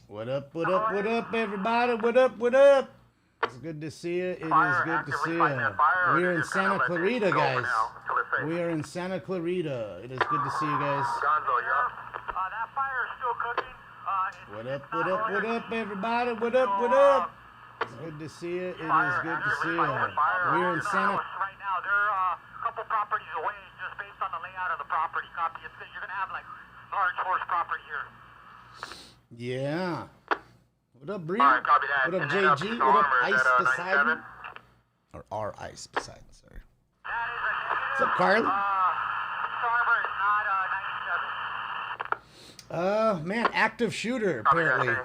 What up, everybody? What up? It's good to see you. It is good to see you. We are in Santa Clarita, guys. We are in Santa Clarita. It is good to see you guys. That fire is still cooking. What up, everybody? What up? It's good to see you. It is good to see you. We are in Santa... Right now, they're a couple properties away, just based on the layout of the property. Copy. You're going to have, like, large horse property here. Yeah. What up, Bree? Right, copy that. What up, And JG? What up, Ice Poseidon? 97? Or R Ice Poseidon, sorry. That is a negative. What's up, Carly? However, it's not 97. Man, active shooter, apparently.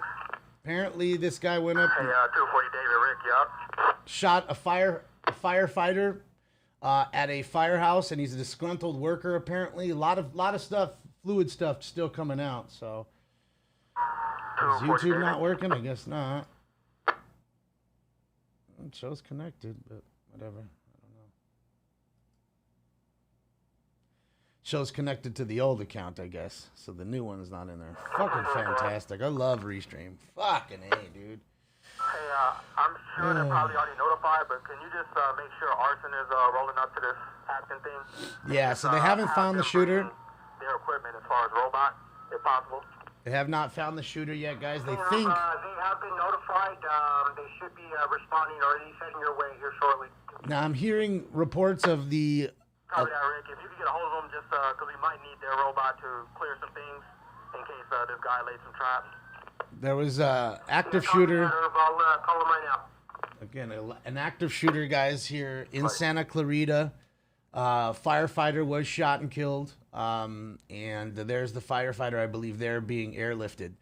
Apparently, this guy went up and 240 David Rick, yup. shot a firefighter at a firehouse, and he's a disgruntled worker, apparently. A lot of stuff, fluid stuff, still coming out, so... Is YouTube not working? I guess not. It shows connected, but whatever. I don't know. Shows connected to the old account, I guess. So the new one's not in there. Fucking fantastic. I love Restream. Fucking A, dude. Hey, I'm sure they're probably already notified, but can you just make sure arson is rolling up to this Acton thing? Yeah, so they haven't found the shooter. Their equipment as far as robot, if possible. They have not found the shooter yet, guys. They think... They have been notified. They should be responding or at least heading your way here shortly. Now, I'm hearing reports of the... Copy that, Rick. If you could get a hold of them, just because we might need their robot to clear some things in case this guy laid some traps. There was an active shooter... I'll call him right now. Again, an active shooter, guys, here in Santa Clarita. Firefighter was shot and killed. And there's the firefighter, I believe, there being airlifted.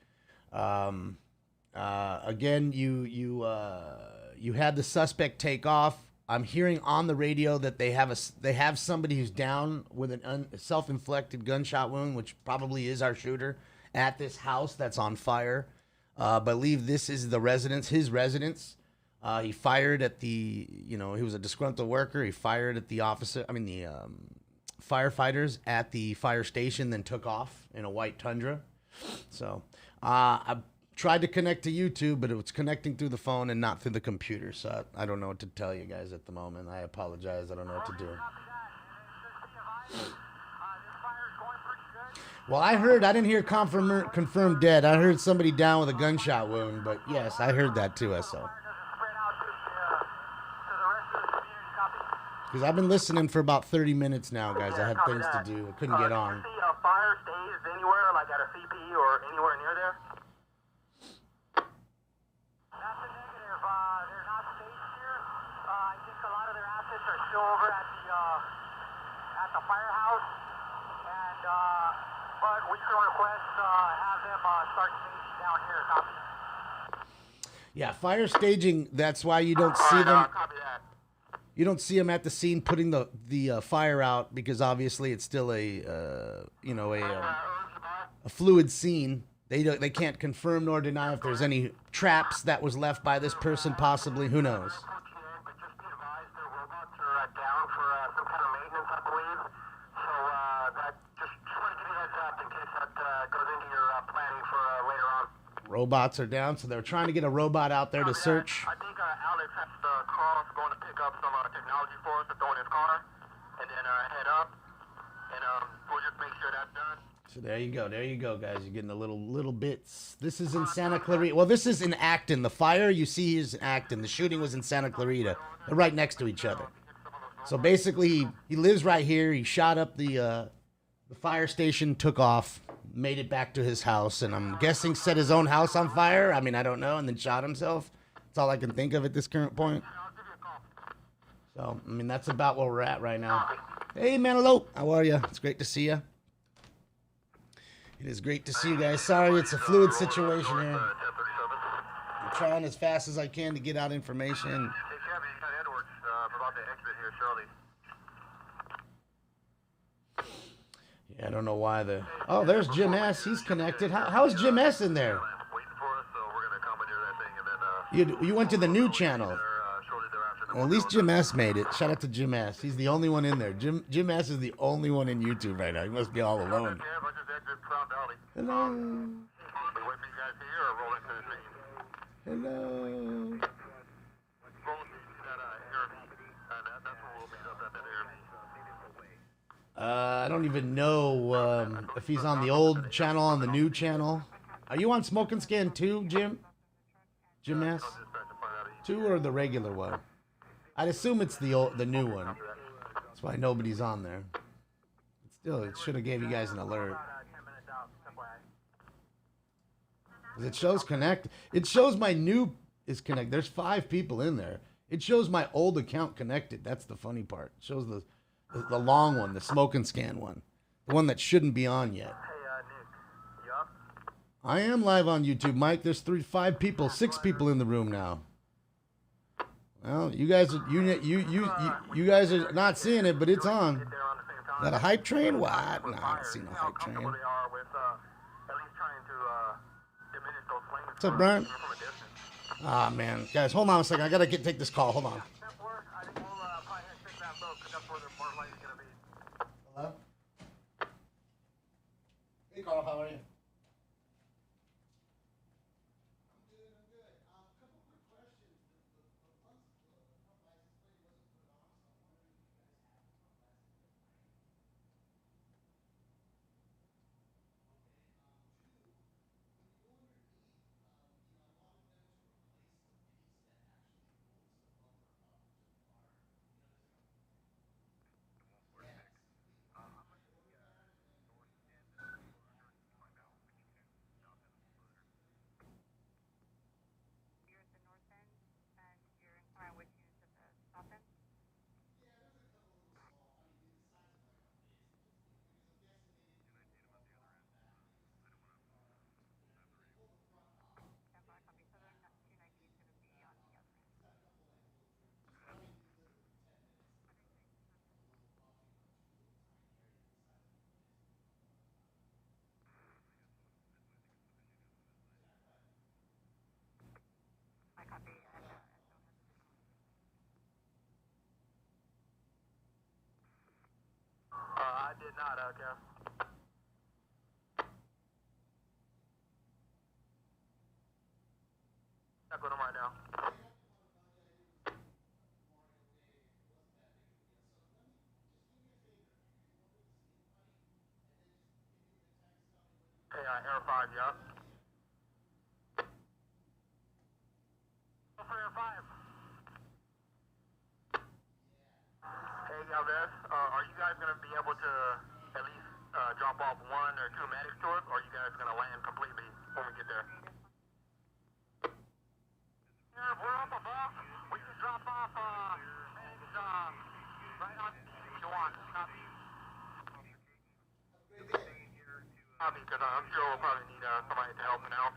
Again, you had the suspect take off. I'm hearing on the radio that they have somebody who's down with a self-inflicted gunshot wound, which probably is our shooter, at this house that's on fire. I believe this is his residence. He fired at the, he was a disgruntled worker. He fired at the firefighters at the fire station, then took off in a white Tundra. So I tried to connect to YouTube, but it was connecting through the phone and not through the computer. So I don't know what to tell you guys at the moment. I apologize. I don't know what to do. Well, I didn't hear confirmed dead. I heard somebody down with a gunshot wound, but yes, I heard that too, SO. Because I've been listening for about 30 minutes now, guys. I had things to do. I couldn't get on. Do you see a fire staged anywhere, like at a CP or anywhere near there? That's a negative. They're not staged here. I think a lot of their assets are still over at the firehouse. And, but we can request have them start staging down here. Copy. Yeah, fire staging, that's why you don't see them. Copy that. You don't see them at the scene putting the fire out because obviously it's still a fluid scene. They can't confirm nor deny if there's any traps that was left by this person possibly. Who knows? But just be advised their robots are down for some kind of maintenance, I believe. So that just want to give you a heads up in case that goes into your planning for later on. Robots are down, so they're trying to get a robot out there to search. I think Alex has the cross going to pick up some technology for us to throw in his car, and then head up, and we'll just make sure that's done. So there you go, guys. You're getting a little bits. This is in Santa Clarita. Well, this is in Acton. The fire you see is in Acton. The shooting was in Santa Clarita. They're right next to each other. So basically, he lives right here. He shot up the fire station, took off, made it back to his house, and I'm guessing set his own house on fire. I mean, I don't know, and then shot himself. That's all I can think of at this current point. So, I mean, that's about where we're at right now. Hey, Manilope, how are you? It's great to see you. It is great to see you guys. Sorry, it's a fluid situation here. I'm trying as fast as I can to get out information. Yeah, I don't know why the... Oh, there's Jim S. He's connected. How's Jim S. in there? You went to the new channel. Well, at least Jim S. made it. Shout out to Jim S. He's the only one in there. Jim S. is the only one in YouTube right now. He must be all alone. Hello. wait for you guys here or roll into the scene? Hello. Roll into that ARV. That's where we'll meet up at that ARV. I don't even know if he's on the old channel, on the new channel. Are you on Smoke and Scan 2, Jim? Jim S? 2 or the regular one? I'd assume it's the new one. That's why nobody's on there. But still, it should have gave you guys an alert. It shows connect. It shows my new is connected. There's 5 people in there. It shows my old account connected. That's the funny part. It shows the long one, the Smoke and Scan one. The one that shouldn't be on yet. Hey, Nick, you up? I am live on YouTube, Mike. There's 5 people, 6 people in the room now. Well, you guys guys are not seeing it, but it's on. Is that a hype train? What? Nah, I don't see no hype train. What's up, Brian? Ah, man. Guys, hold on a second. I gotta take this call. Hold on. Hello? Hey, Carl, how are you? I did not, Kev. Check with him right now. Hey, Air 5, you up? Go for Air 5. Hey, Galvez, are you guys going to be able to at least drop off 1 or 2 medics to us, or are you guys going to land completely when we get there? Yeah, we're up above. We can drop off medics right on if you want. Copy, because I'm sure we'll probably need somebody to help me out.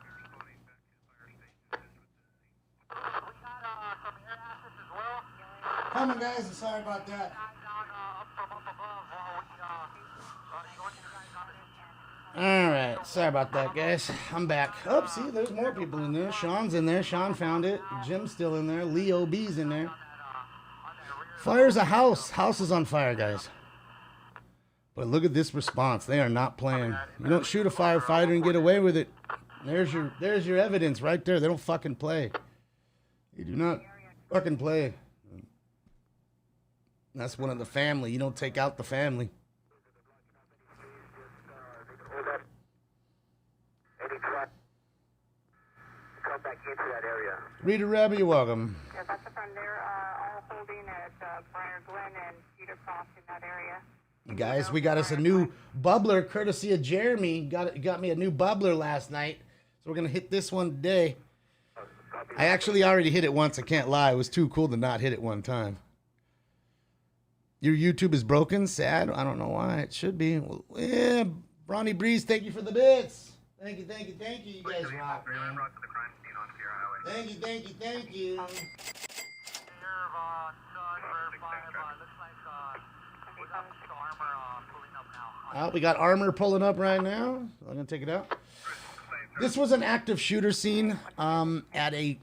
We got some air assets as well. Coming, guys. Sorry about that. All right. Sorry about that, guys. I'm back. Oh, see, there's more people in there. Sean's in there. Sean found it. Jim's still in there. Leo B's in there. Fire's a house. House is on fire, guys. But look at this response. They are not playing. You don't shoot a firefighter and get away with it. There's your evidence right there. They don't fucking play. You do not fucking play. That's one of the family. You don't take out the family. Come back into that area. Rita Rabbit, you're welcome. Yeah, that's from there, all holding at Briar Glen and Cedar Cross in that area. Guys, we got us a new bubbler courtesy of Jeremy. Got me a new bubbler last night. So we're going to hit this one today. I actually already hit it once. I can't lie. It was too cool to not hit it one time. Your YouTube is broken? Sad? I don't know why. It should be. Well, yeah, Bronny Breeze, thank you for the bits. Thank you. You guys rock, man. Thank you. We got armor pulling up right now. I'm gonna take it out. This was an active shooter scene at a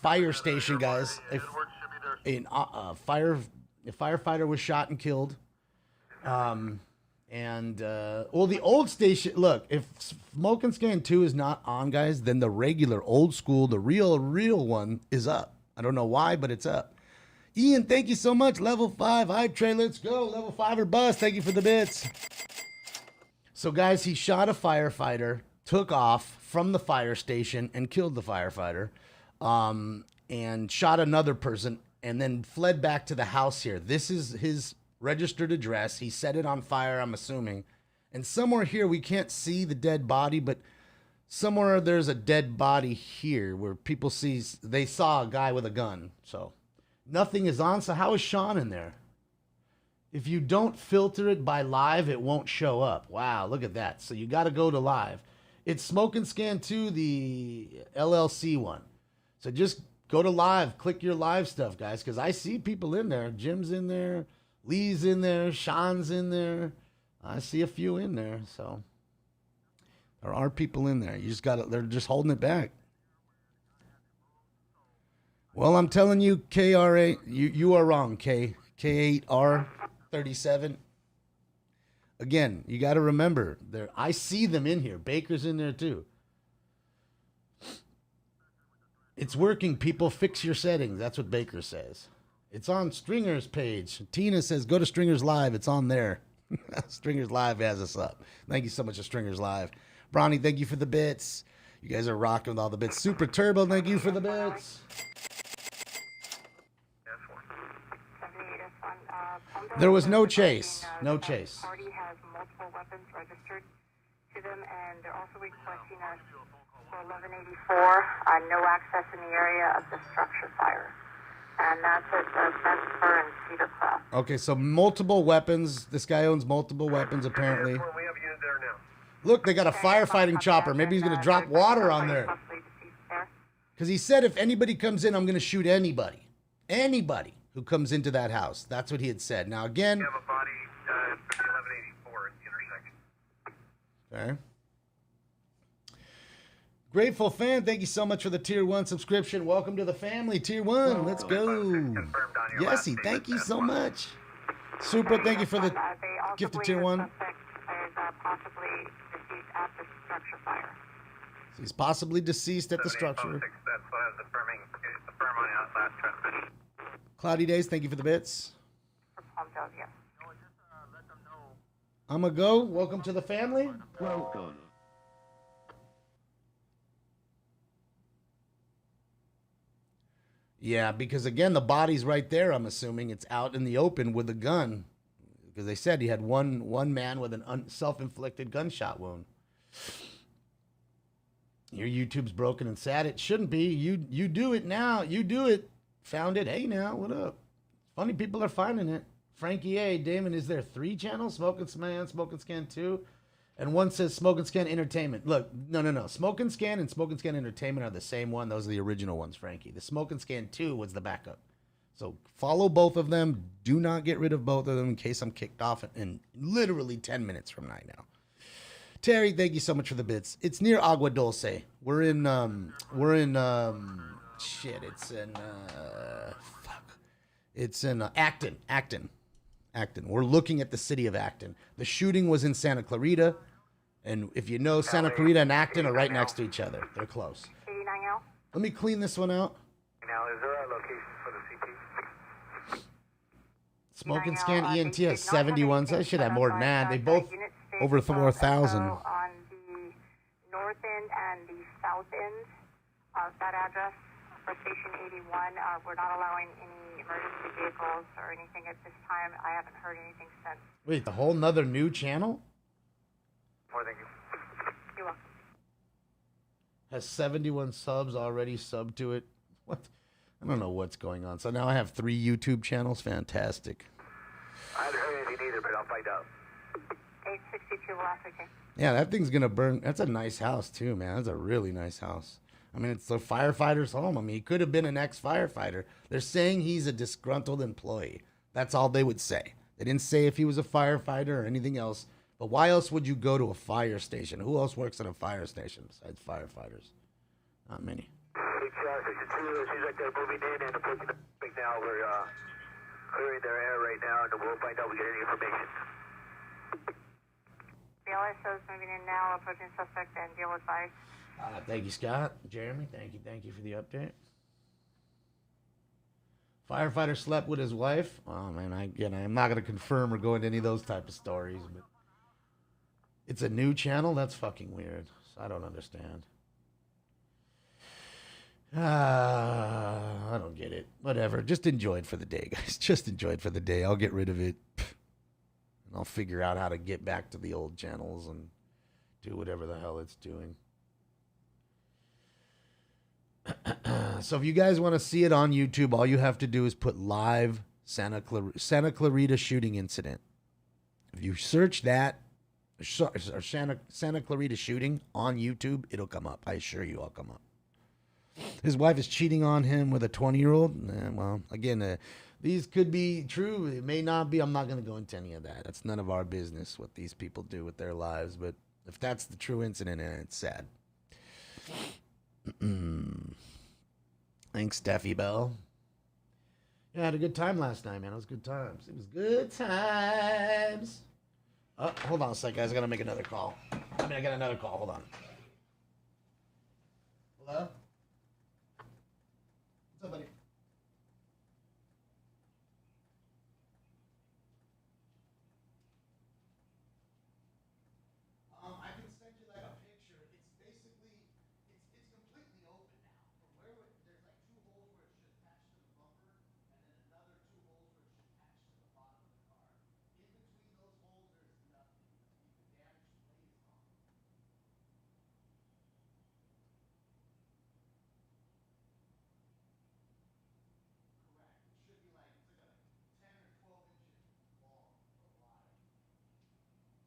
fire station, guys. A firefighter was shot and killed. And, well, the old station, look, if Smoke and Scan 2 is not on, guys, then the regular old school, the real one is up. I don't know why, but it's up. Ian, thank you so much. Level 5. Hi, Trey, let's go. Level 5 or bust. Thank you for the bits. So, guys, he shot a firefighter, took off from the fire station and killed the firefighter, and shot another person, and then fled back to the house here. This is his registered address. He set it on fire, I'm assuming. And somewhere here, we can't see the dead body, but somewhere there's a dead body here where people they saw a guy with a gun. So nothing is on. So how is Sean in there? If you don't filter it by live, it won't show up. Wow, look at that. So you got to go to live. It's Smoke and Scan 2, the LLC one. So just go to live. Click your live stuff, guys, because I see people in there. Jim's in there. Lee's in there. Sean's in there. I see a few in there. So there are people in there. You just got to, they're just holding it back. Well, I'm telling you, KRA, you are wrong, K8R37. Again, you got to remember, I see them in here. Baker's in there too. It's working, people. Fix your settings. That's what Baker says. It's on Stringer's page. Tina says, go to Stringer's Live. It's on there. Stringer's Live has us up. Thank you so much to Stringer's Live. Bronny, thank you for the bits. You guys are rocking with all the bits. Super Turbo, thank you for the bits. There was no chase. No chase. Party has multiple weapons registered to them, and they're also requesting us for 1184 no access in the area of the structure fire. And that's at Spencer and Cedar Cross. Okay, so multiple weapons. This guy owns multiple weapons, apparently. We have a unit there now. Look, they got a firefighting chopper. Maybe he's going to drop water on there. Because he said if anybody comes in, I'm going to shoot anybody. Anybody who comes into that house. That's what he had said. Now, again... We have a body for the 1184 at the intersection. Okay. Grateful fan, thank you so much for the Tier 1 subscription. Welcome to the family, Tier 1. Let's go. Yesy, thank you so much. Super, thank you for the gift of Tier 1. Possibly deceased at the structure fire. So he's possibly deceased at the structure. That's the firm on the last transmission. Cloudy Days, thank you for the bits. For Palmdale, yes. I'm going to go. Welcome to the family. Welcome. Yeah, because again, the body's right there. I'm assuming it's out in the open with a gun, because they said he had one man with an self-inflicted gunshot wound. Your YouTube's broken and sad. It shouldn't be. You do it now. You do it. Found it. Hey, now what up? Funny people are finding it. Frankie A. Damon, is there 3 channels? Smoke and Scan, Smoke and Scan 2, and one says Smoke and Scan Entertainment. Look, no. Smoke and Scan Entertainment are the same one. Those are the original ones, Frankie. The Smoke and Scan 2 was the backup. So follow both of them. Do not get rid of both of them in case I'm kicked off in literally 10 minutes from right now. Terry, thank you so much for the bits. It's near Agua Dulce. We're in Acton. We're looking at the city of Acton. The shooting was in Santa Clarita. And if you know, Santa Clarita and Acton are right next to each other. They're close. 89L. Let me clean this one out. Now, is there a location for the CT? Smoke and Scan ENT has 71, so I should have more than that. They both over 4,000. On the north end and the south end of that address for Station 81, we're not allowing any emergency vehicles or anything at this time. I haven't heard anything since. Wait, the whole nother new channel? More thank you. You're welcome. Has 71 subs already subbed to it. What? I don't know what's going on. So now I have 3 YouTube channels. Fantastic. I haven't heard anything either, but I'll find out. 862 will ask again. Yeah, that thing's going to burn. That's a nice house, too, man. That's a really nice house. I mean, it's the firefighter's home. I mean, he could have been an ex-firefighter. They're saying he's a disgruntled employee. That's all they would say. They didn't say if he was a firefighter or anything else. But why else would you go to a fire station? Who else works at a fire station besides firefighters? Not many. It seems like they're moving in and approaching the big now. We're clearing their air right now, and we'll find out if we get any information. BLSO is moving in now, approaching suspect and deal advised. Thank you, Scott. Jeremy, thank you for the update. Firefighter slept with his wife. Oh man, I'm not gonna confirm or go into any of those type of stories, but it's a new channel. That's fucking weird. So I don't understand. I don't get it. Whatever. Just enjoy it for the day, guys. Just enjoy it for the day. I'll get rid of it, and I'll figure out how to get back to the old channels and do whatever the hell it's doing. So if you guys want to see it on YouTube, all you have to do is put live Santa Clarita shooting incident. If you search that, or Santa Clarita shooting on YouTube, it'll come up. I assure you, it'll come up. His wife is cheating on him with a 20-year-old. Well, again, these could be true. It may not be. I'm not going to go into any of that. That's none of our business what these people do with their lives. But if that's the true incident, it's sad. Thanks, Steffi Bell. Yeah, I had a good time last night, man. It was good times. It was good times. Oh, hold on a sec, guys. I got to make another call. I got another call. Hold on. Hello? What's up, buddy? I can send you like a picture. It's basically, it's completely open now. From where there's like two holes where it should attach to the bumper, and then another two holes where it should attach to the bottom of the car. In between those holes, there's nothing. The damaged plate is on. Correct. It should be like, it's like a 10 or 12 inches long or wide. Okay. I think hold on a second. Is it the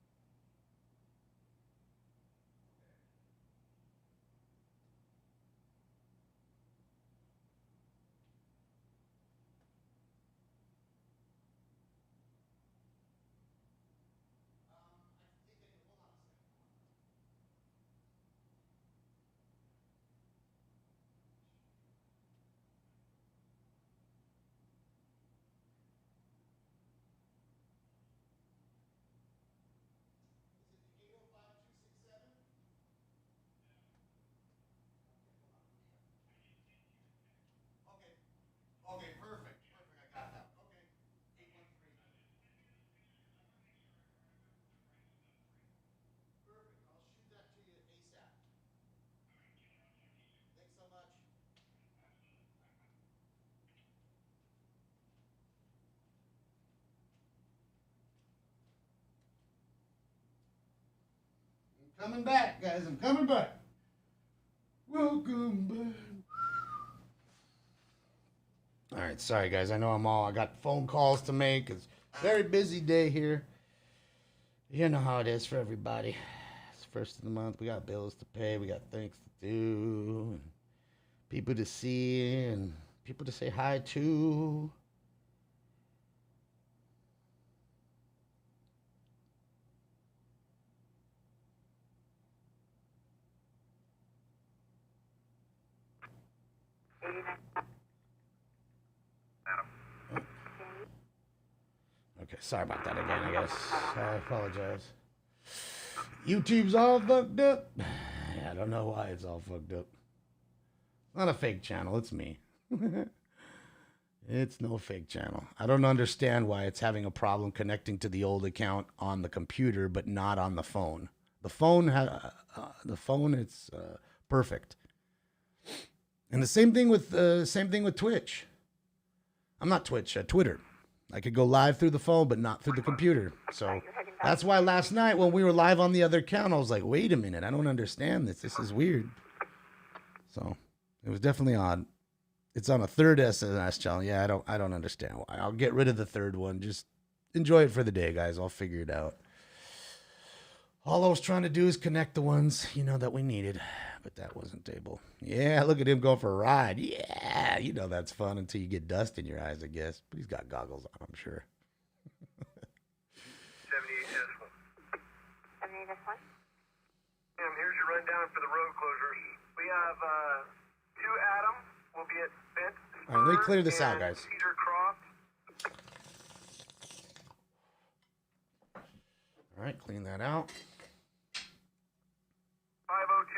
805267? Okay. Okay, perfect. Perfect. I got that. Okay. 813. Perfect. I'll shoot that to you ASAP. Thanks so much. I'm coming back, guys. I'm coming back. Welcome back. All right, sorry guys. I know I got phone calls to make. It's a very busy day here. You know how it is for everybody. It's first of the month. We got bills to pay. We got things to do. And people to see and people to say hi to. Okay, sorry about that again, I guess. I apologize. YouTube's all fucked up. I don't know why it's all fucked up. Not a fake channel, it's me. It's no fake channel. I don't understand why it's having a problem connecting to the old account on the computer, but not on the phone. The phone, it's perfect. And the same thing with Twitch. I'm not Twitch, Twitter. I could go live through the phone, but not through the computer. So that's why last night when we were live on the other account, I was like, wait a minute, I don't understand this. This is weird. So it was definitely odd. It's on a third SNS channel. Yeah, I don't understand why. I'll get rid of the third one. Just enjoy it for the day, guys. I'll figure it out. All I was trying to do is connect the ones, that we needed. But that wasn't able. Yeah, look at him going for a ride. Yeah, that's fun until you get dust in your eyes, I guess. But he's got goggles on, I'm sure. 78S1. Here's your rundown for the road closures. We have 2 Adam will be at Bent. All right, let me clear this out, guys. Cedar Croft. All right, clean that out.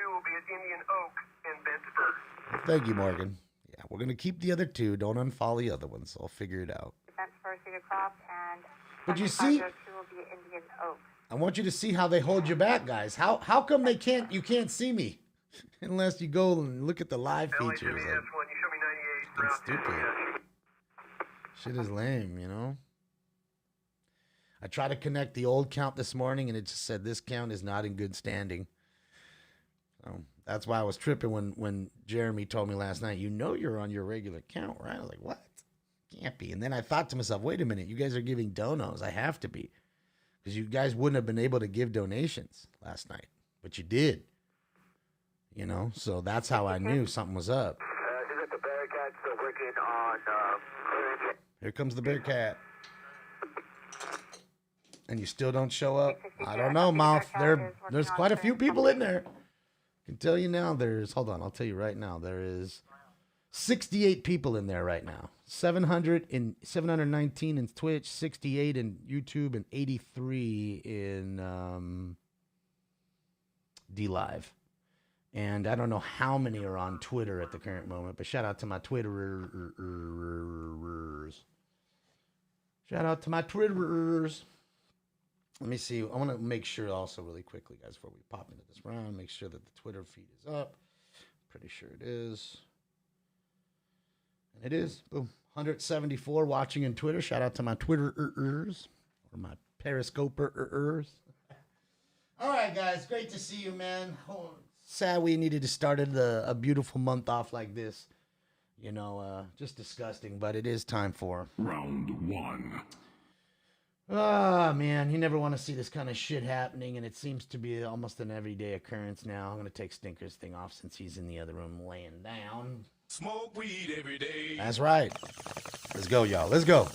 2 will be at Indian Oak and Bentford. Thank you, Morgan. Yeah, we're going to keep the other 2. Don't unfollow the other ones. I'll figure it out. Bentford, Cedar Cross, and But you see, 502 will be at Indian Oak. I want you to see how they hold you back, guys. How come you can't see me unless you go and look at the live features? LA1, you show me 98. It's stupid. Shit is lame, you know? I tried to connect the old count this morning, and it just said this count is not in good standing. So that's why I was tripping when Jeremy told me last night, you know you're on your regular count, right? I was like, what? Can't be. And then I thought to myself, wait a minute, you guys are giving donos. I have to be. Because you guys wouldn't have been able to give donations last night. But you did. You know? So that's how I knew something was up. Is it the Bearcat still working on Clarita? Here comes the Bearcat. And you still don't show up? I don't know, Mouth. There's quite a few people in there. I can tell you now hold on, I'll tell you right now. There is 68 people in there right now. 719 in Twitch, 68 in YouTube, and 83 in D-Live. And I don't know how many are on Twitter at the current moment, but shout out to my Twitterers. Shout out to my Twitterers. Let me see. I want to make sure also really quickly, guys, before we pop into this round, make sure that the Twitter feed is up. Pretty sure it is. And it is. Boom. 174 watching in Twitter. Shout out to my Twitterers or my Periscoperers. All right, guys. Great to see you, man. Sad we needed to start a beautiful month off like this. You know, just disgusting, but it is time for round 1. Oh, man, you never want to see this kind of shit happening, and it seems to be almost an everyday occurrence now. I'm going to take Stinker's thing off since he's in the other room laying down. Smoke weed every day. That's right. Let's go, y'all. Let's go.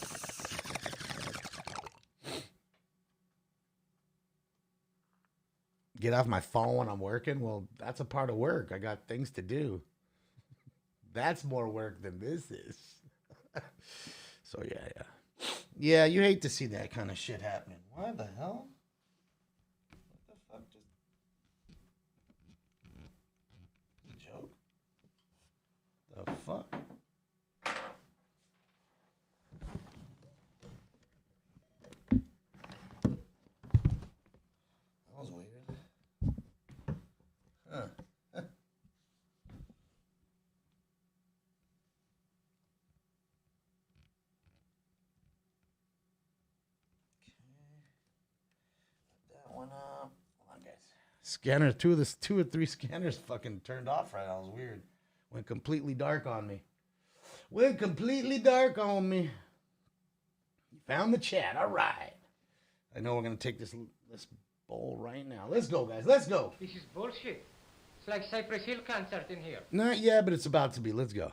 Get off my phone when I'm working? Well, that's a part of work. I got things to do. That's more work than this is. So, yeah. Yeah, you hate to see that kind of shit happening. Why the hell? What the fuck just... A joke? The fuck? That was weird. Huh. One up. Hold on, guys. Scanner, two or three scanners fucking turned off right now. It was weird. Went completely dark on me. You found the chat. All right. I know we're going to take this bowl right now. Let's go, guys. Let's go. This is bullshit. It's like Cypress Hill concert in here. Not yet, but it's about to be. Let's go.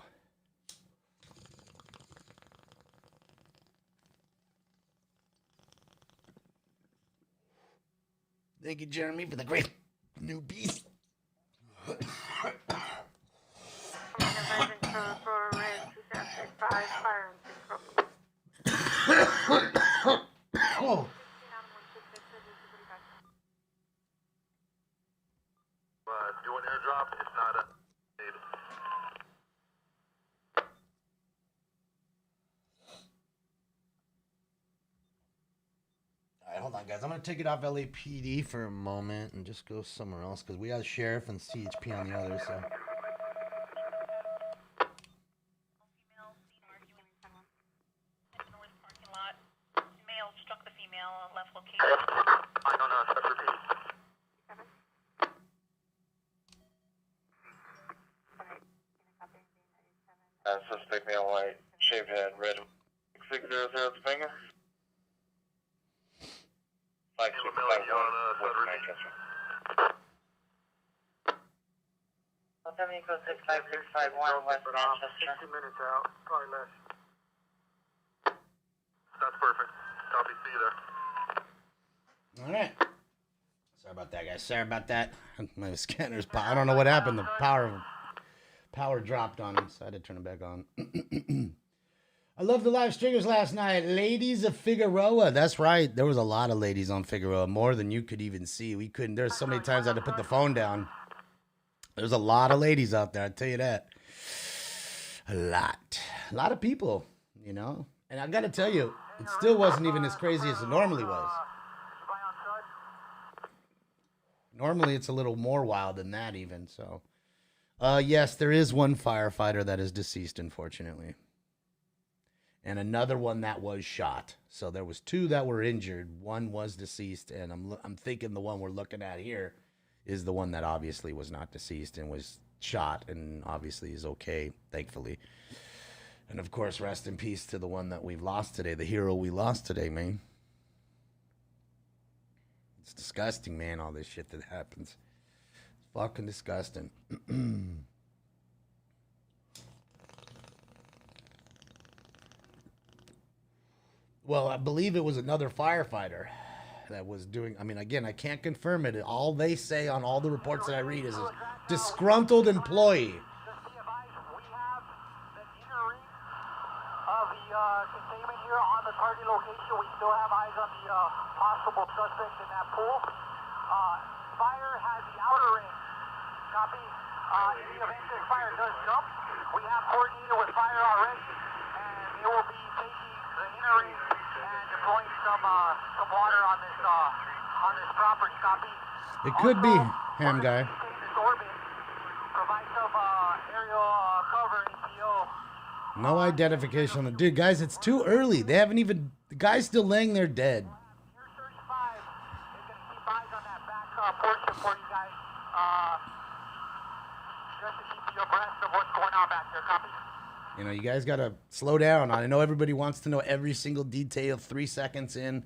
Thank you, Jeremy, for the great new beast. Oh. Do an airdrop. It's not a... All right, hold on, guys. I'm going to take it off LAPD for a moment and just go somewhere else because we got Sheriff and CHP on the other, so... Suspect male white, shaved head, red 600 at the finger. 5651, Manchester. Seventy equals 65651 West Manchester. 60 minutes out, probably less. That's perfect. Copy, see you there. All right. Sorry about that, guys. Sorry about that. My scanner's... I don't know what happened. The power dropped on him, so I had to turn it back on. I love the live streamers last night. Ladies of Figueroa. That's right. There was a lot of ladies on Figueroa, more than you could even see. We couldn't. There's so many times I had to put the phone down. There's a lot of ladies out there, I tell you that. A lot of people, you know. And I gotta tell you, it still wasn't even as crazy as it normally was. Normally it's a little more wild than that even, so. Yes, there is one firefighter that is deceased, unfortunately. And another one that was shot. So there was 2 that were injured. One was deceased, and I'm thinking the one we're looking at here is the one that obviously was not deceased and was shot and obviously is okay, thankfully. And of course, rest in peace to the one that we've lost today, the hero we lost today, man. It's disgusting, man, all this shit that happens. It's fucking disgusting. Well, I believe it was another firefighter that was doing, I mean, again, I can't confirm it. All they say on all the reports that I read is a disgruntled employee. Just be advised, we have the inner ring of the containment here on the target location. We still have eyes on the possible suspect in that pool. Fire has the outer ring. Copy. In the event this fire does jump, we have coordinated with fire already, and they will be taking the inner ring and deploying some water on this property. Copy. It could be, Ham guy. Provide some aerial cover, APO. No identification on the dude, guys. It's too early. They haven't even. The guy's still laying there dead. Pier 35 is going to keep eyes on that back portion for you guys, just to keep you abreast of what's going on back there. Copy. You know, you guys gotta slow down. I know everybody wants to know every single detail. 3 seconds in,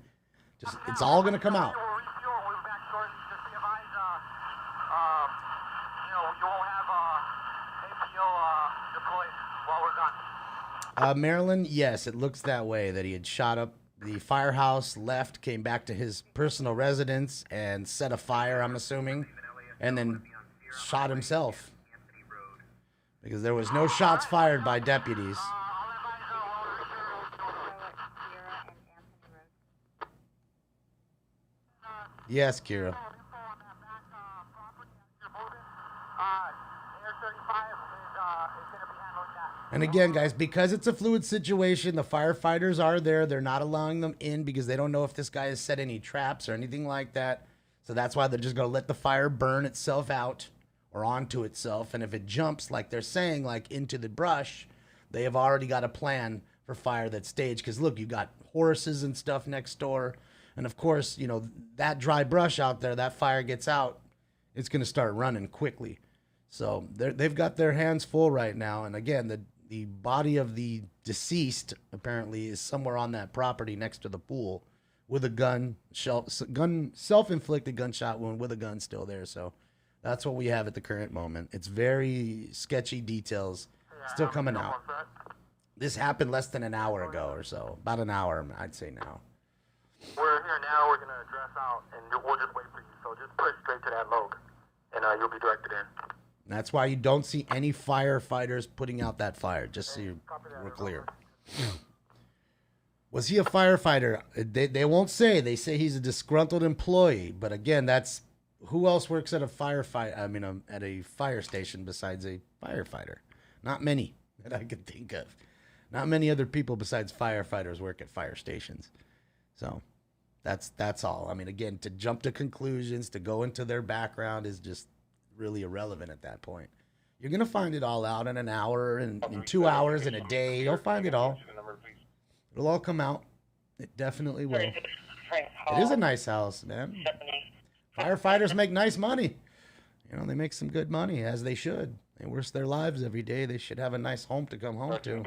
just it's all gonna come out. We'll refuel. We'll be back shortly. Just be advised, you won't have APO deployed while we're gone. Maryland, yes, it looks that way. That he had shot up the firehouse, left, came back to his personal residence, and set a fire. I'm assuming, and then shot himself because there was no shots fired by deputies. Yes, Kira. And again, guys, because it's a fluid situation, the firefighters are there. They're not allowing them in because they don't know if this guy has set any traps or anything like that. So that's why they're just going to let the fire burn itself out or onto itself. And if it jumps, like they're saying, like into the brush, they have already got a plan for fire that's staged. Because look, you got horses and stuff next door. And of course, you know, that dry brush out there, that fire gets out, it's going to start running quickly. So they've got their hands full right now. And again, the body of the deceased apparently is somewhere on that property next to the pool with a gun, self-inflicted gunshot wound with a gun still there. So that's what we have at the current moment. It's very sketchy details still coming out. This happened less than an hour ago or so. About an hour, I'd say now. We're here now. We're going to address out, and we'll just wait for you. So just push straight to that log, and you'll be directed in. That's why you don't see any firefighters putting out that fire, just so we're clear. Was he a firefighter? They won't say. They say he's a disgruntled employee. But again, that's who else works at a at a fire station besides a firefighter? Not many that I could think of. Not many other people besides firefighters work at fire stations. So that's all. I mean, again, to jump to conclusions, to go into their background is just really irrelevant at that point. You're going to find it all out in an hour, and in 2 hours, in a day. You'll find it all. It'll all come out. It definitely will. It is a nice house, man. Firefighters make nice money. You know, they make some good money, as they should. They risk their lives every day. They should have a nice home to come home to.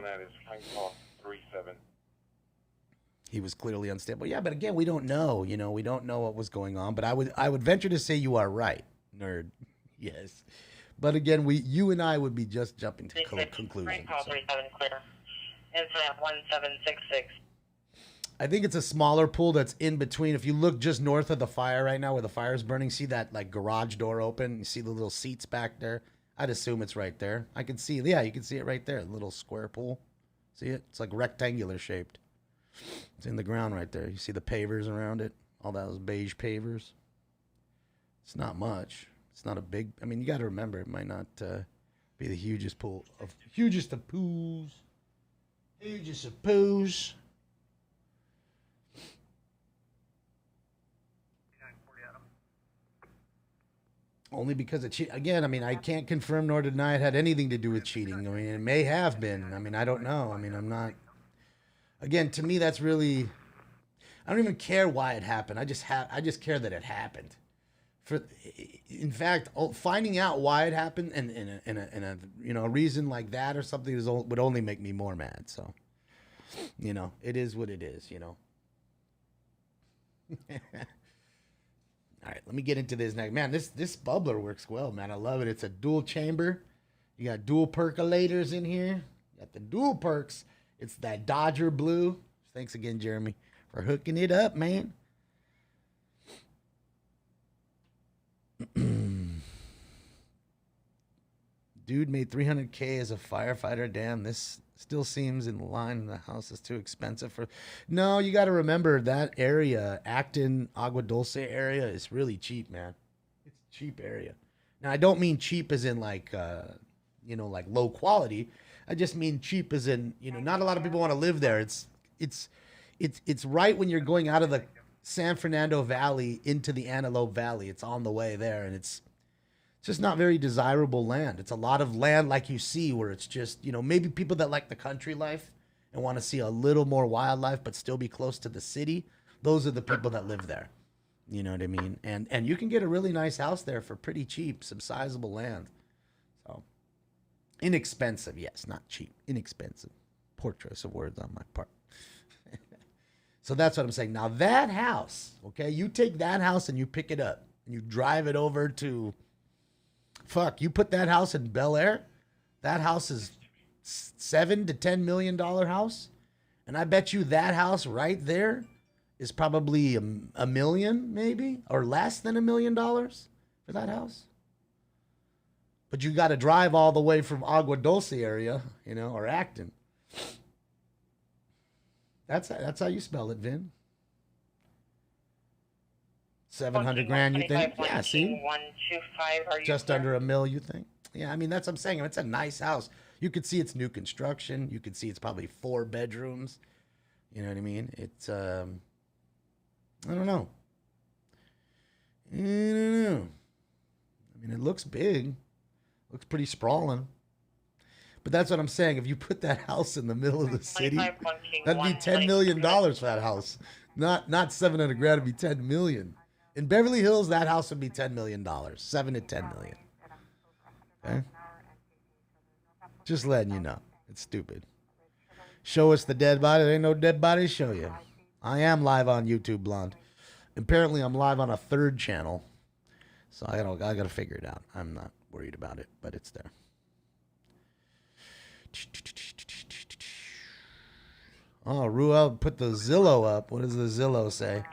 He was clearly unstable. Yeah, but again, we don't know. You know, we don't know what was going on. But I would venture to say you are right, nerd. Yes. But again, you and I would be just jumping to conclusions. So. 37 clear. Incident 1766. I think it's a smaller pool that's in between. If you look just north of the fire right now where the fire is burning, see that like garage door open? You see the little seats back there? I'd assume it's right there. I can see, yeah, you can see it right there. Little square pool. See it? It's like rectangular shaped. It's in the ground right there. You see the pavers around it? All those beige pavers? It's not much. It's not a big. I mean, you got to remember it might not be the hugest pool of hugest of poos. Hugest of poos. Only because of again, I mean, I can't confirm nor deny it had anything to do with cheating. I mean, it may have been. I mean, I don't know. I mean, I'm not. Again, to me, that's really. I don't even care why it happened. I just care that it happened. In fact, finding out why it happened and in a a reason like that or something would only make me more mad. So, it is what it is. All right, let me get into this next. Man, this bubbler works well, man. I love it. It's a dual chamber. You got dual percolators in here. You got the dual perks. It's that Dodger blue. Thanks again, Jeremy, for hooking it up, man. Dude made $300K as a firefighter. Damn, this still seems in line. The house is too expensive for. No, you got to remember that area, Acton, Agua Dulce area, is really cheap, man. It's a cheap area. Now, I don't mean cheap as in like, like low quality. I just mean cheap as in, not a lot of people want to live there. It's right when you're going out of the San Fernando Valley into the Antelope Valley. It's on the way there, and it's just not very desirable land. It's a lot of land like you see where it's just, maybe people that like the country life and want to see a little more wildlife but still be close to the city. Those are the people that live there. You know what I mean? And you can get a really nice house there for pretty cheap, some sizable land. So inexpensive, yes, not cheap. Inexpensive. Poor choice of words on my part. So that's what I'm saying. Now that house, okay, you take that house and you pick it up and you drive it over to you put that house in Bel Air. That house is $7 to $10 million house. And I bet you that house right there is probably a million, maybe, or less than $1 million for that house. But you got to drive all the way from Agua Dulce area, or Acton. That's how you spell it, Vin. 700 grand, you think? Yeah, see? 125, just under $1 million, you think? Yeah, I mean, that's what I'm saying. It's a nice house. You could see it's new construction. You could see it's probably 4 bedrooms. You know what I mean? It's, I don't know. I mean, it looks big. Looks pretty sprawling. But that's what I'm saying. If you put that house in the middle of the city, that'd be $10 million for that house. Not 700 grand, it'd be 10 million. In Beverly Hills, that house would be $10 million. 7 to 10 million. Okay? Just letting you know. It's stupid. Show us the dead body. There ain't no dead body to show you. I am live on YouTube, Blonde. Apparently, I'm live on a 3rd channel. So I gotta figure it out. I'm not worried about it, but it's there. Oh, Ruel put the Zillow up. What does the Zillow say?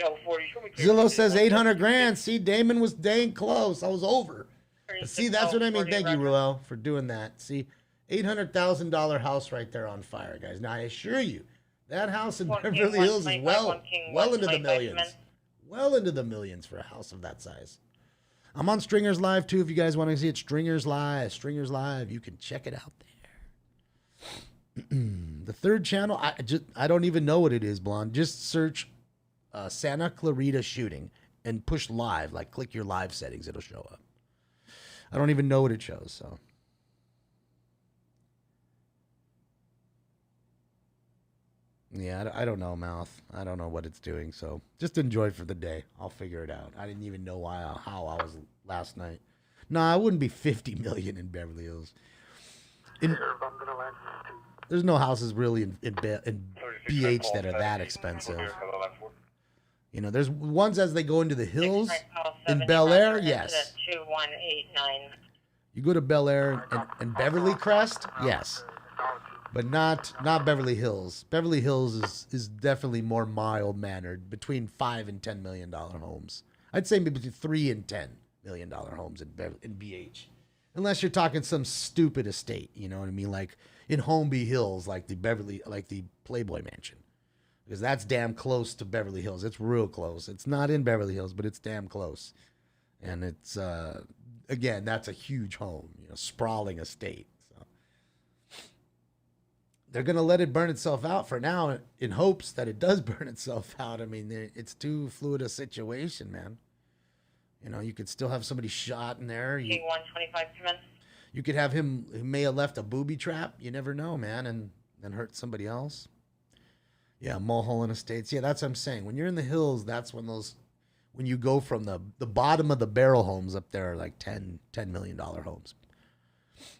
Zillow says 800 grand. See, Damon was dang close. I was over. But see, that's what I mean. Thank you, Ruel, for doing that. See, $800,000 house right there on fire, guys. Now, I assure you, that house in Beverly Hills is well into the millions. Well into the millions for a house of that size. I'm on Stringers Live, too, if you guys want to see it. Stringers Live. You can check it out there. The 3rd channel, I don't even know what it is, Blonde. Just search Santa Clarita shooting and push live. Like, click your live settings. It'll show up. I don't even know what it shows, so. Yeah, I don't know, Mouth. I don't know what it's doing, so just enjoy for the day. I'll figure it out. I didn't even know how I was last night. No, I wouldn't be 50 million in Beverly Hills. There's no houses really in BH that are that expensive. There's ones as they go into the hills. In Bel Air, yes. You go to Bel Air and Beverly Crest, yes. But not Beverly Hills. Beverly Hills is definitely more mild-mannered, between $5 and $10 million homes. I'd say maybe between $3 and $10 million homes in BH. Unless you're talking some stupid estate, you know what I mean? Like in Holmby Hills, like the Playboy Mansion. Because that's damn close to Beverly Hills. It's real close. It's not in Beverly Hills, but it's damn close. And it's again, that's a huge home, sprawling estate. So they're going to let it burn itself out for now in hopes that it does burn itself out. I mean, it's too fluid a situation, man. You could still have somebody shot in there. You could have him who may have left a booby trap. You never know, man, and then hurt somebody else. Yeah, Mulholland Estates. Yeah, that's what I'm saying. When you're in the hills, that's when you go from the bottom of the barrel homes up there are like $10 million homes.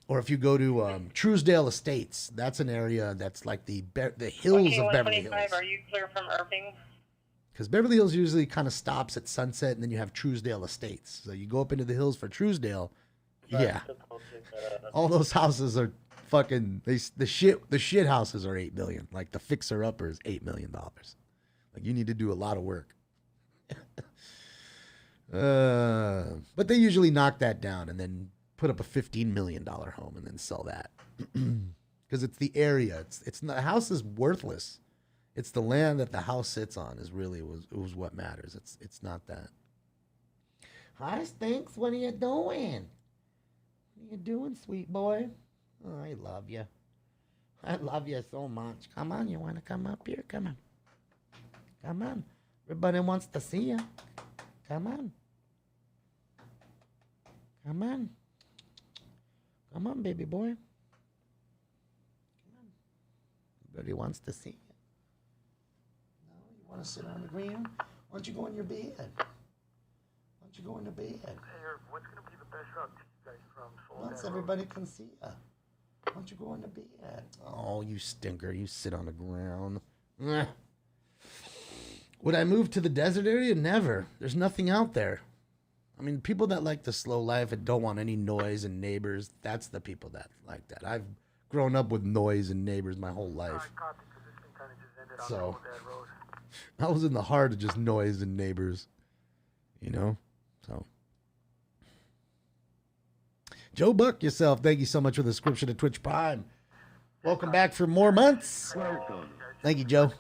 Or if you go to Truesdale Estates, that's an area that's like the hills of Beverly Hills. Are you clear from Irving? Because Beverly Hills usually kind of stops at Sunset, and then you have Truesdale Estates. So you go up into the hills for Truesdale. Yeah. All those houses are fucking, the shit houses are $8 million. Like the fixer upper is $8 million. Like you need to do a lot of work. But they usually knock that down and then put up a $15 million home and then sell that. Because it's the area. It's not, the house is worthless. It's the land that the house sits on is really was what matters. It's not that. Hi, Stinks. What are you doing? What are you doing, sweet boy? Oh, I love you. I love you so much. Come on, you want to come up here? Come on. Come on. Everybody wants to see you. Come on. Come on. Come on, baby boy. Come on. Everybody wants to see you. No, you want to sit on the ground? Why don't you go in your bed? Why don't you go in the bed? Hey, what's going to be the best route to you guys from Once everybody can see you. Why don't you go in the bed? Oh, you stinker. You sit on the ground. Ugh. Would I move to the desert area? Never. There's nothing out there. I mean, people that like the slow life and don't want any noise and neighbors, that's the people that like that. I've grown up with noise and neighbors my whole life. So I was in the heart of just noise and neighbors, so. Joe Buck yourself, thank you so much for the subscription to Twitch Prime. Welcome back for more months. Thank you, Joe.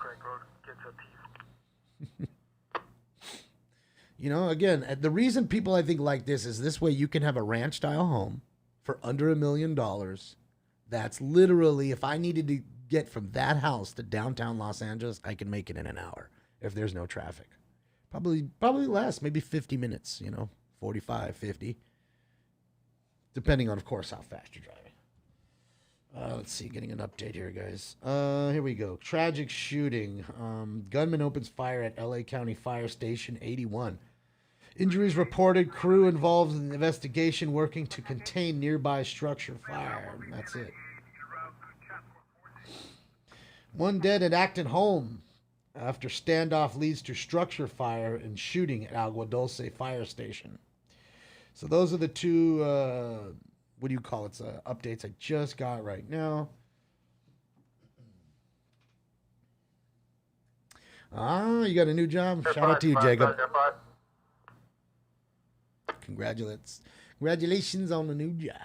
Again, the reason people I think like this way you can have a ranch style home for under $1 million. That's literally, if I needed to get from that house to downtown Los Angeles, I can make it in an hour if there's no traffic. Probably less, maybe 50 minutes, 45, 50. Depending on, of course, how fast you're driving. Let's see, getting an update here, guys. Here we go. Tragic shooting. Gunman opens fire at LA County Fire Station 81. Injuries reported. Crew involved in the investigation working to contain nearby structure fire. And that's it. One dead at Acton home after standoff leads to structure fire and shooting at Agua Dulce Fire Station. So those are the two, what do you call it, updates I just got right now. You got a new job? Shout out to you, Jacob. Congratulations on the new job.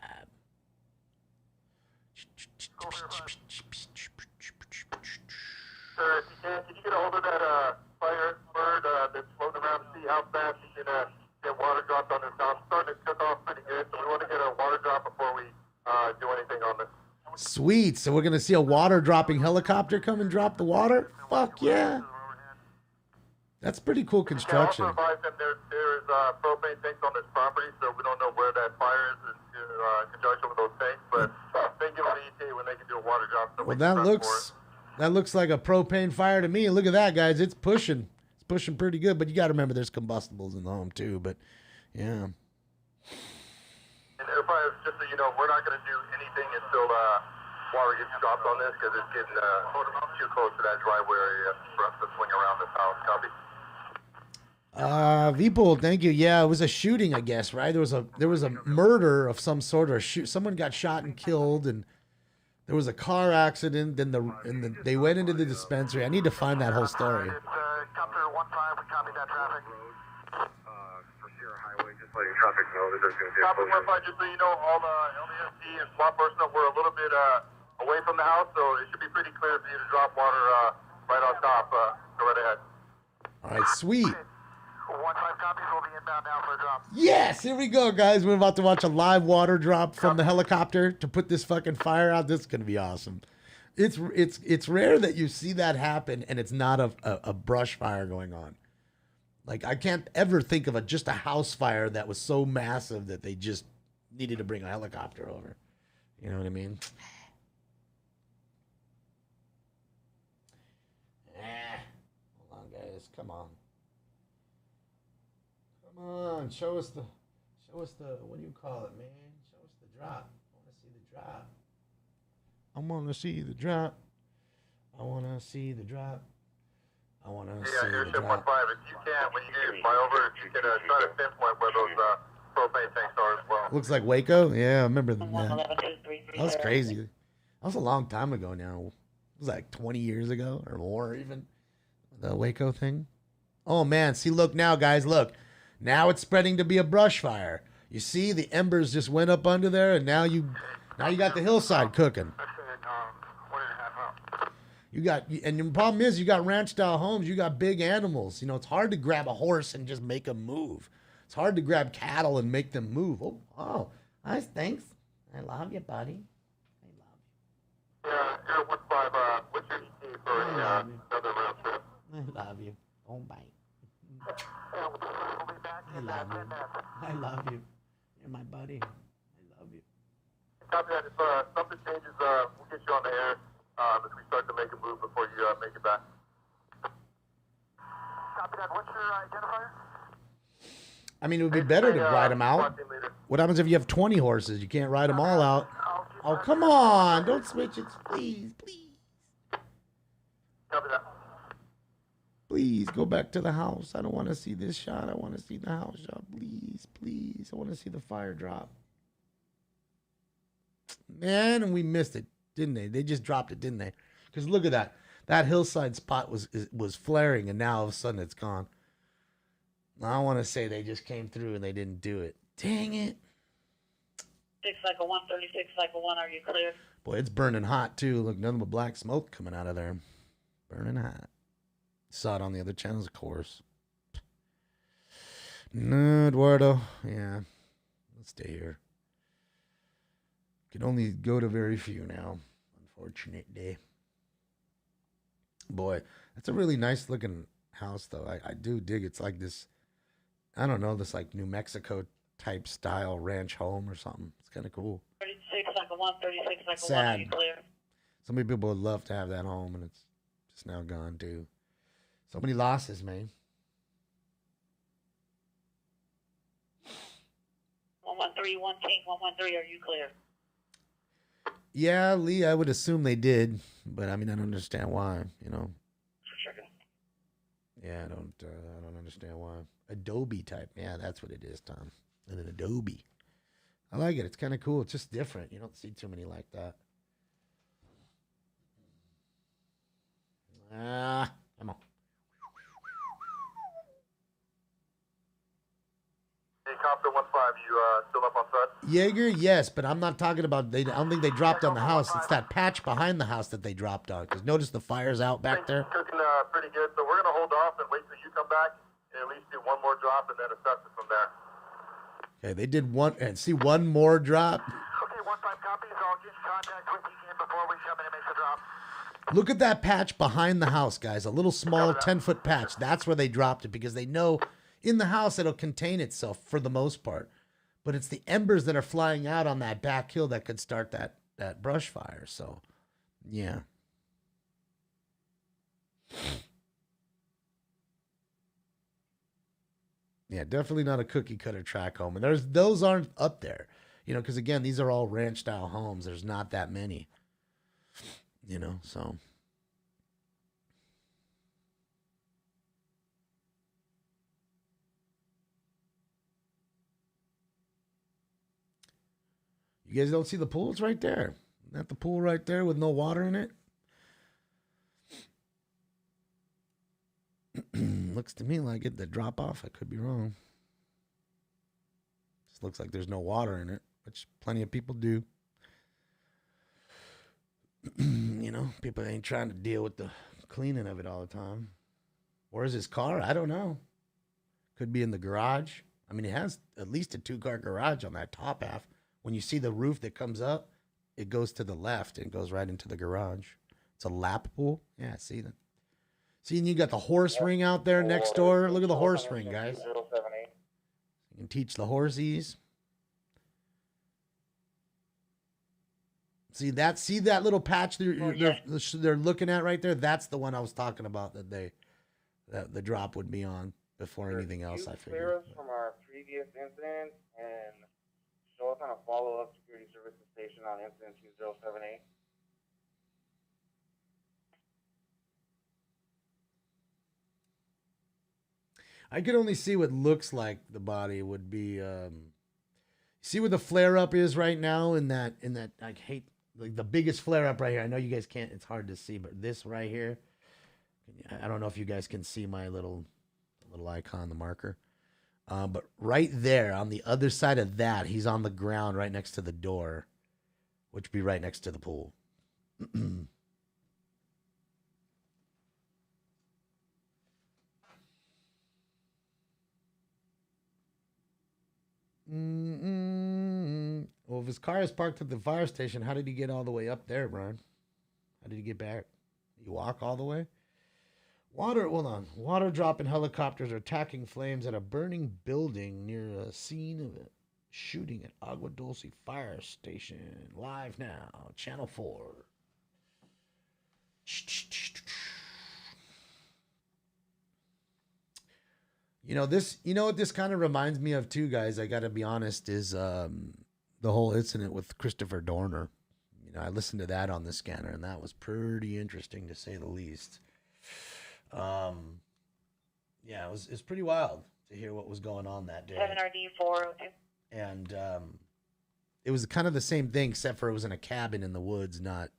Sir, if you can you get a hold of that fire bird that's floating around to see how fast you can get water dropped on this house? It's starting to cook off pretty good, so we want to get a water drop before we do anything on this. Sweet. So we're going to see a water dropping helicopter come and drop the water? Fuck yeah. That's pretty cool construction. Also advise them there is propane tanks on this property, so we don't know where that fire is in conjunction with those tanks, but they give them the ETA when they can do a water drop. So well, that looks like a propane fire to me. Look at that, guys. It's pushing. It's pushing pretty good, but you got to remember there's combustibles in the home too, but yeah. And everybody, just so you know, we're not going to do anything until water gets dropped on this because it's getting too close to that driveway area for us to swing around this house. Copy. Vipul, thank you. Yeah, it was a shooting, I guess, right? There was a murder of some sort, or someone got shot and killed, and there was a car accident. Then they went into the dispensary. I need to find that whole story. Chapter 15, we copy that traffic. For Sierra Highway, just letting traffic know that there's going to be a closure. Chopper 15, just so you know, all the LDSD and SWAT personnel were a little bit away from the house, so it should be pretty clear for you to drop water right on top. Go right ahead. All right, sweet. 1-5 copies. We'll be inbound now for a drop. Yes, here we go, guys. We're about to watch a live water drop from the helicopter to put this fucking fire out. This is gonna be awesome. It's rare that you see that happen and it's not a brush fire going on. Like, I can't ever think of just a house fire that was so massive that they just needed to bring a helicopter over. You know what I mean? Hold on, guys. Come on. Come on. Show us the, what do you call it, man? Show us the drop. I want to see the drop. I want to see the drop. I want to see the drop. I want to see here's the ship drop. 1-5. If you can, when you get fly over, if you can try to pinpoint where those propane tanks are as well. Looks like Waco. Yeah, I remember that. 111-233. That was crazy. That was a long time ago now. It was like 20 years ago or more even. The Waco thing. Oh, man. See, look now, guys. Look. Now it's spreading to be a brush fire. You see, the embers just went up under there, and now you got the hillside cooking. You got, and the problem is, you got ranch-style homes. You got big animals. You know, it's hard to grab a horse and just make them move. It's hard to grab cattle and make them move. Oh, nice, thanks. I love you, buddy. I love Yeah, 1-5. What's your ETA for another round trip? you. I love you. Oh, bye. We'll be back in 10 minutes. I love you. You're my buddy. I love you. Copy that. If something changes, we'll get you on the air as we start to make a move before you make it back. Copy that. What's your identifier? I mean, it would be better to ride them out. What happens if you have 20 horses? You can't ride them all out. Oh, come on. Don't switch it. Please, please. Copy that. Please go back to the house. I don't want to see this shot. I want to see the house shot. Please, please. I want to see the fire drop. Man, and we missed it, didn't they? They just dropped it, didn't they? Because look at that. That hillside spot was flaring, and now all of a sudden it's gone. I want to say they just came through and they didn't do it. Dang it. 6 cycle 1, 36 cycle 1, are you clear? Boy, it's burning hot, too. Look, nothing but black smoke coming out of there. Burning hot. Saw it on the other channels, of course. No, Eduardo. Yeah. Let's stay here. Can only go to very few now. Unfortunate day. Boy, that's a really nice looking house, though. I do dig it's like this, I don't know, this like New Mexico type style ranch home or something. It's kind of cool. 36 cycle 1, 36 cycle 1, Sad. are you clear? So many people would love to have that home, and it's just now gone, too. So many losses, man. 113, 1 King, 113, are you clear? Yeah, Lee, I would assume they did, but I mean, I don't understand why, you know. Sure. Yeah, I don't understand why. Adobe type. Yeah, that's what it is, Tom. And an Adobe. I like it. It's kind of cool. It's just different. You don't see too many like that. Come on. Hey, Copter 1-5, you still up on set? Jaeger, yes, but I'm not talking about, I don't think they dropped on the house. It's that patch behind the house that they dropped on. Because notice the fire's out back there. Cooking pretty good, so we're going to hold off and wait till you come back and at least do one more drop and then assess it from there. Okay, they did one, and see one more drop. Okay, 1-5 copies. I'll get in contact with you again before we come in and make the drop. Look at that patch behind the house, guys. A little small 10-foot patch. That's where they dropped it because they know in the house it'll contain itself for the most part. But it's the embers that are flying out on that back hill that could start that brush fire. So, yeah. Yeah, definitely not a cookie cutter track home. And those aren't up there, you know, because again, these are all ranch style homes. There's not that many, you know, so. You guys don't see the pool? It's right there. Isn't that the pool right there with no water in it? Looks to me like it, the drop off. I could be wrong. Just looks like there's no water in it, which plenty of people do. You know, people ain't trying to deal with the cleaning of it all the time. Where's his car? I don't know. Could be in the garage. I mean, it has at least a 2-car garage on that top half. When you see the roof that comes up, it goes to the left and goes right into the garage. It's a lap pool. Yeah, see that. See, and you got the horse ring out there next door. Look at the horse ring, guys. You can teach the horsies. See that little patch they're looking at right there? That's the one I was talking about that the drop would be on before anything else, I figured. Clear us from our previous incident and show us on a follow-up security services station on incident 2078. I could only see what looks like the body would be. See where the flare up is right now in that I hate like the biggest flare up right here. I know you guys can't. It's hard to see, but this right here. I don't know if you guys can see my little icon, the marker. But right there on the other side of that, he's on the ground right next to the door, which would be right next to the pool. Well, if his car is parked at the fire station, how did he get all the way up there, Brian? How did he get back? Did he walk all the way? Water dropping helicopters are attacking flames at a burning building near a scene of a shooting at Agua Dulce Fire Station. Live now, Channel 4. You know what this kind of reminds me of too, guys, I got to be honest, is the whole incident with Christopher Dorner. You know, I listened to that on the scanner, and that was pretty interesting to say the least. Yeah, it's pretty wild to hear what was going on that day. 7RD402. And it was kind of the same thing, except for it was in a cabin in the woods, not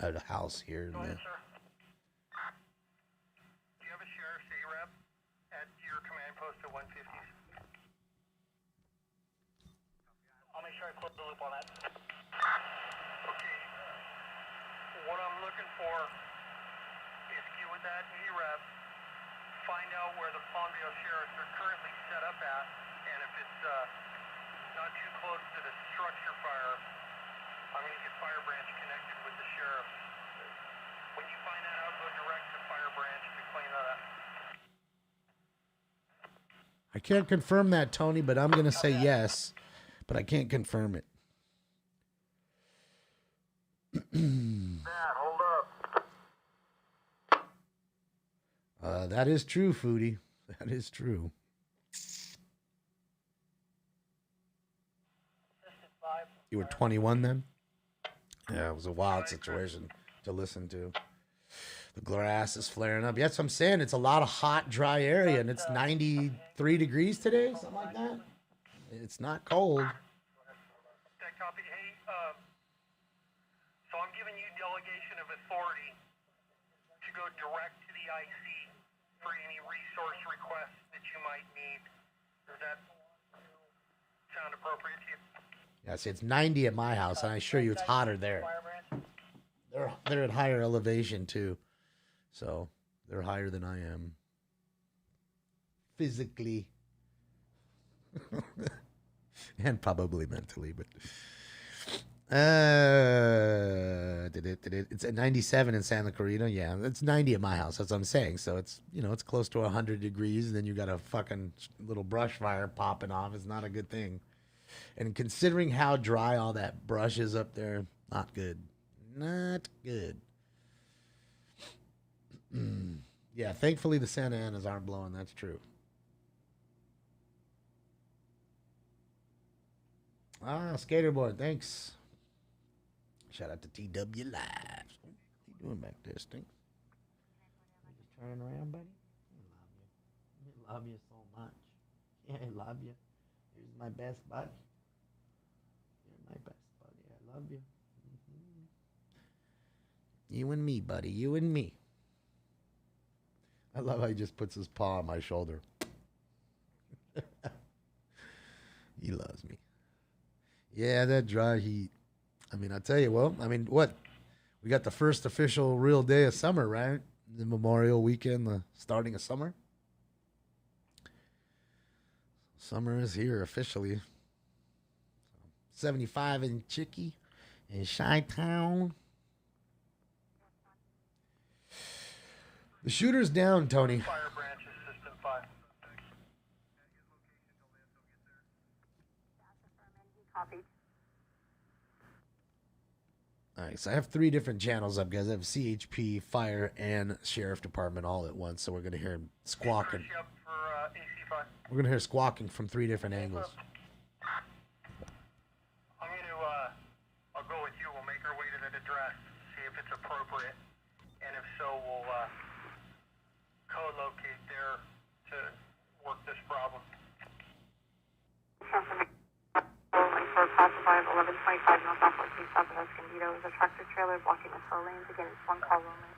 at a house here. Go ahead, sir. Do you have a sheriff's A-Rep at your command post at 150? I'll make sure I close the loop on that. Okay. What I'm looking for is get with that A-Rep, find out where the Palmdale sheriffs are currently set up at, and if it's not too close to the structure fire, I'm going to get Fire Branch connected with the sheriff. When you find that out, go direct to Fire Branch to clean that up. I can't confirm that, Tony, but I'm going to say yes, but I can't confirm it. Matt, hold up. That is true, Foodie. That is true. You were 21 then? Yeah, it was a wild situation to listen to. The grass is flaring up. Yeah, that's what I'm saying. It's a lot of hot, dry area, and it's 93 degrees today, something like that. It's not cold. That copy. Hey, so I'm giving you delegation of authority to go direct to the IC for any resource requests that you might need. Does that sound appropriate to you? Yeah, see, it's 90 at my house, and I assure you it's hotter there. They're at higher elevation, too. So they're higher than I am. Physically. And probably mentally, but... It's at 97 in Santa Clarita. Yeah, it's 90 at my house. That's what I'm saying. So it's, it's close to 100 degrees. And then you got a fucking little brush fire popping off. It's not a good thing. And considering how dry all that brush is up there, not good. Not good. Yeah, thankfully the Santa Anas aren't blowing. That's true. Skaterboard, thanks. Shout out to TW Lives. What are you doing back there, Stink? You just turning around, buddy? I love you so much. Yeah, I love you. Here's my best buddy. You're my best buddy. I love you. You and me, buddy. You and me. I love how he just puts his paw on my shoulder. He loves me. Yeah, that dry heat. I mean, I tell you, what? We got the first official real day of summer, right? The Memorial Weekend, the starting of summer. Summer is here officially. 75 in Chicky in Chi-Town. The shooter's down, Tony. Fire branches, system 5. Copied. All right, so I have 3 different channels up, guys. I have CHP, Fire, and Sheriff Department all at once, so we're going to hear squawking. Up for AC5. We're going to hear squawking from 3 different angles. I'm going to, I'll go with you. We'll make our way to that address, see if it's appropriate. And if so, we'll co-locate there to work this problem. For classified 1125 North off 14 south of Escondido is a tractor trailer blocking the slow lanes. Again, it's 1 call only.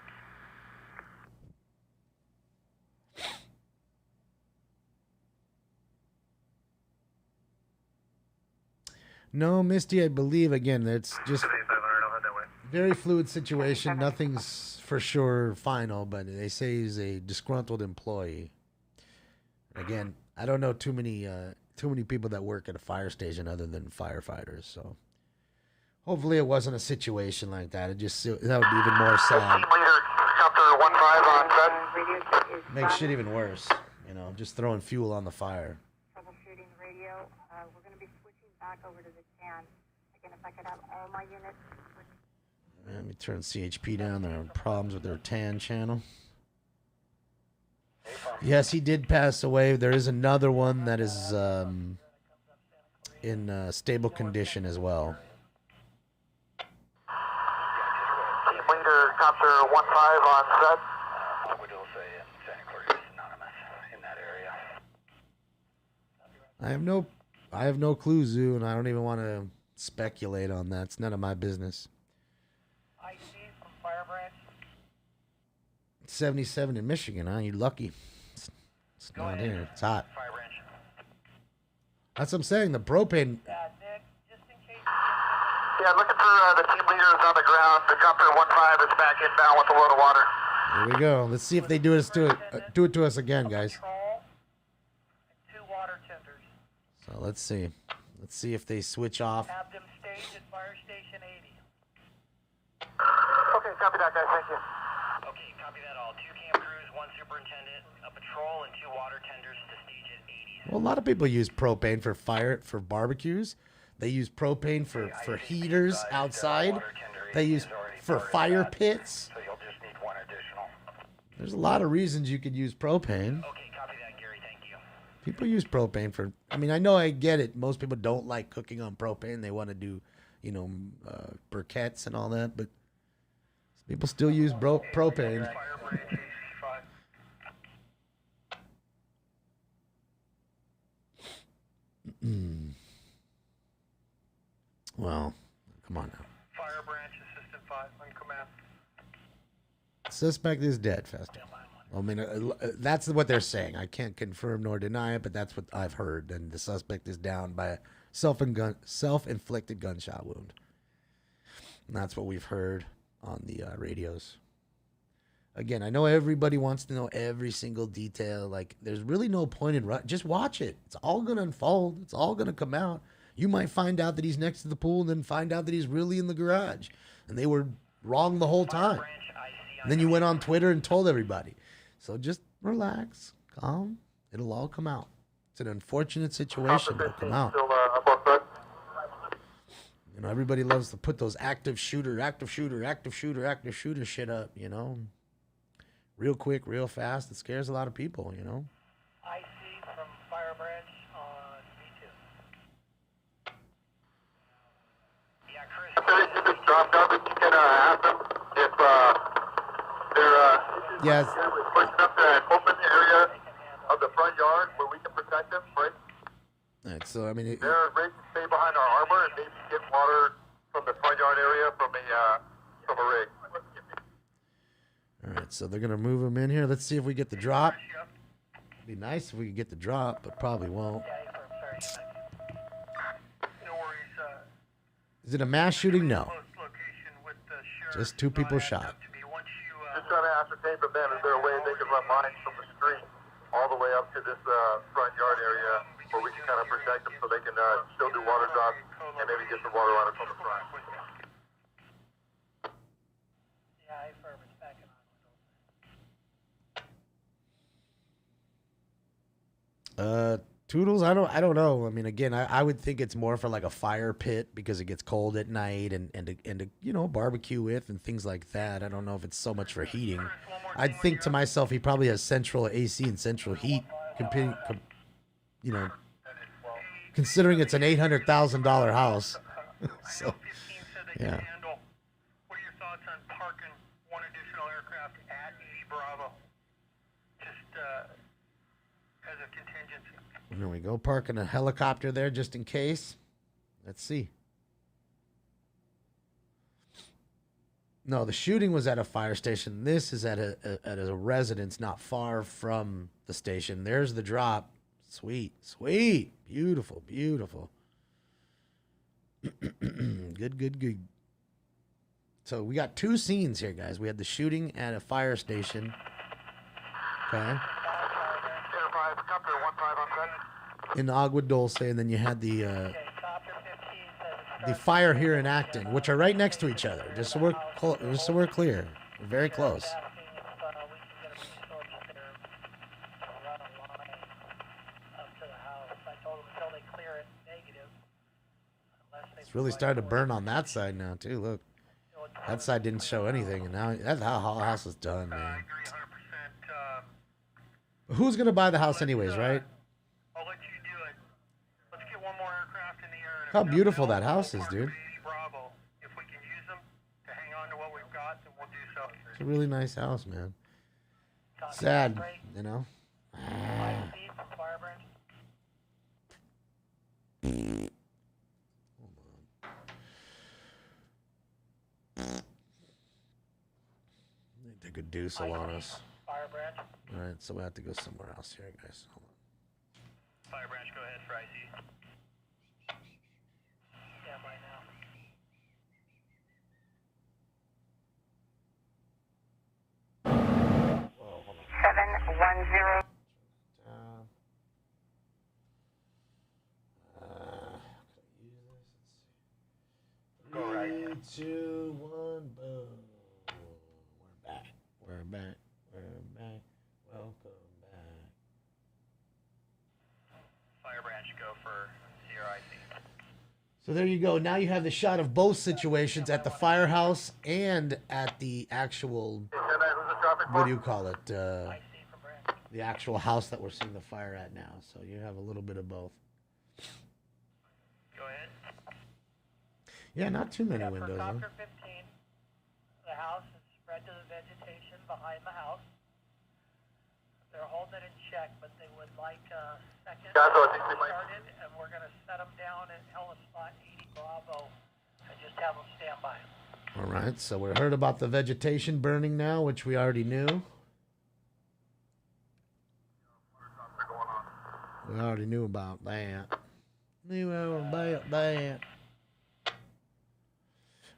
No, Misty, I believe, again, it's just very fluid situation. Nothing's for sure final, but they say he's a disgruntled employee. Again, I don't know too many people that work at a fire station other than firefighters, so hopefully it wasn't a situation like that. That would be even more sad. Team leader, chapter 15 on set. Makes shit even worse, just throwing fuel on the fire. Troubleshooting the radio. We're going to be switching back over to the CAN. Again, if I could have all my units. Let me turn CHP down. They're having problems with their TAN channel. Yes, he did pass away. There is another one that is in stable condition as well. Team leader, chapter 15 on set. I would also say Santa Clarita is anonymous in that area. I have no clue, Zoo, and I don't even want to speculate on that. It's none of my business. IC from Fire Branch. 77 in Michigan, huh? You lucky. It's not here. It's hot. Fire Branch. That's what I'm saying. The propane. Nick, just in case. Yeah, looking for the team leaders on the ground. The chapter 15 is back inbound with a load of water. Here we go. Let's see if they do it to us again, guys. Patrol and 2 water tenders. So let's see. Let's see if they switch off. Have them staged at Fire Station 80. Okay, copy that, guys. Thank you. Okay, copy that all. 2 camp crews, 1 superintendent, a patrol, and 2 water tenders to stage at 80. Well, a lot of people use propane for barbecues. They use propane for heaters outside. They use for fire pits. So you'll just need 1 additional. There's a lot of reasons you could use propane. Okay, copy that, Gary. Thank you. People use propane for. I mean, I know I get it. Most people don't like cooking on propane. They want to do, briquettes and all that, but people still use propane. Fire Branch AC5. Well, come on now. Fire Branch Assistant 5 on command. Suspect is dead, Fester. I mean, that's what they're saying. I can't confirm nor deny it, but that's what I've heard. And the suspect is down by a self-inflicted gunshot wound. And that's what we've heard on the radios. Again, I know everybody wants to know every single detail. Like, there's really no point in just watch it. It's all going to unfold. It's all going to come out. You might find out that he's next to the pool and then find out that he's really in the garage. And they were wrong the whole time. And then you went on Twitter and told everybody. So just relax, calm. It'll all come out. It's an unfortunate situation. It'll come out. Everybody loves to put those active shooter shit up, Real quick, real fast. It scares a lot of people, IC from Fire Branch on V2. Yeah, Chris. You just dropped up and you can ask them if they're Yes. pushing up the open area of the front yard where we can protect them, right? All right, so, I mean... They're ready to stay behind our armor and maybe get water from the front yard area from a rig. All right, so they're going to move him in here. Let's see if we get the drop. It'd be nice if we could get the drop, but probably won't. No worries. Is it a mass shooting? No. Close location with the sheriff. Just 2 people shot. Just trying to ascertain from them, is there a way they can run lines from the street all the way up to this front yard area where we can kind of protect them so they can still do water drops and maybe get some water on us on the front. Yeah, firm is backing on. Toodles, I don't know. I mean, again, I would think it's more for like a fire pit because it gets cold at night and to you know, barbecue with and things like that. I don't know if it's so much for heating. I'd think to myself he probably has central AC and central heat, you know, considering it's an $800,000 house. So, yeah. What are your thoughts on parking one additional aircraft at E Bravo? Just as a contingency. There we go. Parking a helicopter there just in case. Let's see. No, the shooting was at a fire station. This is at a residence not far from the station. There's the drop. Sweet, sweet. Beautiful, beautiful. Good. So we got two scenes here, guys. We had the shooting at a fire station. Okay. In Agua Dulce, and then you had the fire here in Acton, which are right next to each other. Just so we're clear, we're very close. It's really started to burn on that side now too. Look, that side didn't show anything, and now that's how the house is done, man. Who's gonna buy the house anyways, right? I'll let you do it. Let's get one more aircraft in the air. How beautiful that house is, dude. Bravo. If we can use them to hang on to what we've got, then we'll do so. It's a really nice house, man. Sad, you know. They could do so on us. All right, so we have to go somewhere else here, guys. Hold on. Fire branch, go ahead for IC. Yeah, right now. 710. Go right. 3, 2, 1, boom. We're back. Welcome back. Fire branch, go for CRIC. So there you go. Now you have the shot of both situations at the firehouse and at the actual, what do you call it? The actual house that we're seeing the fire at now. So you have a little bit of both. Go ahead. Yeah, not too many windows. Huh? 15, the house is spread to the vegetation behind the house. They're holding it in check, but they would like a second started, and we're going to set them down at Hella Spot 80 Bravo and just have them stand by. All right, so we heard about the vegetation burning now, which we already knew. We already knew about that.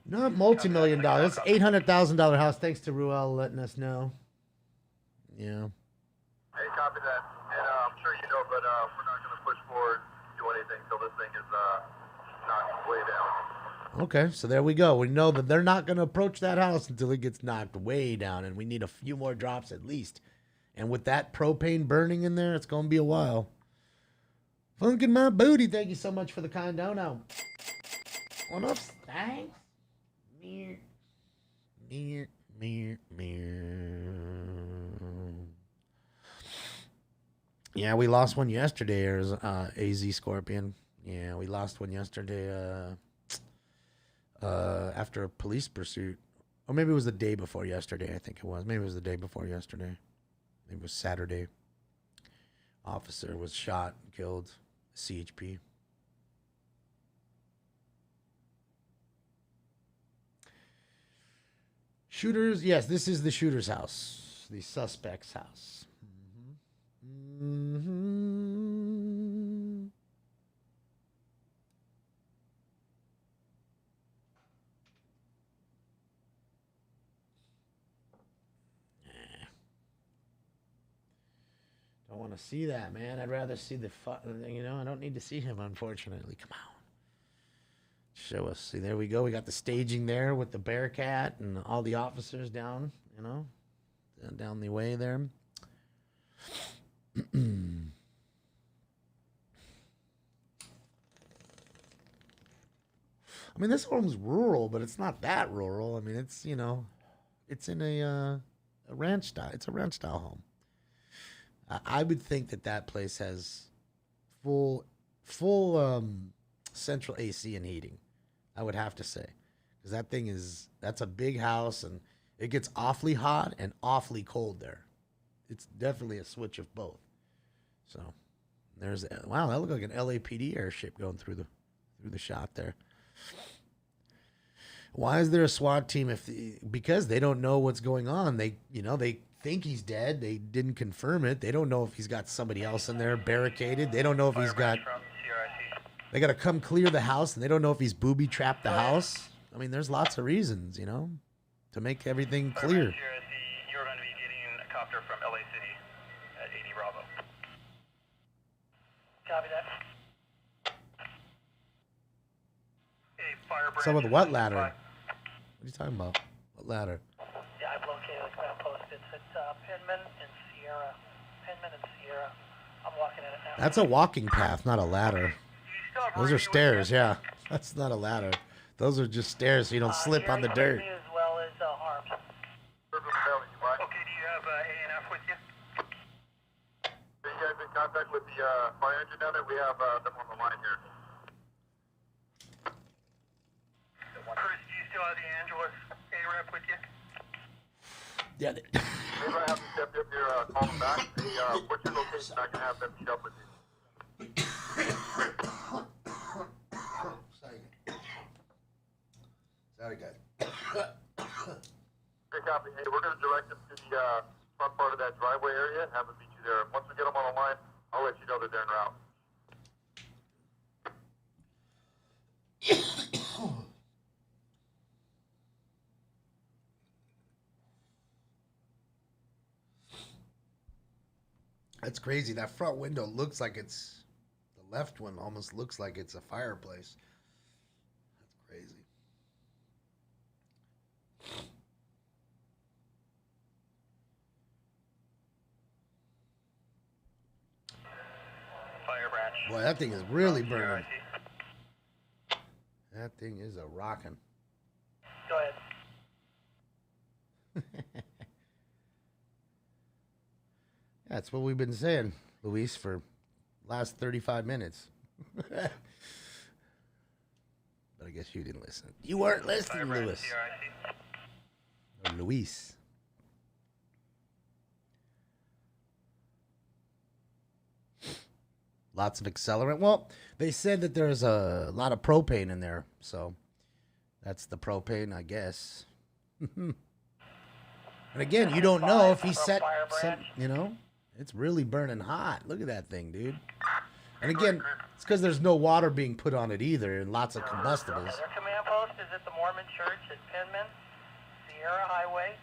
Not multi-million dollars. It's $800,000 house. Thanks to Ruel letting us know. Yeah. Hey, copy that. And I'm sure you know, but we're not going to push forward, do anything until this thing is knocked way down. Okay, so there we go. We know that they're not going to approach that house until it gets knocked way down, and we need a few more drops at least. And with that propane burning in there, it's going to be a while. Funkin' my booty. Thank you so much for the kind dono. What up, thanks? Mere. Yeah, we lost one yesterday, AZ Scorpion. Yeah, we lost one yesterday after a police pursuit. Or maybe it was the day before yesterday, I think it was. Maybe it was the day before yesterday. It was Saturday. Officer was shot and killed. CHP. Shooters, yes, this is the shooter's house. The suspect's house. don't want to see that, man. I'd rather see the you know, I don't need to see him, unfortunately. Come on. Show us. See, there we go. We got the staging there with the Bearcat and all the officers down, you know, down the way there. I mean, this home's rural, but it's not that rural. I mean, it's, you know, it's in a ranch style. It's a ranch style home. I would think that place has full central AC and heating. I would have to say, because that's a big house and it gets awfully hot and awfully cold there. It's definitely a switch of both. So wow, that looked like an LAPD airship going through the shot there. Why is there a SWAT team because they don't know what's going on? They think he's dead. They didn't confirm it. They don't know if he's got somebody else in there barricaded. They don't know if he's got. They got to come clear the house, and they don't know if he's booby trapped the house. I mean, there's lots of reasons, you know, to make everything clear. You're going to be getting a copter from LA City at 80 Bravo. Copy that. Hey, fire branch. Some of the what ladder? What are you talking about? What ladder? Yeah, I've located the command post. It's at Penman and Sierra. I'm walking in it now. That's a walking path, not a ladder. Those are stairs, yeah. That's not a ladder. Those are just stairs so you don't slip on the dirt. As well as arms. Okay, do you have A&F with you? Are you guys in contact with the fire engine down there? We have them on the line here. Chris, do you still have the Angeles A-Rep with you? Yeah. Maybe I have to step up here, call them back. Hey, what's your location? I can have them meet up with you. Sorry, guys. Okay, copy. Hey, we're going to direct them to the front part of that driveway area and have them meet you there. Once we get them on the line, I'll let you know that they're en route. That's crazy. That front window looks like it's the left one. Almost looks like it's a fireplace. That's crazy. Fire branch. Boy, that thing is really burning. That thing is a rockin'. Go ahead. That's what we've been saying, Luis, for last 35 minutes. But I guess you didn't listen. You weren't listening, Luis. Or Luis. Lots of accelerant. Well, they said that there's a lot of propane in there, so that's the propane, I guess. And again, you don't know if he set some, you know, it's really burning hot. Look at that thing, dude. And again, it's because there's no water being put on it either, and lots of combustibles. Their command post is at the Mormon Church at Penman, Sierra Highway.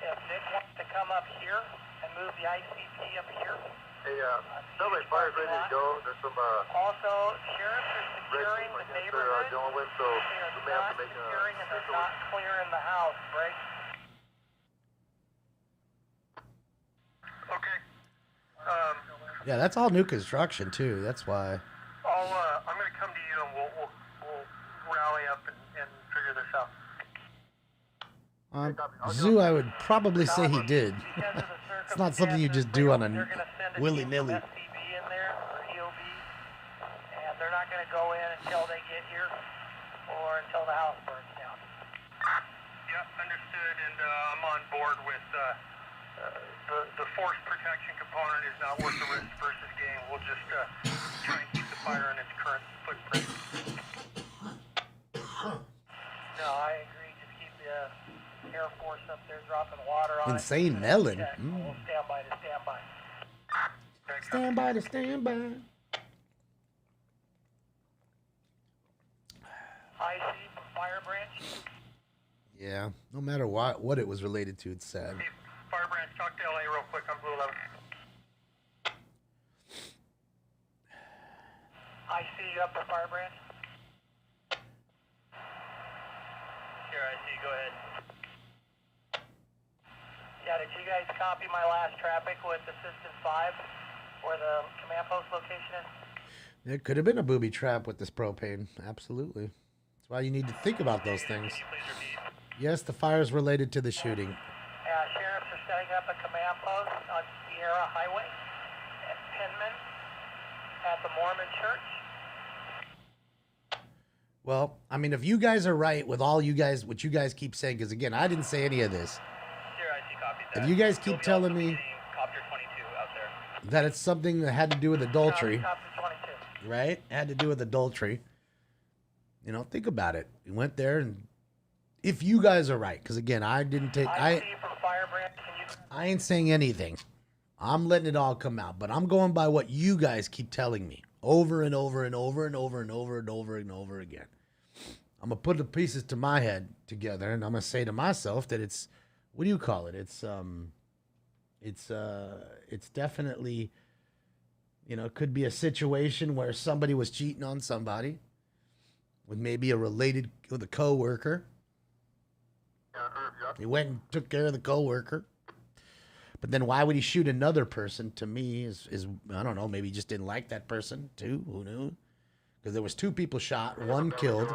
If Nick wants to come up here and move the ICP up here. Hey, sounds like fire's ready to go. There's some, Also, sheriffs are securing the neighborhood. dealing with, so we may have to make securing and they're not clearing the house, right? Okay. Yeah, that's all new construction, too. That's why. I'm going to come to you and we'll rally up and figure this out. Zoo, I would probably say he did. It's not something you just do on a willy-nilly. SCB in there, or EOB, and they're not going to go in until they get here or until the house burns down. Yeah, understood, and I'm on board with the force protection component is not worth the risk versus gain. We'll just try and keep the fire in its current footprint. No, I agree. Just keep the Air Force up there dropping water on Insane it. melon. We'll stand by to stand by. Stand by to stand by. IC from Fire Branch. Yeah, no matter what it was related to, it's sad. Hey, Fire Branch, talk to LA real quick on Blue 11. you up the firebrand? Sure, I see. Go ahead. Yeah, did you guys copy my last traffic with Assistant 5, where the command post location is? There could have been a booby trap with this propane. Absolutely. That's why you need to think about those things. Yes, the fire is related to the shooting. Sheriffs are setting up a command post on Sierra Highway at Penman at the Mormon Church. Well, I mean, if you guys are right with all you guys, what you guys keep saying, because again, I didn't say any of this. Sure, I see. Copied that. If you guys keep telling me Copter 22 out there. that it's something that had to do with adultery, Copter 22. right? Had to do with adultery. You know, think about it. We went there, and if you guys are right, because again, I didn't take, I see from Firebrand. I ain't saying anything. I'm letting it all come out, but I'm going by what you guys keep telling me over and over and over and over and over and over and over again. I'm gonna put the pieces to my head together, and I'm gonna say to myself that it's, what do you call it? It's definitely, you know, it could be a situation where somebody was cheating on somebody with maybe with a coworker. He went and took care of the coworker. But then why would he shoot another person? To me is I don't know, maybe he just didn't like that person too. Who knew? Because there was 2 people shot, 1 killed.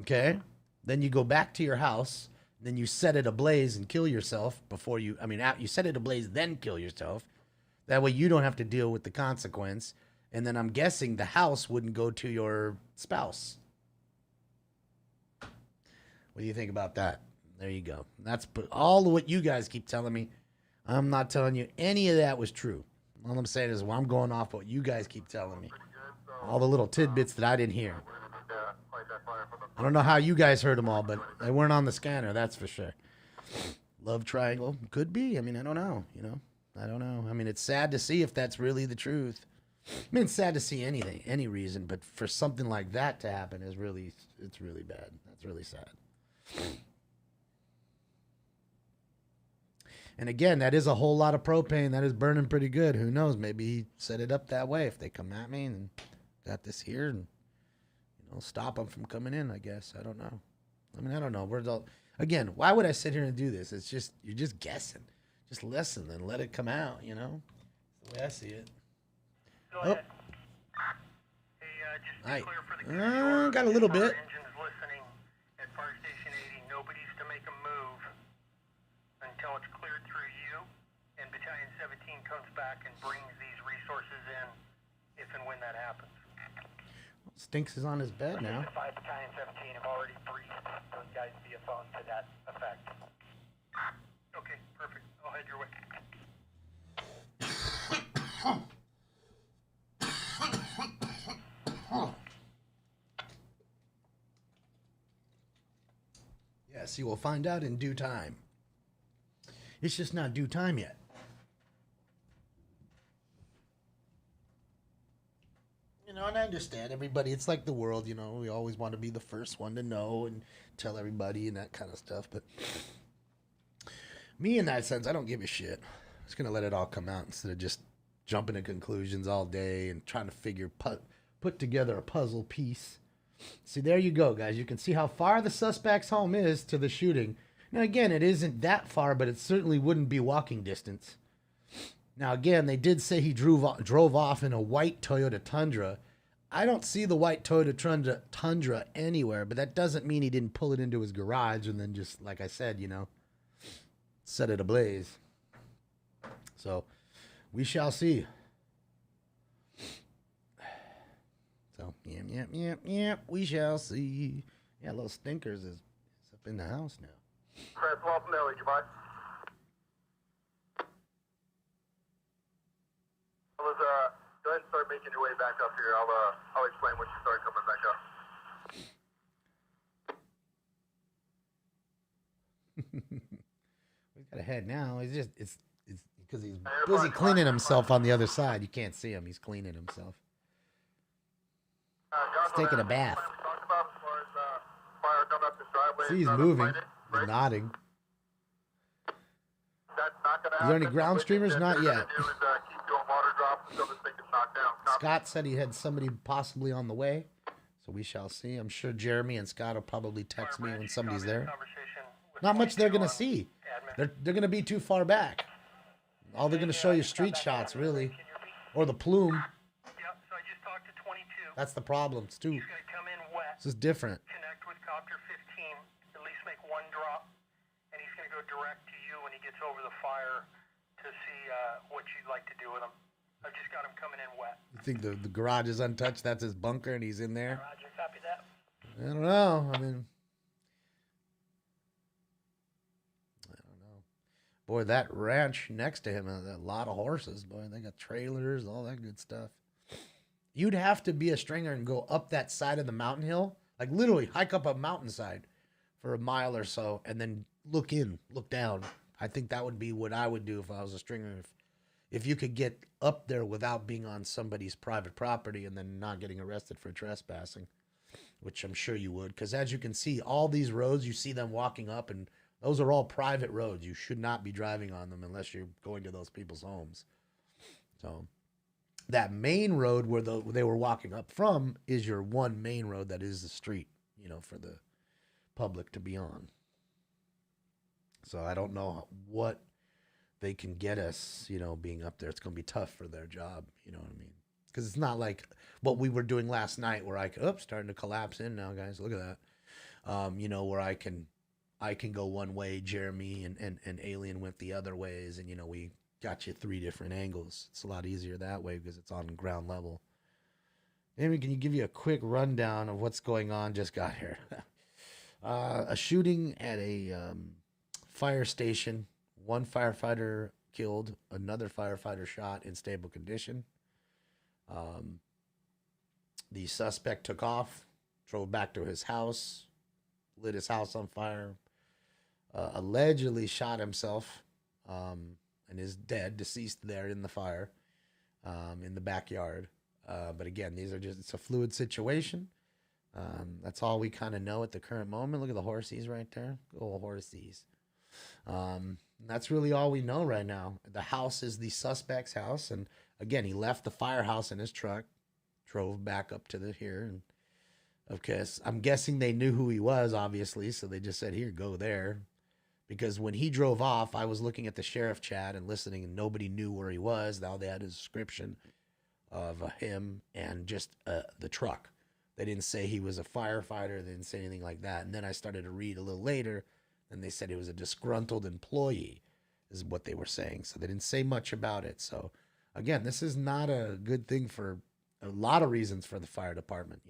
Okay? Then you go back to your house, then you set it ablaze and kill yourself before you set it ablaze, then kill yourself. That way you don't have to deal with the consequence. And then I'm guessing the house wouldn't go to your spouse. What do you think about that? There you go. That's all of what you guys keep telling me. I'm not telling you any of that was true. All I'm saying is, well, I'm going off what you guys keep telling me. All the little tidbits that I didn't hear. I don't know how you guys heard them all, but they weren't on the scanner, that's for sure. Love triangle? Could be. I mean, I don't know, you know. I don't know. I mean, it's sad to see if that's really the truth. I mean, it's sad to see anything, any reason, but for something like that to happen it's really bad. That's really sad. And again, that is a whole lot of propane. That is burning pretty good. Who knows? Maybe he set it up that way. If they come at me and got this here and, you know, stop them from coming in, I guess. I don't know. I mean, I don't know. Again, why would I sit here and do this? It's just, you're just guessing. Just listen and let it come out, you know? That's the way I see it. Go ahead. Hey, just to be clear for the got a little bit. Engines listening at Fire Station 80. Nobody's to make a move until it's cleared through you, and Battalion 17 comes back and brings these resources in if and when that happens. Stinks is on his bed now. Battalion 17 have already briefed those guys via phone to that effect. Okay, perfect. I'll head your way. Yes, you will find out in due time. It's just not due time yet. You know, and I understand everybody. It's like the world, you know. We always want to be the first one to know and tell everybody and that kind of stuff. But me, in that sense, I don't give a shit. I'm just going to let it all come out instead of just jumping to conclusions all day and trying to put together a puzzle piece. See, there you go, guys. You can see how far the suspect's home is to the shooting. Now, again, it isn't that far, but it certainly wouldn't be walking distance. Now, again, they did say he drove off in a white Toyota Tundra. I don't see the white Toyota Tundra anywhere, but that doesn't mean he didn't pull it into his garage and then just, like I said, you know, set it ablaze. So, we shall see. So, yeah, we shall see. Yeah, little Stinkers is up in the house now. Chris, welcome there, would you mind? Go ahead and start making your way back up here. I'll explain when you start coming back up. He's got a head now. It's because he's busy cleaning himself on the other side. You can't see him. He's cleaning himself. He's taking a bath. See, he's moving. He's nodding. Is there any ground streamers? Not yet. Scott said he had somebody possibly on the way, so we shall see. I'm sure Jeremy and Scott will probably text me when somebody's there. Not much they're gonna see. They're gonna be too far back. All they're gonna show you street shots, really, or the plume. Yep. So I just talked to 22. That's the problem. It's too. He's gonna come in wet. This is different. Connect with copter 15. At least make one drop, and he's gonna go direct to you when he gets over the fire to see what you'd like to do with him. I've just got him coming in wet. You think the garage is untouched? That's his bunker, and he's in there. Roger, copy that. I don't know. I don't know. Boy, that ranch next to him has a lot of horses. Boy, they got trailers, all that good stuff. You'd have to be a stringer and go up that side of the mountain hill, like literally hike up a mountainside for a mile or so, and then look down. I think that would be what I would do if I was a stringer. If you could get up there without being on somebody's private property and then not getting arrested for trespassing, which I'm sure you would. Because as you can see, all these roads, you see them walking up, and those are all private roads. You should not be driving on them unless you're going to those people's homes. So that main road where they were walking up from is your one main road that is the street, for the public to be on. So I don't know what they can get us, being up there. It's going to be tough for their job, you know what I mean? Because it's not like what we were doing last night where starting to collapse in now, guys. Look at that. Where I can go one way, Jeremy and Alien went the other ways, and, we got you 3 different angles. It's a lot easier that way because it's on ground level. Amy, can you give you a quick rundown of what's going on? Just got here. A shooting at a fire station. 1 firefighter killed, another firefighter shot in stable condition. The suspect took off, drove back to his house, lit his house on fire, allegedly shot himself, and is deceased there in the fire, in the backyard. But again, it's a fluid situation. That's all we kind of know at the current moment. Look at the horsies right there. Good old horsies. That's really all we know right now. The house is the suspect's house. And again, he left the firehouse in his truck, drove back up to here. And of course, I'm guessing they knew who he was, obviously. So they just said, here, go there. Because when he drove off, I was looking at the sheriff chat and listening, and nobody knew where he was. Now they had a description of him and just the truck. They didn't say he was a firefighter. They didn't say anything like that. And then I started to read a little later, and they said he was a disgruntled employee, is what they were saying. So they didn't say much about it. So, again, this is not a good thing for a lot of reasons for the fire department.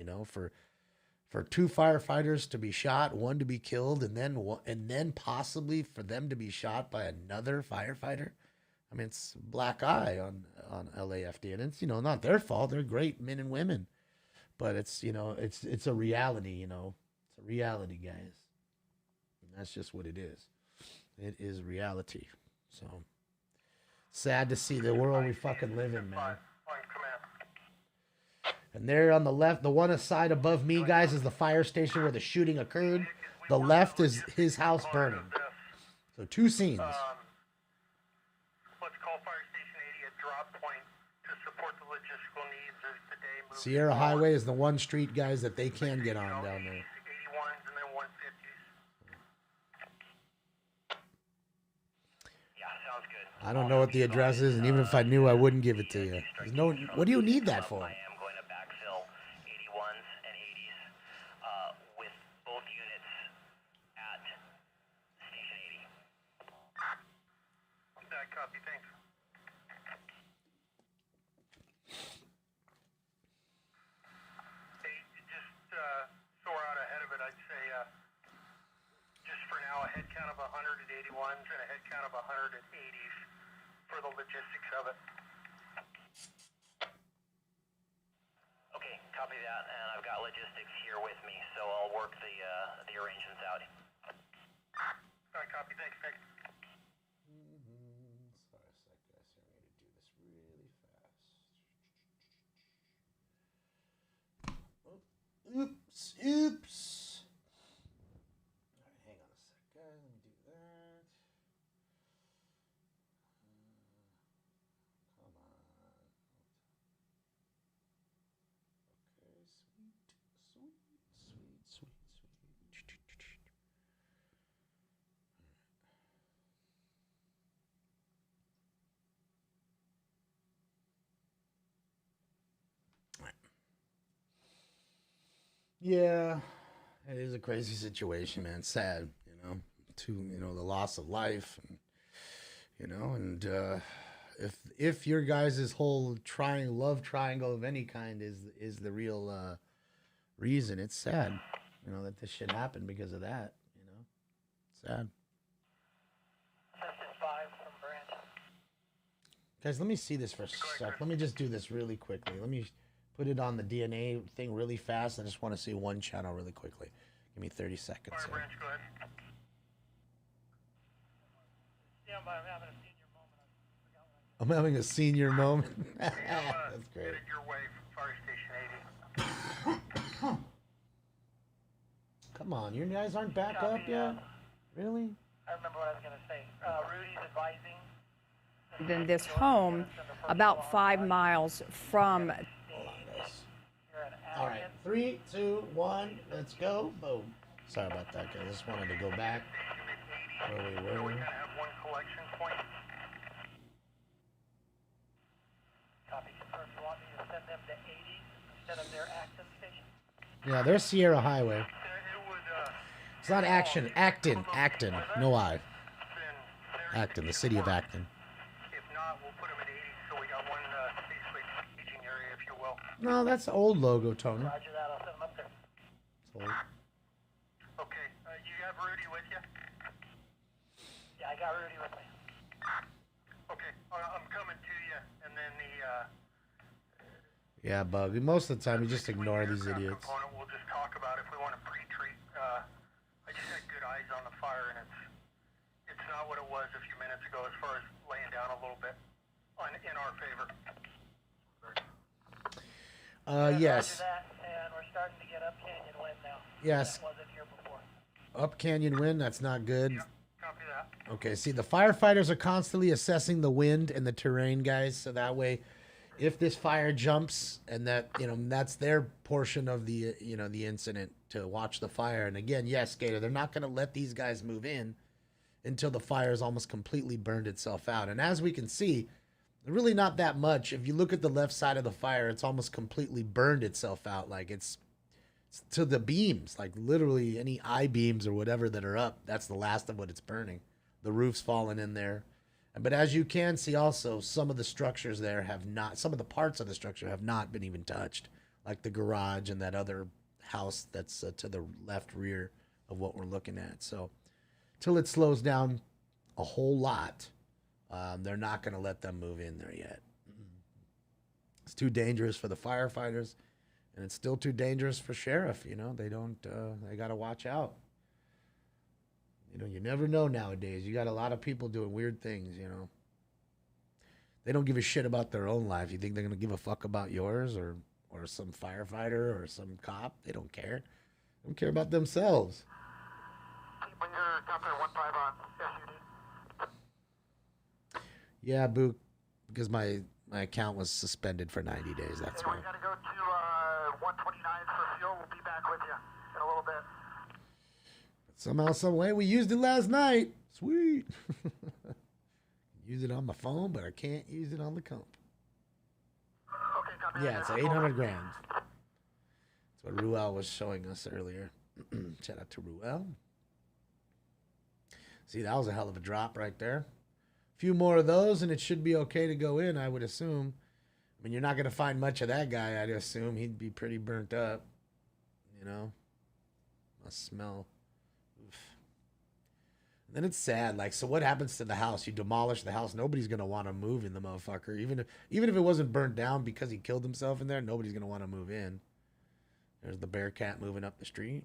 For 2 firefighters to be shot, 1 to be killed, and then possibly for them to be shot by another firefighter. I mean, it's a black eye on LAFD, and it's not their fault. They're great men and women, but it's it's a reality. It's a reality, guys. That's just what it is. It is reality. So sad to see the world we fucking live in, man. And there on the left, the one aside above me, guys, is the fire station where the shooting occurred. The left is his house burning. So 2 scenes. Let's call Fire Station 80 a drop point to support the logistical needs as the day moves. Sierra Highway is the one street, guys, that they can get on down there. 81s and then 150s. Yeah, sounds good. I don't know what the address is, and even if I knew, I wouldn't give it to you. What do you need that for? I am going to backfill 81s and 80s with both units at Station 80. That copy, thanks. Hey, just so we're out ahead of it, I'd say just for now, a head count of 100 at 81s and a head count of 100 at 80s for the logistics of it. Okay, copy that, and I've got logistics here with me, so I'll work the arrangements out. All right, copy, thanks, Nick. Sorry a sec, guys. I'm going to do this really fast. Oops. All right, hang on a sec, guys. Let me do that. Come on. Yeah, it is a crazy situation, man. Sad, the loss of life, and if your guys' whole love triangle of any kind is the real reason, it's sad, that this shit happened because of that, sad. Guys, let me see this for a sec. Let me just do this really quickly. Let me put it on the DNA thing really fast. I just want to see one channel really quickly. Give me 30 seconds. Fire branch, go ahead. Yeah, but I'm having a senior moment. I forgot what I did. I'm having a senior moment. That's great. Headed your way from Fire Station 80. Come on, you guys aren't back up yet? Really? I remember what I was going to say. Rudy's advising. In this home, about 5 miles from. Hold on, guys. All right, 3, 2, 1, let's go. Boom. Sorry about that, guys. I just wanted to go back where we were. We're going to have one collection point. Copy, confirm. You want me to send them to 80 instead of their Acton station? Yeah, there's Sierra Highway. It would, It's not Acton. Acton. No I. Acton, the city of Acton. if not, we'll put them at 80, so we got one basically staging area, if you will. No, that's the old logo, Tony. Roger that. I'll send them up there. It's old. Okay, you have Rudy with you? Yeah, I got Rudy with me. Okay, I'm coming to you, and then the Yeah, Bug. Most of the time, you just ignore these aircraft idiots. component we'll just talk about if we want to pre-treat. I just had good eyes on the fire, and it's not what it was a few minutes ago as far as laying down a little bit in our favor. Yes. Roger that, and we're starting to get up Canyon wind now. Yes. That wasn't here before. Up Canyon wind, that's not good. Copy that. Okay, see, the firefighters are constantly assessing the wind and the terrain, guys, so that way, if this fire jumps, and that, that's their portion of the, the incident, to watch the fire. And again, yes, Gator, they're not going to let these guys move in until the fire's almost completely burned itself out. And as we can see, really not that much. If you look at the left side of the fire, it's almost completely burned itself out. Like it's to the beams, like literally any I-beams or whatever that are up, that's the last of what it's burning. The roof's fallen in there. But as you can see also, some of the structures there some of the parts of the structure have not been even touched. Like the garage and that other house that's to the left rear of what we're looking at. So till it slows down a whole lot, they're not going to let them move in there yet. It's too dangerous for the firefighters, and it's still too dangerous for sheriff. They got to watch out. You never know nowadays. You got a lot of people doing weird things, They don't give a shit about their own life. You think they're going to give a fuck about yours or some firefighter or some cop? They don't care. They don't care about themselves. When you're down there 15 on SUD. Yeah, Book, because my account was suspended for 90 days. That's And why. we're going to go to 129 for fuel. We'll be back with you in a little bit. Somehow, some way, we used it last night. Sweet. Use it on my phone, but I can't use it on the comp. Okay, copy. Yeah, it's 800 grand. That's what Ruel was showing us earlier. Shout out to Ruel. See, that was a hell of a drop right there. A few more of those, and it should be okay to go in, I would assume. I mean, you're not going to find much of that guy, I'd assume. He'd be pretty burnt up. Must smell. Oof. And then it's sad. Like, so what happens to the house? You demolish the house. Nobody's going to want to move in the motherfucker. Even if it wasn't burnt down because he killed himself in there, nobody's going to want to move in. There's the Bearcat moving up the street.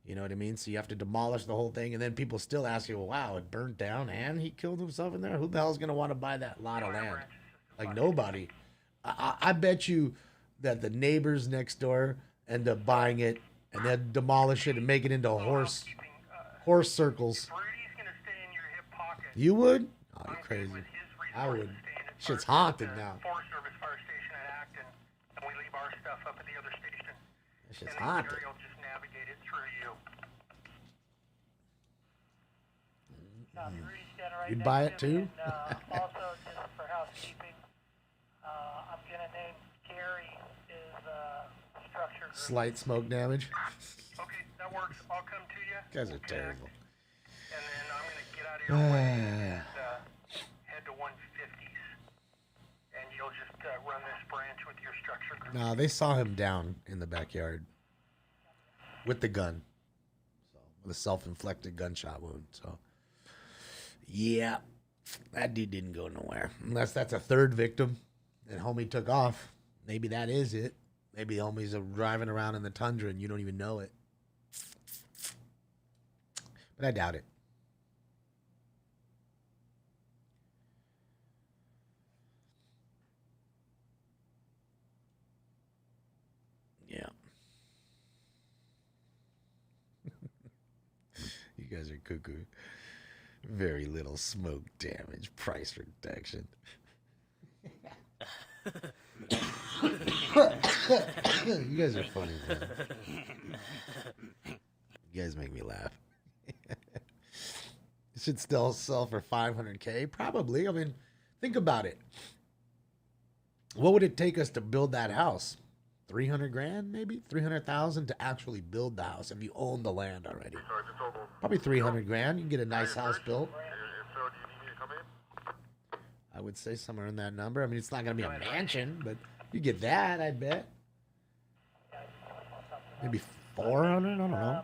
You know what I mean? So you have to demolish the whole thing, and then people still ask you, well, wow, it burnt down and he killed himself in there? Who the hell is going to want to buy that lot of land? Like, nobody. I bet you that the neighbors next door end up buying it and then demolish it and make it into horse circles. Rudy's going to stay in your hip pocket. You would? Oh, you're I'm good crazy. with his I would. resources staying at Shit's Fire- haunted the now. Forest Service Fire Station at Acton, and we leave our stuff up at the other station. That shit's and haunted. the will just navigate it through you. Copy, Rudy's standing right You'd next buy to it me, too? And, also, just for housekeeping, I'm going to name Gary is structure Slight smoke damage. Okay, that works. I'll come to you. You guys are terrible. And then I'm going to get out of your way and head to 150s. And you'll just run this branch with your structure group. No, they saw him down in the backyard with the gun. So, with a self-inflicted gunshot wound. So, yeah, that dude didn't go nowhere. Unless that's a third victim and homie took off. Maybe that is it. Maybe the homies are driving around in the tundra and you don't even know it. But I doubt it. Yeah. You guys are cuckoo. Very little smoke damage. Price reduction. You guys are funny, man. You guys make me laugh. It should still sell for $500K? Probably. I mean, think about it. What would it take us to build that house? 300 grand, maybe? 300,000 to actually build the house if you own the land already. Probably 300 grand. You can get a nice house built. I would say somewhere in that number. I mean, it's not going to be a mansion, but you get that, I bet. Maybe 400? I don't know.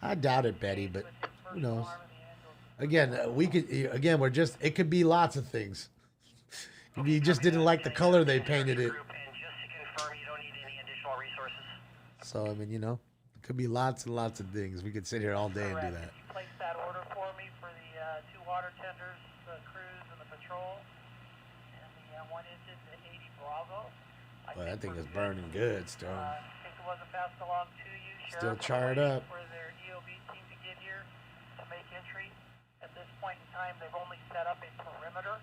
I doubt it, Betty, but who knows? Again, we're just, it could be lots of things. You just didn't like the color they painted it. So, I mean, it could be lots and lots of things. We could sit here all day and do that. Place that order for me for the 2 water tenders, the cruise and the patrol, and the 1 engine, the 80 Bravo. Well, that thing is burning good, Stone. In case it wasn't passed along to you, Still Sheriff, charred up. for their EOB team to get here to make entry. At this point in time, they've only set up a perimeter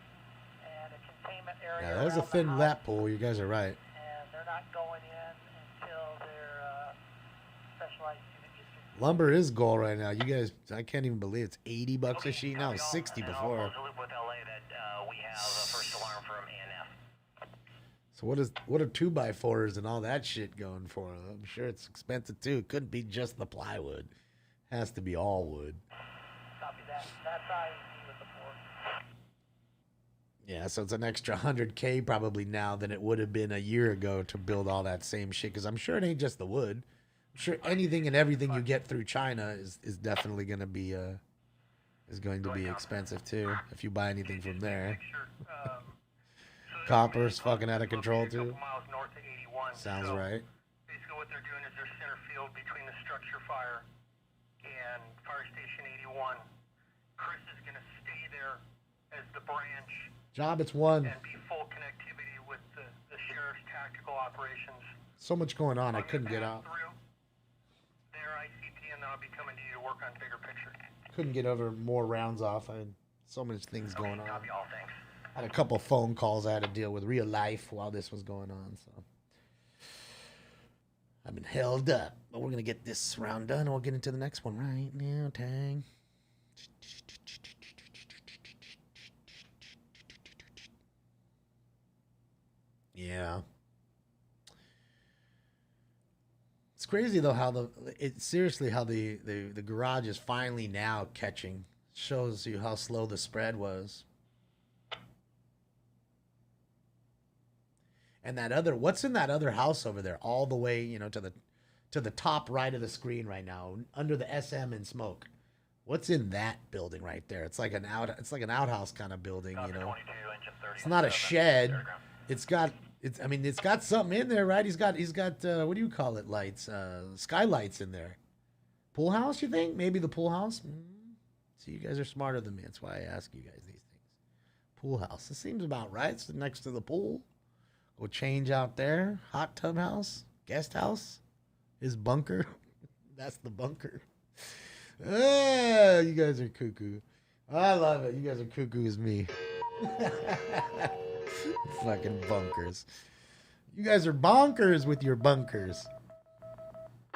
and a containment area. Yeah, that was a around the thin house, lap pool. You guys are right. and they're not going in until their specialized unit gets here. Lumber is gold right now. You guys, I can't even believe it's $80 a sheet now. It was 60 before. So what are 2x4s and all that shit going for? I'm sure it's expensive too. It couldn't be just the plywood. Has to be all wood. Copy that. That's IED with the 4. Yeah, so it's an extra $100K probably now than it would have been a year ago to build all that same shit. Because I'm sure it ain't just the wood. I'm sure anything and everything you get through China is definitely going to be expensive too if you buy anything from there. Copper's fucking out of control too. Sounds right. Basically what they're doing is they're center field between the structure fire and fire station 81. Chris is going to stay there as the branch Job, it's one. and be full connectivity with the sheriff's tactical operations. So much going on, I couldn't get out. Through their ICP, and then I'll be coming to you to work on bigger picture. Couldn't get over more rounds off. I had so much things going on. Copy all, thanks. I had a couple phone calls I had to deal with real life while this was going on, so I've been held up. But we're gonna get this round done and we'll get into the next one right now, Tang. Yeah. It's crazy though how the garage is finally now catching. Shows you how slow the spread was. And that other, what's in that other house over there, all the way, to the top right of the screen right now, under the SM in smoke. What's in that building right there? It's like an outhouse kind of building, It's not a shed. It's got something in there, right? He's got what do you call it? Lights, skylights in there. Pool house, you think? Maybe the pool house? See, you guys are smarter than me. That's why I ask you guys these things. Pool house. It seems about right. It's next to the pool. Go change out there. Hot tub house. Guest house. His bunker. That's the bunker. You guys are cuckoo. I love it. You guys are cuckoo as me. Fucking bunkers. You guys are bonkers with your bunkers.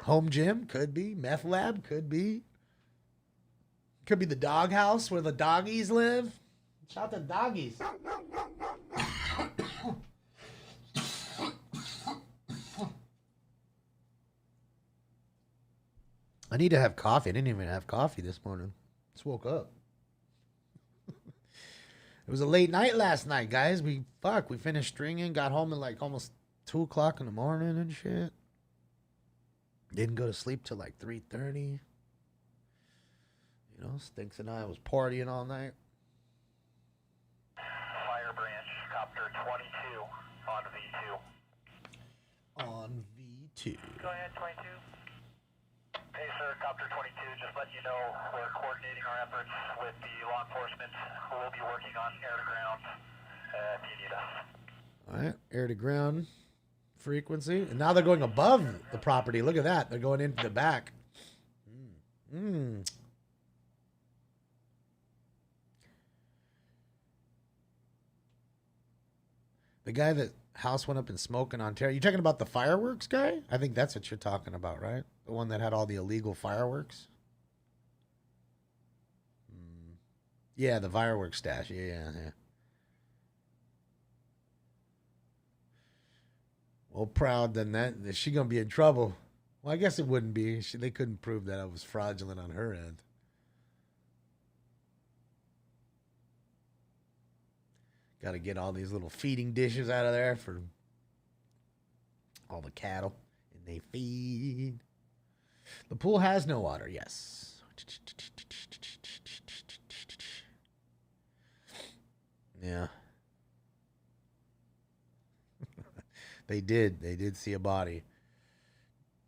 Home gym? Could be. Meth lab? Could be. Could be the dog house where the doggies live. Shout out to doggies. I need to have coffee. I didn't even have coffee this morning. Just woke up. It was a late night last night, guys. We finished stringing, got home at like almost 2 o'clock in the morning and shit. Didn't go to sleep till like 3:30. You know, Stinks and I was partying all night. Fire branch, copter 22 on V2. On V2. Go ahead, 22. Hey, sir, copter 22, just letting you know we're coordinating our efforts with the law enforcement who will be working on air to ground if you need us. All right, air to ground frequency. And now they're going above the property. Look at that. They're going into the back. The guy that house went up in smoke in Ontario. You talking about the fireworks guy? I think that's what you're talking about, right? The one that had all the illegal fireworks? Yeah, the fireworks stash. Yeah. Well, proud then that is she gonna be in trouble? Well, I guess it wouldn't be. They couldn't prove that it was fraudulent on her end. Got to get all these little feeding dishes out of there for all the cattle, and they feed. The pool has no water. Yes. Yeah. They did see a body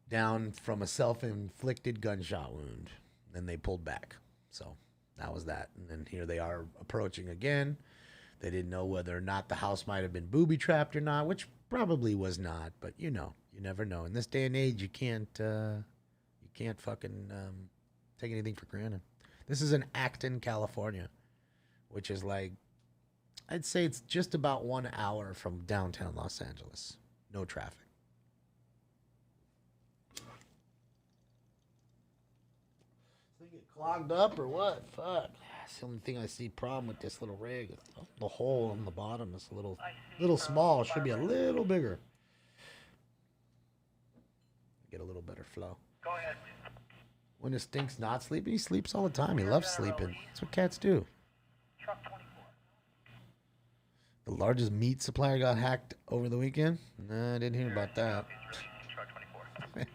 down from a self-inflicted gunshot wound. Then they pulled back. So that was that. And then here they are approaching again. They didn't know whether or not the house might have been booby-trapped or not, which probably was not. But you know, you never know. In this day and age, you can't fucking take anything for granted. This is in Acton, California, which is like, I'd say it's just about 1 hour from downtown Los Angeles. No traffic. Does it get clogged up or what? Fuck. That's the only thing I see problem with this little rig. The hole on the bottom is a little small. It should be a little bigger. Get a little better flow. Go ahead. When it Stinks not sleeping, he sleeps all the time. He loves sleeping. That's what cats do. Truck 24. The largest meat supplier got hacked over the weekend? Nah, I didn't hear about that. Truck 24.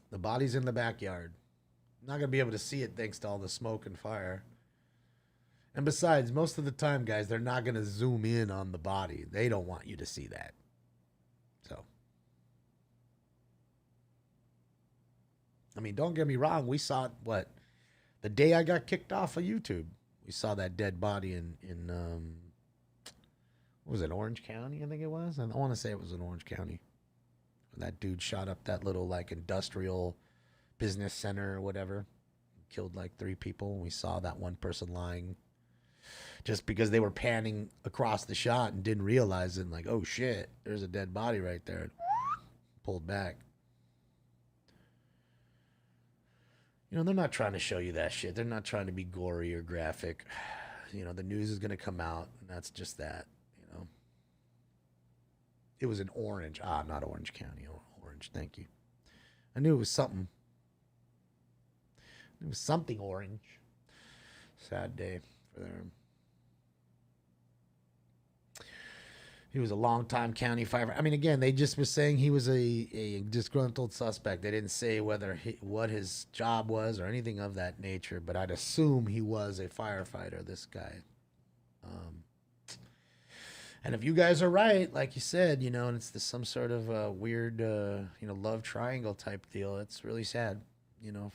The body's in the backyard. Not going to be able to see it thanks to all the smoke and fire. And besides, most of the time, guys, they're not going to zoom in on the body. They don't want you to see that. So, I mean, don't get me wrong. We saw it, the day I got kicked off of YouTube. We saw that dead body in what was it, Orange County, I think it was? I want to say it was in Orange County. That dude shot up that little, like, industrial business center or whatever. Killed, like, 3 people. And we saw that one person lying just because they were panning across the shot and didn't realize it. Like, oh, shit, there's a dead body right there. Pulled back. You know, they're not trying to show you that shit. They're not trying to be gory or graphic. You know, the news is going to come out, and that's just that, you know. It was in Orange. Not Orange County. Orange, thank you. I knew it was something. It was something orange. Sad day for them. He was a longtime county firefighter. I mean, again, they just were saying he was a disgruntled suspect. They didn't say what his job was or anything of that nature, but I'd assume he was a firefighter, this guy. And if you guys are right, like you said, you know, and it's some sort of weird, love triangle type deal, it's really sad, you know,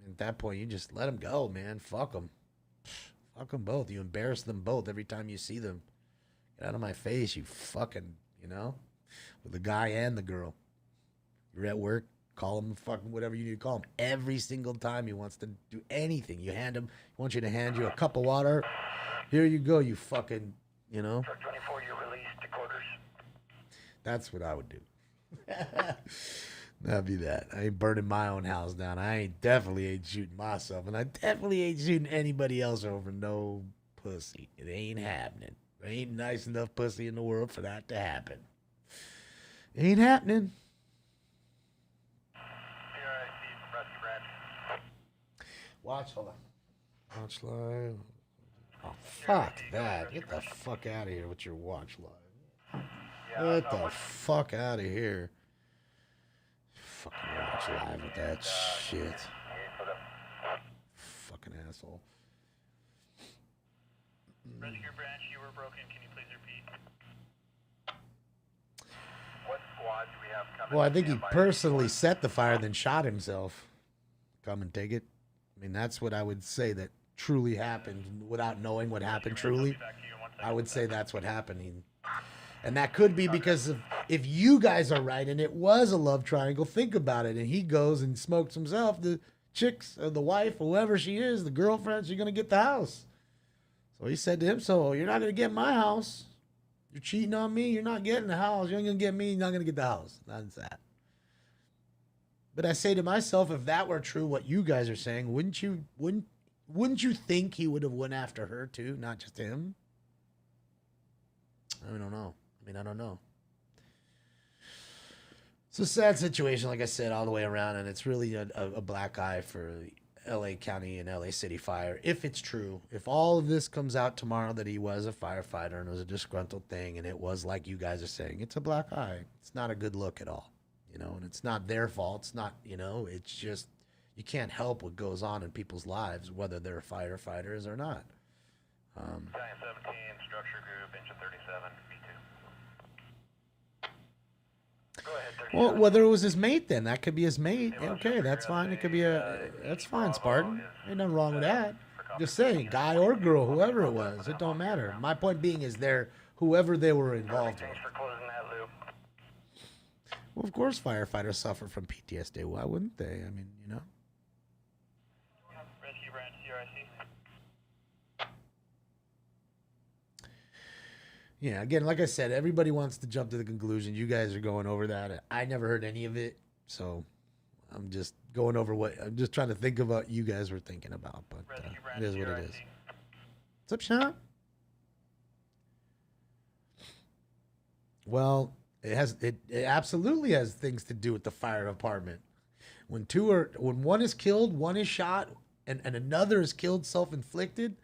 at that point, you just let them go, man. Fuck them. Fuck them both. You embarrass them both every time you see them. Get out of my face, you fucking, you know, with the guy and the girl. You're at work, call him fucking whatever you need to call him. Every single time he wants to do anything, you hand him, he wants you to hand you a cup of water. Here you go, you fucking, you know. Truck 24, you're released to quarters. That's what I would do. That'd be that. I ain't burning my own house down. I definitely ain't shooting myself. And I definitely ain't shooting anybody else over no pussy. It ain't happening. There ain't nice enough pussy in the world for that to happen. It ain't happening. Watch, hold on. Watch live. Oh, fuck that. Get the fuck out of here with your watch live. Get the fuck out of here. Fucking watch live with that shit. Fucking asshole. Rescue branch, you were broken. Can you please repeat? What squad do we have coming? Well, I think he personally set the fire, then shot himself. Come and take it. I mean, that's what I would say that truly happened without knowing what happened truly. I would say that's what happened. And that could be because of, if you guys are right and it was a love triangle, think about it. And he goes and smokes himself. The chicks, or the wife, whoever she is, the girlfriend, she's going to get the house. So he said to him, so you're not going to get my house. You're cheating on me. You're not getting the house. You ain't going to get me. You're not going to get the house. That's that. But I say to myself, if that were true, what you guys are saying, wouldn't you think he would have went after her too, not just him? I don't know. I don't know. It's a sad situation, like I said, all the way around, and it's really a black eye for L.A. County and L.A. City Fire. If it's true, if all of this comes out tomorrow that he was a firefighter and it was a disgruntled thing, and it was like you guys are saying, it's a black eye. It's not a good look at all. And it's not their fault. It's not, it's just, you can't help what goes on in people's lives, whether they're firefighters or not. Battalion 17, structure group, engine 37, V2. Go ahead, 37. Well, whether it was his mate then, that could be his mate. Okay, that's fine. It could be that's fine, Spartan. Ain't nothing wrong with that. Just saying, guy or girl, whoever it was, it don't matter. My point being is whoever they were involved with. Thanks for closing that loop. Well, of course firefighters suffer from PTSD. Why wouldn't they? Rescue branch, CRIC. Yeah, again, like I said, everybody wants to jump to the conclusion. You guys are going over that. I never heard any of it, so I'm just going over I'm just trying to think of what you guys were thinking about, but it is what it is. What's up, Sean? Well, it absolutely has things to do with the fire department. When one is killed, one is shot, and another is killed self-inflicted,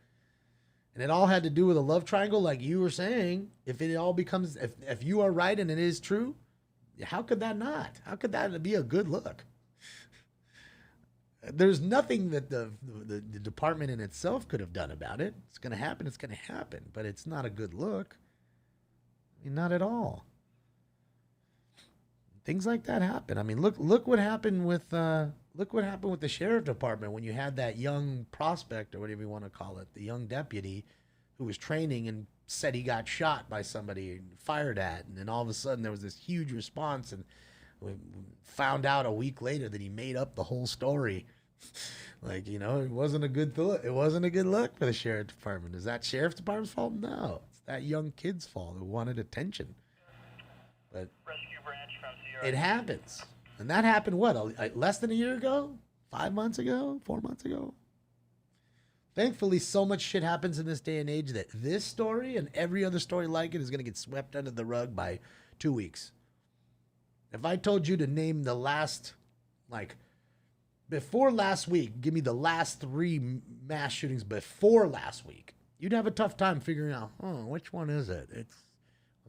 and it all had to do with a love triangle, like you were saying. If it all becomes, if you are right and it is true, how could that not? How could that be a good look? There's nothing that the department in itself could have done about it. It's going to happen. It's going to happen, but it's not a good look. Not at all. Things like that happen. Look what happened with the sheriff department when you had that young prospect, or whatever you want to call it, the young deputy who was training and said he got shot by somebody and fired at, and then all of a sudden there was this huge response, and we found out a week later that he made up the whole story. It wasn't a good thought. It wasn't a good look for the sheriff department. Is that sheriff department's fault? No, it's that young kid's fault who wanted attention. But Rescue branch from CRIC. it happens. And that happened, less than a year ago? 5 months ago? 4 months ago? Thankfully, so much shit happens in this day and age that this story and every other story like it is going to get swept under the rug by 2 weeks. If I told you to name the last, before last week, give me the last 3 mass shootings before last week, you'd have a tough time figuring out, which one is it? Was it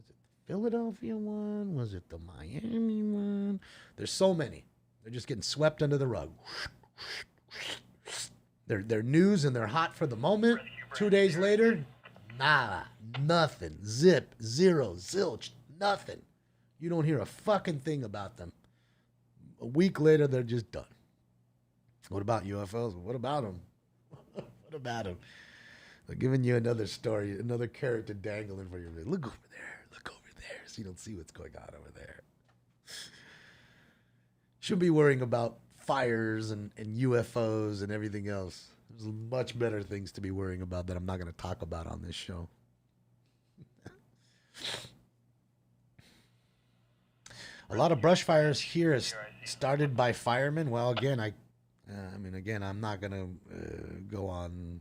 the Philadelphia one? Was it the Miami one? There's so many. They're just getting swept under the rug. They're news and they're hot for the moment. 2 days later, nada, nothing, zip, zero, zilch, nothing. You don't hear a fucking thing about them. A week later, they're just done. What about UFOs? What about them? What about them? They're giving you another story, another carrot to dangle in for you. Look over there. Look over there. So you don't see what's going on over there. Should be worrying about fires and UFOs and everything else. There's much better things to be worrying about that I'm not going to talk about on this show. A lot of brush fires here is started by firemen. Well, again, I'm not going to go on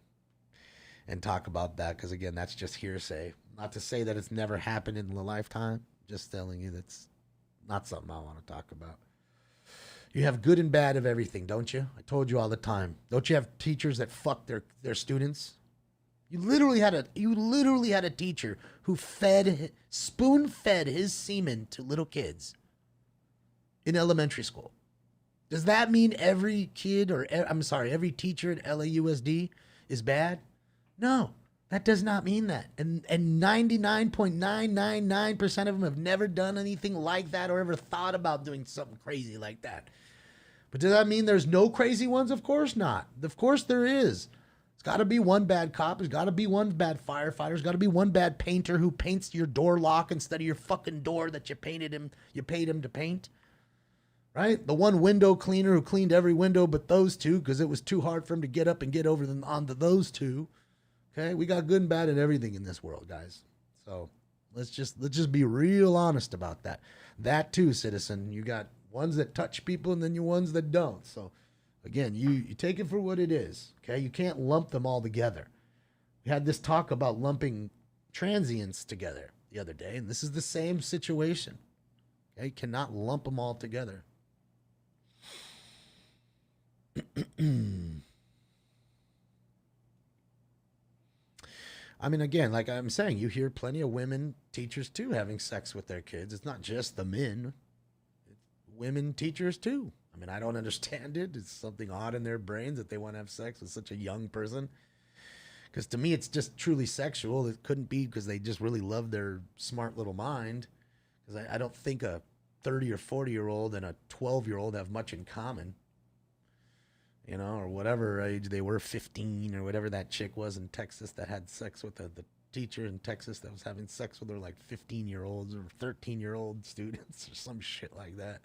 and talk about that because, again, that's just hearsay. Not to say that it's never happened in the lifetime. Just telling you that's not something I want to talk about. You have good and bad of everything, don't you? I told you all the time. Don't you have teachers that fuck their students? You literally had a teacher who spoon-fed his semen to little kids in elementary school. Does that mean every kid every teacher at LAUSD is bad? No, that does not mean that. And 99.999% of them have never done anything like that or ever thought about doing something crazy like that. But does that mean there's no crazy ones? Of course not. Of course there is. There's got to be one bad cop. There's got to be one bad firefighter. There's got to be one bad painter who paints your door lock instead of your fucking door that you paid him to paint. Right? The one window cleaner who cleaned every window but those two because it was too hard for him to get up and get over onto those two. Okay? We got good and bad in everything in this world, guys. So let's just be real honest about that. That too, citizen. You got ones that touch people and then you ones that don't. So again, you take it for what it is. Okay? You can't lump them all together. We had this talk about lumping transients together the other day, and this is the same situation. Okay? You cannot lump them all together. I mean, again, like I'm saying, you hear plenty of women teachers too having sex with their kids. It's not just the men. It's women teachers too. I mean, I don't understand it. It's something odd in their brains that they want to have sex with such a young person. Because to me, it's just truly sexual. It couldn't be because they just really love their smart little mind. Because I don't think a 30 or 40-year-old and a 12-year-old have much in common. You know, or whatever age they were, 15 or whatever that chick was in Texas that had sex with the teacher in Texas that was having sex with her like 15-year-olds or 13-year-old students or some shit like that.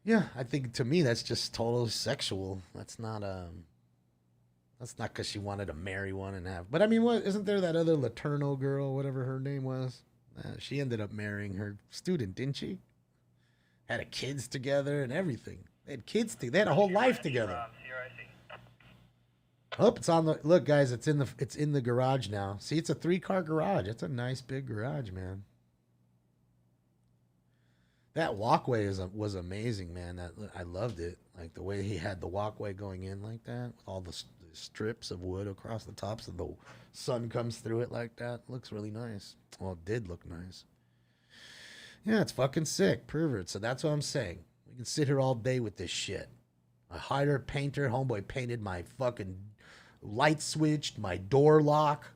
Yeah, I think to me that's just totally sexual. That's not because she wanted to marry one and have. But I mean, what isn't there that other Laterno girl, whatever her name was? She ended up marrying her student, didn't she? Had a kids together and everything. They had kids. They had a whole life together. Oh, it's on the look, guys. It's in the garage now. See, it's a 3-car garage. It's a nice big garage, man. That walkway was amazing, man. I loved it. Like the way he had the walkway going in like that, with all the strips of wood across the top, so the sun comes through it like that. Looks really nice. Well, it did look nice. Yeah, it's fucking sick, pervert. So that's what I'm saying. We can sit here all day with this shit. I hired a painter. Homeboy painted my fucking light switch, my door lock.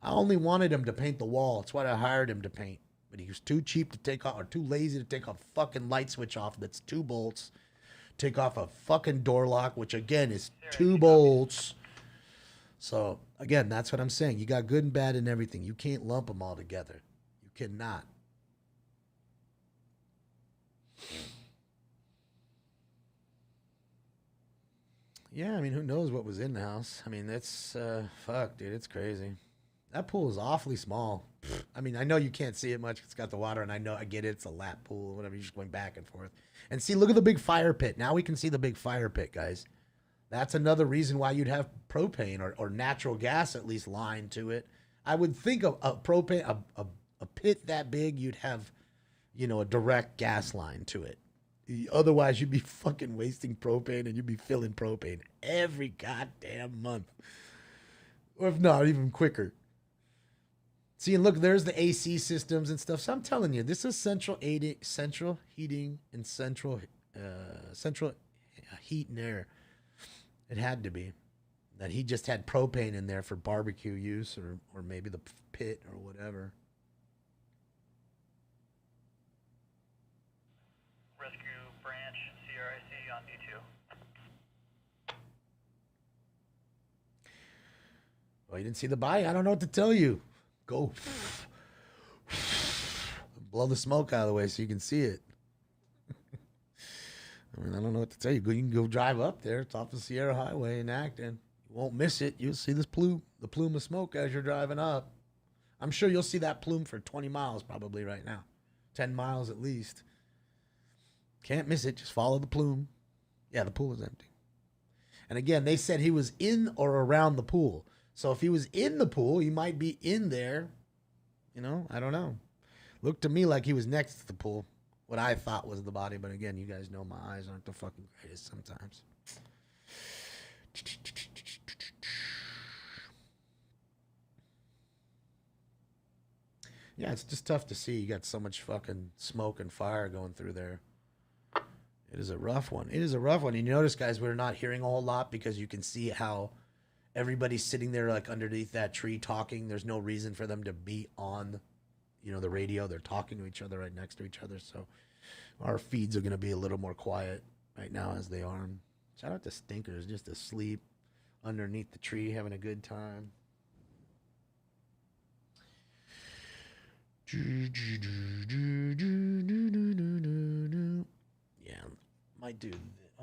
I only wanted him to paint the wall. That's what I hired him to paint. But he was too cheap to take off, or too lazy to take a fucking light switch off. That's 2 bolts. Take off a fucking door lock, which again is 2 bolts. So again, that's what I'm saying. You got good and bad in everything. You can't lump them all together. You cannot. Yeah, I mean, who knows what was in the house? I mean, that's, fuck, dude, it's crazy. That pool is awfully small. I mean, I know you can't see it much. It's got the water, and I get it. It's a lap pool, whatever. You're just going back and forth. And see, look at the big fire pit. Now we can see the big fire pit, guys. That's another reason why you'd have propane or natural gas at least lined to it. I would think of a propane, a pit that big, you'd have, you know, a direct gas line to it. Otherwise, you'd be fucking wasting propane and you'd be filling propane every goddamn month. Or if not, even quicker. See, and look, there's the AC systems and stuff. So I'm telling you, this is central heating and central heat and air. It had to be. That he just had propane in there for barbecue use or maybe the pit or whatever. Branch CRIC on D2. Well, you didn't see the body? I don't know what to tell you. Go blow the smoke out of the way so you can see it. I mean, I don't know what to tell you. You can go drive up there. It's off the Sierra Highway in Acton. You won't miss it. You'll see this plume of smoke as you're driving up. I'm sure you'll see that plume for 20 miles probably right now. 10 miles at least. Can't miss it. Just follow the plume. Yeah, the pool is empty. And again, they said he was in or around the pool. So if he was in the pool, he might be in there. You know, I don't know. Looked to me like he was next to the pool. what I thought was the body, but again, you guys know my eyes aren't the fucking greatest sometimes. Yeah, it's just tough to see. You got so much fucking smoke and fire going through there. It is a rough one. It is a rough one. And you notice, guys, we're not hearing a whole lot because you can see how everybody's sitting there like underneath that tree talking. There's no reason for them to be on, you know, the radio. They're talking to each other right next to each other. So our feeds are going to be a little more quiet right now as they are. Shout out to Stinkers, just asleep underneath the tree, having a good time. Yeah, might do. Let's do this.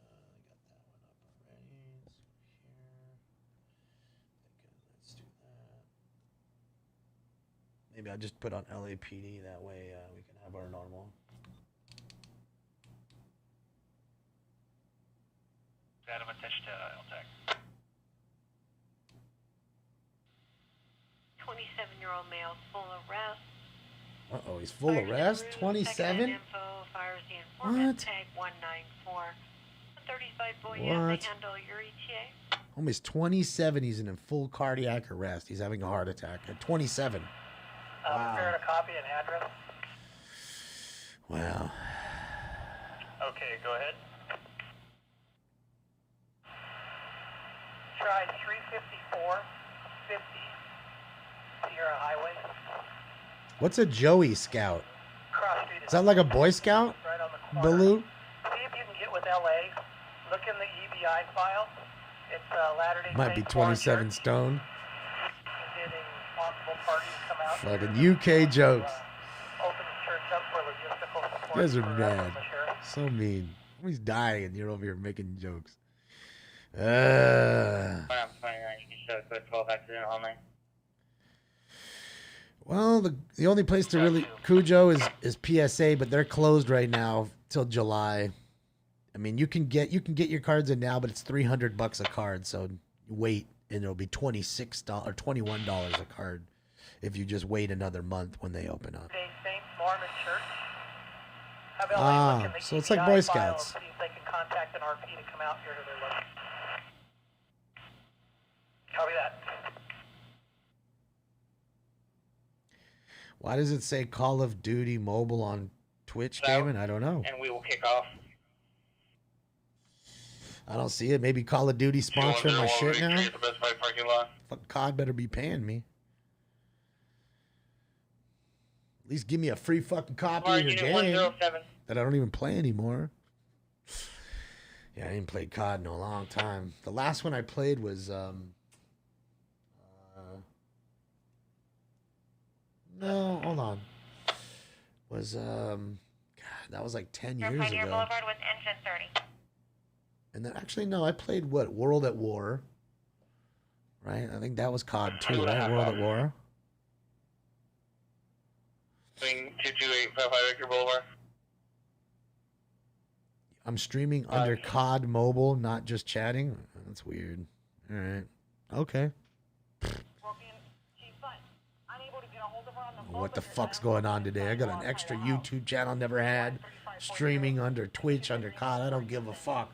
I got that one up already. Let's do that. Maybe I'll just put on LAPD. That way we can have our normal. Adam, attention to LTAC. 27-year-old male, full arrest. Uh-oh, he's full arrest? 27? What? Tag 194. 35 boy, What? handle your ETA. Almost 27. He's in full cardiac arrest. He's having a heart attack at 27. Wow. Prepare a copy and address. Wow. Okay, go ahead. Try 354-50 Sierra Highway. What's a Joey Scout? Cross street Is that like a Boy Scout? right on the corner. Baloo? See if you can get with LA. Look in the EBI file. It's Latter-day Might be Saint 27 Church. stone. Did any responsible parties come out? Fucking UK jokes. Open the church up for logistical support. You guys are for, mad. the sheriff. So mean. He's dying and you're over here making jokes. I'm 29. You can show code 12 accident online. Well, the only place to really Cujo is PSA, but they're closed right now till July. I mean, you can get your cards in now, but it's $300 a card. So wait, and it'll be $26 or $21 a card if you just wait another month when they open up. Saint Norman Church. Have LA look in the So it's like EBI Boy file Scouts. and see if they can contact an RP to come out here to their location. Copy that. Why does it say Call of Duty Mobile on Twitch, Damon? I don't know. And we will kick off. I don't see it. Maybe Call of Duty sponsoring my shit now. The Best Buy parking lot. Fuck, COD better be paying me. At least give me a free fucking copy of your game 107. that I don't even play anymore. Yeah, I didn't play COD in a long time. The last one I played was no, hold on. Was God, that was like 10 years ago. Boulevard with engine 30. And then actually no, I played what? World at War. Right? I think that was COD 2, right? World at War. 22855 Acre Boulevard. I'm streaming under COD Mobile, not just chatting. That's weird. All right. Okay. What the fuck's going on today? I got an extra YouTube channel never had. Streaming under Twitch, under COD. I don't give a fuck.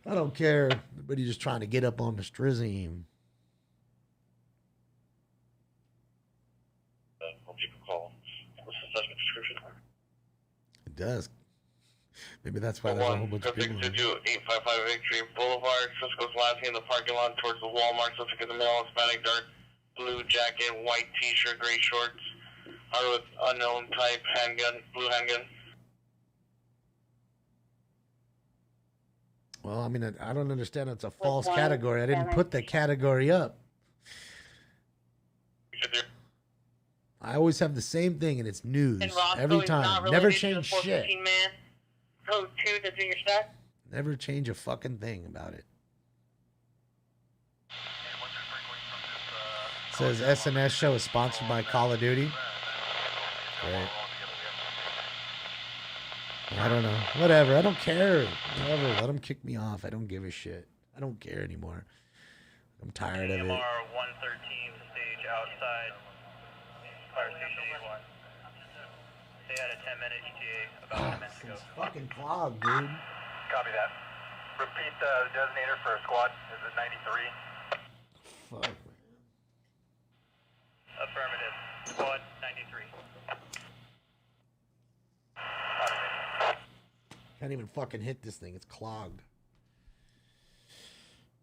I don't care. Everybody just trying to get up on the stream. It does. Maybe that's why there's a whole bunch of people. 855 Victory Boulevard. Cisco's last in the parking lot towards the Walmart. So get the male Hispanic dark blue jacket, white t-shirt, gray shorts. Are with unknown type handgun, blue handgun. Well, I mean, I don't understand. It's a false category. I didn't put the category up. I always have the same thing, and it's news every time. Never change shit. Man. Code 2 to do your stuff. Never change a fucking thing about it. It says SNS show is sponsored by Call of Duty. Great. I don't know. Whatever. I don't care. Whatever. Let them kick me off. I don't give a shit. I don't care anymore. I'm tired of it. 113 stage outside Fire Station 81. They had a 10-minute ETA about 10 minutes ago. It's fucking clogged, dude. Copy that. Repeat the designator for a squad. Is it 93? Fuck, man. Affirmative. Squad 93. Can't even fucking hit this thing. It's clogged.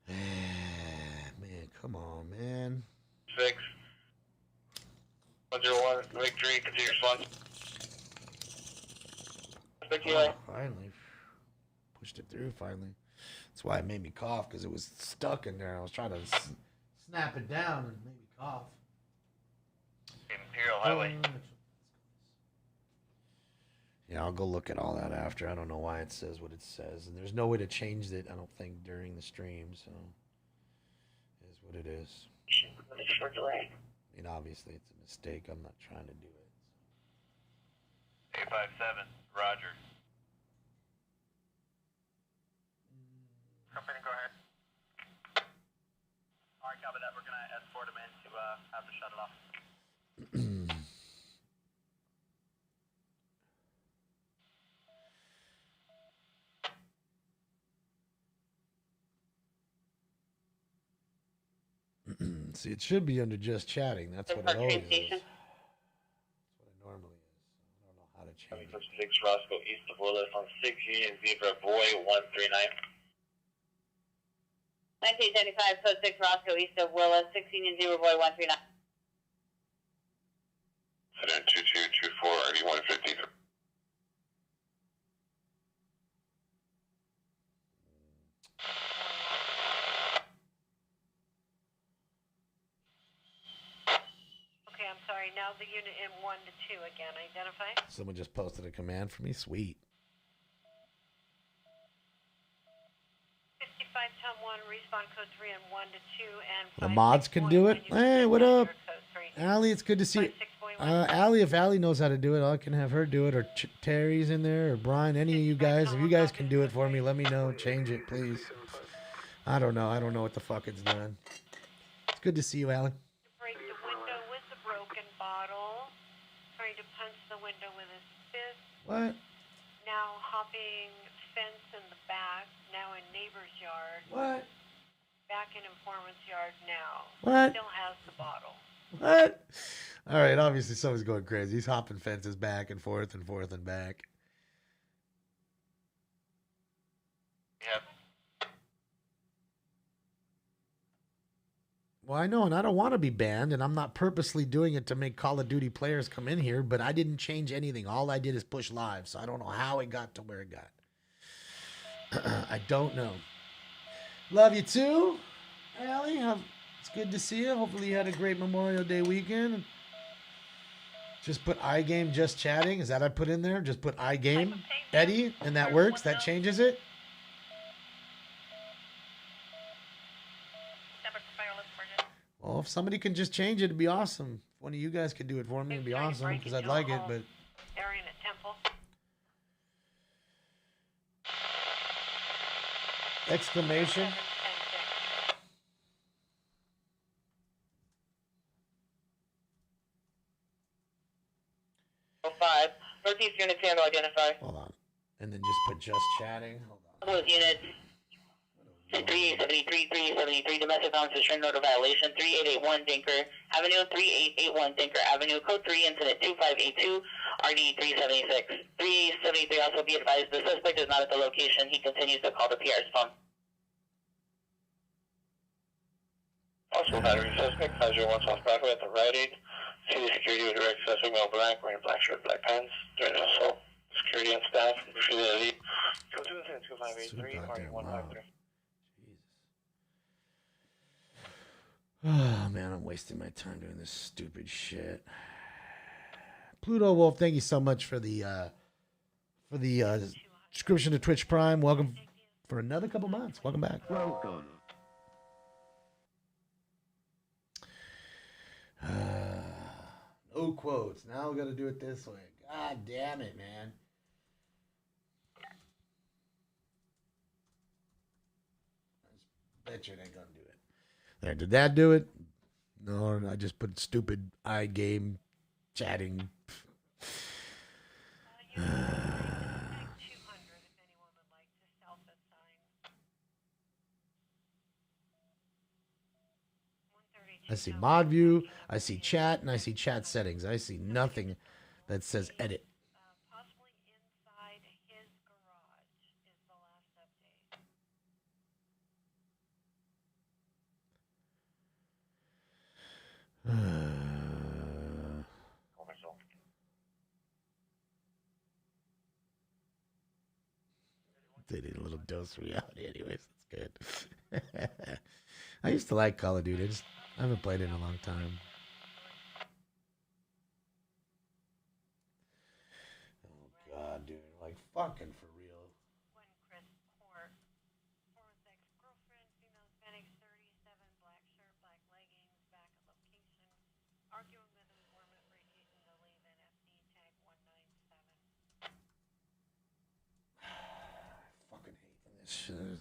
Man, come on, man. 6. 101, victory, continue response. Oh, finally. Pushed it through, finally. That's why it made me cough, because it was stuck in there. I was trying to snap it down and it made me cough. Imperial Highway. Yeah, I'll go look at all that after. I don't know why it says what it says. And there's no way to change it, I don't think, during the stream. So, it is what it is. I mean, obviously, it's a mistake. I'm not trying to do it. 857, Roger. Company, go ahead. All right, copy that. We're going to escort them in to have to shut it off. See, it should be under just chatting. That's what it always is. That's what it normally is. I don't know how to change it. 6 Roscoe east of Willis on 6 Union Zebra Boy 139. 1975, code 6 Roscoe east of Willis, 6 Union Zebra Boy 139. 2224 RD 153. Okay, I'm sorry. Now the unit in 1 to 2 again. Identify. Someone just posted a command for me. Sweet. 55 Tom 1, respawn code 3 and 1 to 2 and The mods can do it. Hey, what up? Allie, it's good to see you. Allie, if Allie knows how to do it, I can have her do it. Or Terry's in there, or Brian, any of you guys. If you guys can do it for me, let me know. Change it, please. I don't know. I don't know what the fuck it's doing. It's good to see you, Allie. Break the window with the broken bottle. Trying to punch the window with his fist. What? Now hopping fence in the back. Now in neighbor's yard. What? Back in informant's yard now. What? Still has the bottle. What? All right, obviously someone's going crazy. He's hopping fences back and forth and forth and back. Yep. Well, I know, and I don't want to be banned, and I'm not purposely doing it to make Call of Duty players come in here, but I didn't change anything. All I did is push live, so I don't know how it got to where it got. I don't know. Love you too, Allie. It's good to see you. Hopefully you had a great Memorial Day weekend. Just put iGame just chatting. Is that I put in there? Just put iGame, Eddie, and that works. That changes it. Well, if somebody can just change it, it'd be awesome. If one of you guys could do it for me, it'd be awesome, because I'd like it, but... Arian at Temple. Exclamation. 05. Northeast unit to identify. Hold on. And then just put just chatting. Hold on. Those units. 3873, domestic violence restraint order violation, 3881 Dinker Avenue, 3881 Dinker Avenue, code 3, incident 2582, RD 376. 373 also be advised the suspect is not at the location. He continues to call the PR's phone. Also, battery suspect, 501 South Broadway at the Rite Aid. City security with direct suspect, male black, wearing black shirt, black pants, during an assault. Security and staff, refusing to leave. Go to the 2583, RD 153. Oh, man, I'm wasting my time doing this stupid shit. Pluto Wolf, thank you so much for the subscription to Twitch Prime. Welcome for another couple months. Welcome back. Welcome. No quotes. Now we got to do it this way. God damn it, man. I bet you it ain't going to do it. There, did that do it? No, I just put stupid iGame chatting. I see mod view, I see chat, and I see chat settings. I see nothing that says edit. Possibly inside his garage is the last update. They did a little dose of reality anyways. That's good. I used to like Call of Duty. I haven't played it in a long time. Oh, God, dude. Like, fucking for real. When Chris Court, former ex-girlfriend, female Hispanic, 37, black shirt, black leggings, back at location, arguing with informant, refusing to leave NFC tag 197. Fucking hate this shit.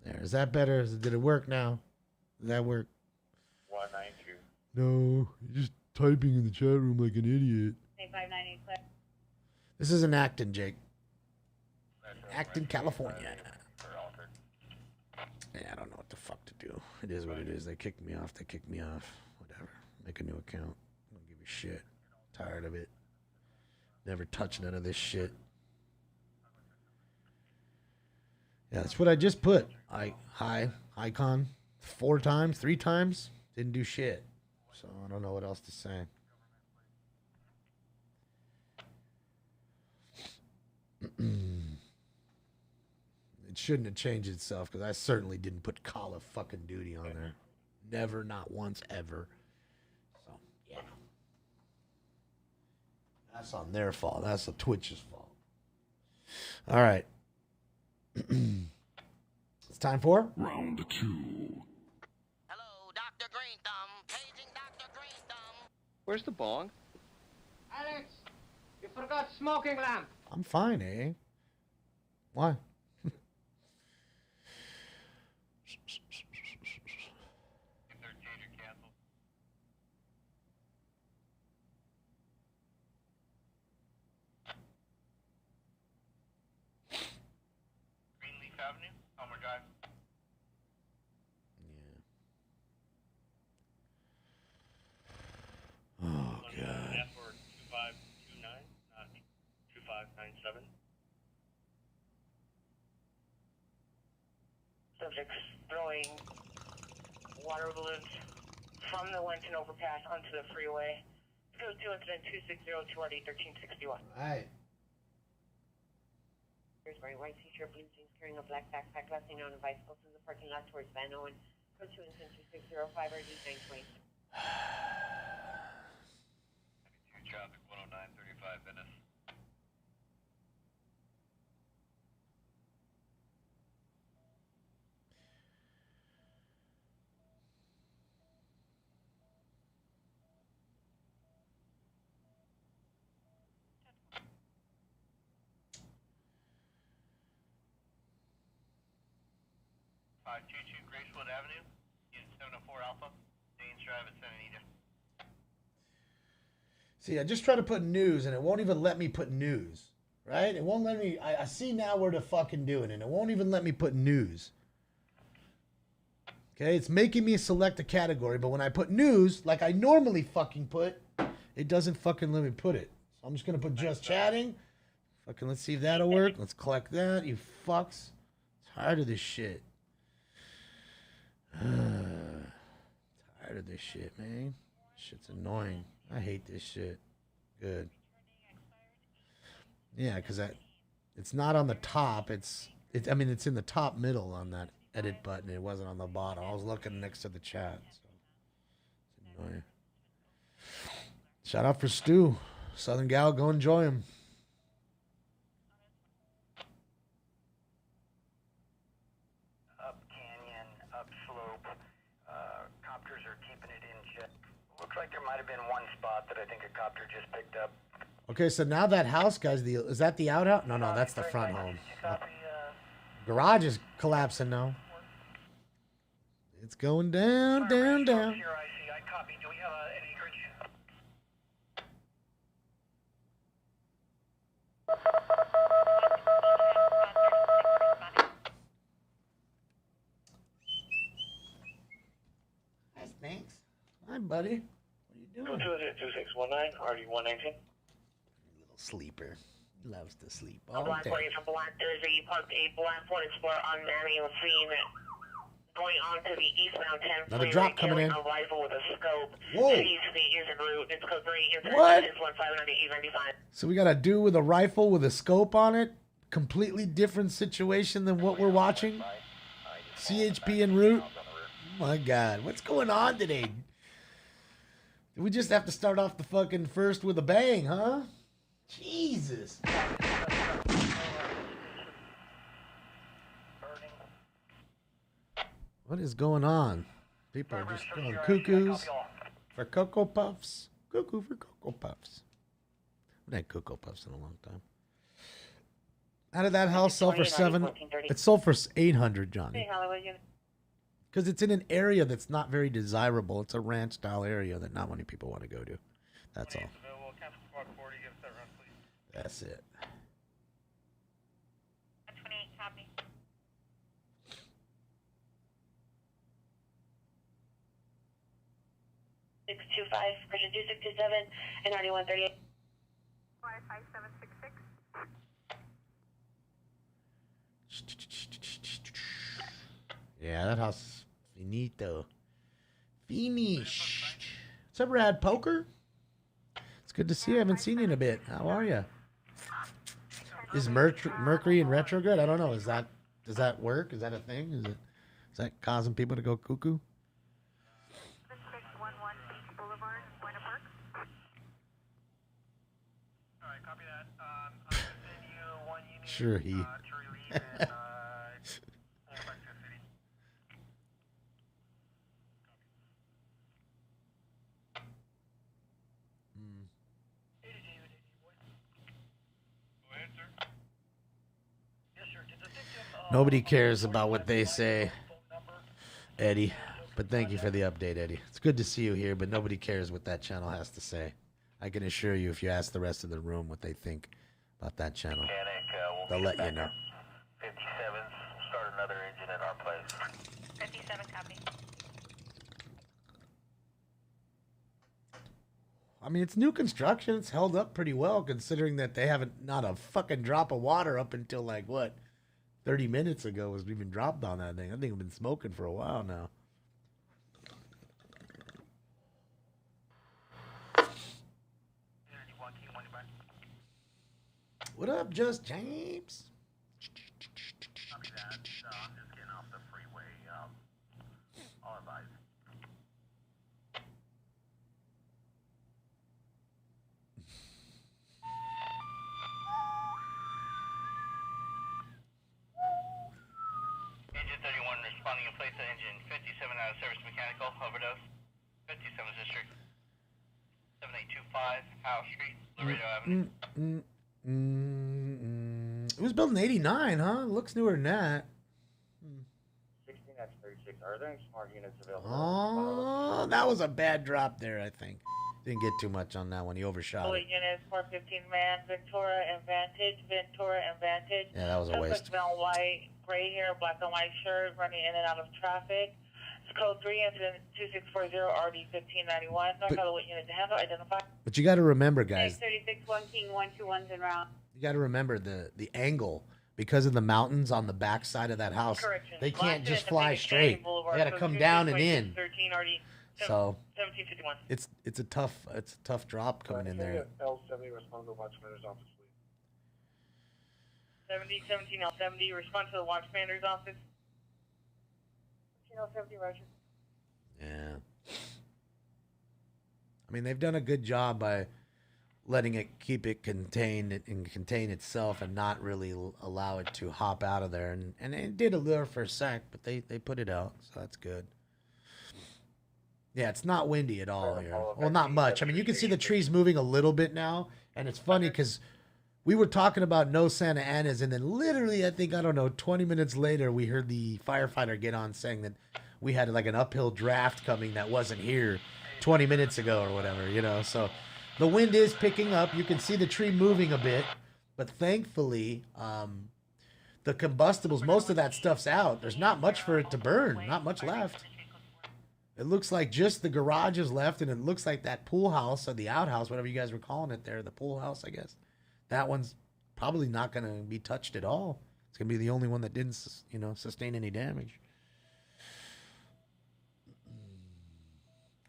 There. Is that better? Did it work now? Did that work? 192. No. You're just typing in the chat room like an idiot. 598 clear. This is in Acton, Jake. Acton, California. Yeah, I don't know what the fuck to do. It is what it is. They kicked me off. They kicked me off. Whatever. Make a new account. I don't give a shit. Tired of it. Never touch none of this shit. Yeah, that's what I just put. Icon 4 times, 3 times. Didn't do shit. So I don't know what else to say. It shouldn't have changed itself because I certainly didn't put Call of fucking Duty on there. Never, not once, ever. So, yeah. That's on their fault. That's the Twitch's fault. All right. It's time for Round 2. Hello, Dr. Green Thumb. Paging Dr. Green Thumb. Where's the bong? Alex, you forgot smoking lamp. I'm fine, eh? Why? Greenleaf Avenue, Homer Drive. Yeah. Oh, God. F or 2529, not 2597. Subjects throwing water balloons from the Winton overpass onto the freeway. Goes to incident 260-2RD-1361. Right. Here's wearing white t-shirt, blue jeans, carrying a black backpack, last seen on a bicycle in the parking lot towards Van Owen. Goes to incident 2605RD-920. Traffic 10935 Venice. Gracewood Avenue, Unit 704 Alpha, Danes Drive at Santa Anita. See, I just try to put news, and it won't even let me put news, right? It won't let me. I see now where to fucking do it, and it won't even let me put news. Okay, it's making me select a category, but when I put news, like I normally fucking put, it doesn't fucking let me put it. So I'm just gonna put just chatting. Fucking, let's see if that'll work. Let's collect that, you fucks. Tired of this shit. Tired of this shit, man. Shit's annoying. I hate this shit. Good. Yeah, because it's not on the top. I mean, it's in the top middle on that edit button. It wasn't on the bottom. I was looking next to the chat. So it's annoying. Shout out for Stu. Southern Gal, go enjoy him. Up canyon, up slope. Copters are keeping it in check. Looks like there might have been one spot that I think a copter just picked up. Okay, so now that house, guys, is that the outhouse? No, that's the front home. Garage is collapsing now. It's going down, down, down. Here I see. I copy. Do we have an acreage? Thanks. Hi, buddy? What are you doing? 2619, RD119. Little sleeper. He loves to sleep A all black day. body from Black Thursday. You parked a black Ford Explorer on Marion scene going on to the eastbound 10 Another freeway, drop coming in. A rifle with a scope. Whoa. City is en route. It's code 3. What? It's 159895. So we got a dude with a rifle with a scope on it. Completely different situation than what we're watching. CHP en route. Oh my God, what's going on today? Did we just have to start off the fucking first with a bang, huh? Jesus. What is going on? People are just going cuckoos for Cocoa Puffs. Cuckoo for Cocoa Puffs. I haven't had Cocoa Puffs in a long time. How did that house sell for $700? It sold for $800, Johnny. Because it's in an area that's not very desirable. It's a ranch style area that not many people want to go to. That's all. That's it. 28 copy. 625, Bridget 267 and 9138. 5766. Yeah, that house is finito. Finished. What's up, Rad Poker? It's good to see you. I haven't seen you in a bit. How are you? Is Mercury in retrograde? I don't know. Does that work? Is that a thing? Is that causing people to go cuckoo? 611 Beach Boulevard, Buena Park. All right, copy that. I'm going to send you one unit Sure, he. to relieve and back to the city. Go ahead, sir. Yes, sir. Did the victim, Nobody cares about what they say, Eddie. But thank you for the update, Eddie. It's good to see you here, but nobody cares what that channel has to say. I can assure you, if you ask the rest of the room what they think about that channel, they'll let you know. 57, start another engine in our place. 57 copy. I mean, it's new construction. It's held up pretty well, considering that they haven't not a fucking drop of water up until like what 30 minutes ago was even dropped on that thing. I think it's been smoking for a while now. What up, Just James? Copy that. I'm just getting off the freeway. I'll advise. Engine 31 responding in place to engine 57 out of service mechanical overdose. 57th district. 7825 Howe Street, Laredo Avenue. It was built in '89, huh? Looks newer than that. 16x36. Are there any smart units available? Oh, that was a bad drop there, I think. Didn't get too much on that one. He overshot it. Units 415 man, Ventura and Vantage. Yeah, that was a waste. Suspect male, white, gray hair, black and white shirt, running in and out of traffic. It's code 3, incident 2640, RD 1591. North Hollywood unit to handle, identify. But you got to remember, guys. 36, 1 King, 121's en route. You got to remember the angle because of the mountains on the back side of that house. Correction. They can't Last just unit, fly Phoenix straight. Boulevard, They got to come down and in. 13 RD So 1751. it's a tough drop coming in there. L70 respond to watchman's office, please. 17 L70, respond to the watch commander's office. 17 L70, Roger. Yeah. I mean, they've done a good job by letting it keep it contained and contain itself and not really allow it to hop out of there. And it did a little for a sec, but they put it out, so that's good. Yeah, it's not windy at all here. Well, not much. I mean, you can see the trees moving a little bit now, and it's funny because we were talking about no Santa Anas, and then literally, I think, 20 minutes later, we heard the firefighter get on saying that we had like an uphill draft coming that wasn't here 20 minutes ago or whatever, so the wind is picking up. You can see the tree moving a bit, but thankfully, the combustibles, most of that stuff's out. There's not much for it to burn, not much left. It looks like just the garage is left, and it looks like that pool house or the outhouse, whatever you guys were calling it there, the pool house, I guess. That one's probably not going to be touched at all. It's going to be the only one that didn't, sustain any damage.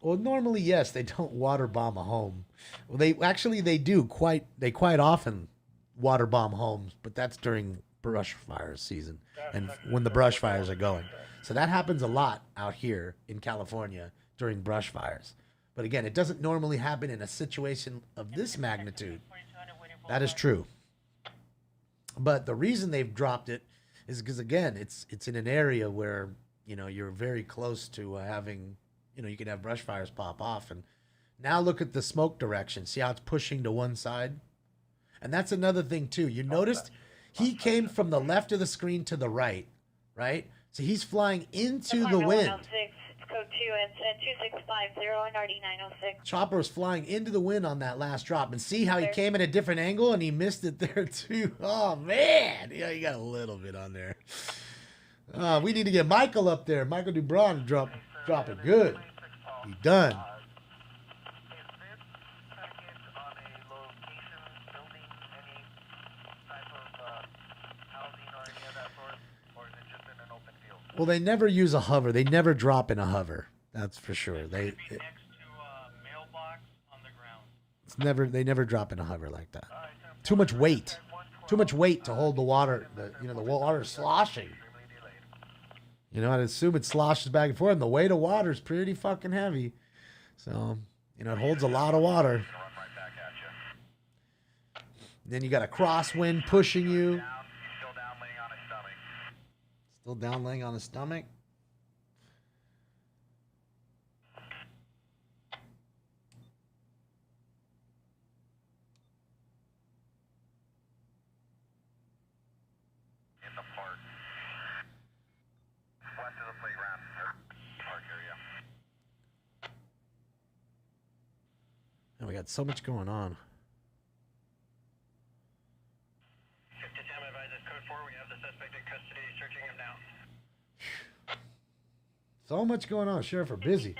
Well, normally, yes, they don't water bomb a home. Well, they do quite often water bomb homes, but that's during brush fire season and when the brush fires are going. So that happens a lot out here in California during brush fires. But again, it doesn't normally happen in a situation of this magnitude. That is true. But the reason they've dropped it is because, again, it's in an area where, you're very close to having, you can have brush fires pop off. And now look at the smoke direction. See how it's pushing to one side? And that's another thing, too. You noticed he came from the left of the screen to the right? So he's flying into the wind. Code 2 and 2650 NRD 906. Chopper's flying into the wind on that last drop. And see how he came at a different angle and he missed it there, too? Oh, man. Yeah, you got a little bit on there. We need to get Michael up there. Michael Dubron to drop it good. He done. Well, they never use a hover. They never drop in a hover. That's for sure. They They never drop in a hover like that. Too much weight. Too much weight to hold the water. The water sloshing. I'd assume it sloshes back and forth, and the weight of water is pretty fucking heavy. So, it holds a lot of water. Then you got a crosswind pushing you. Still down laying on his stomach. In the park. West of the playground. Park area. And we got so much going on. So much going on. Sheriff are busy.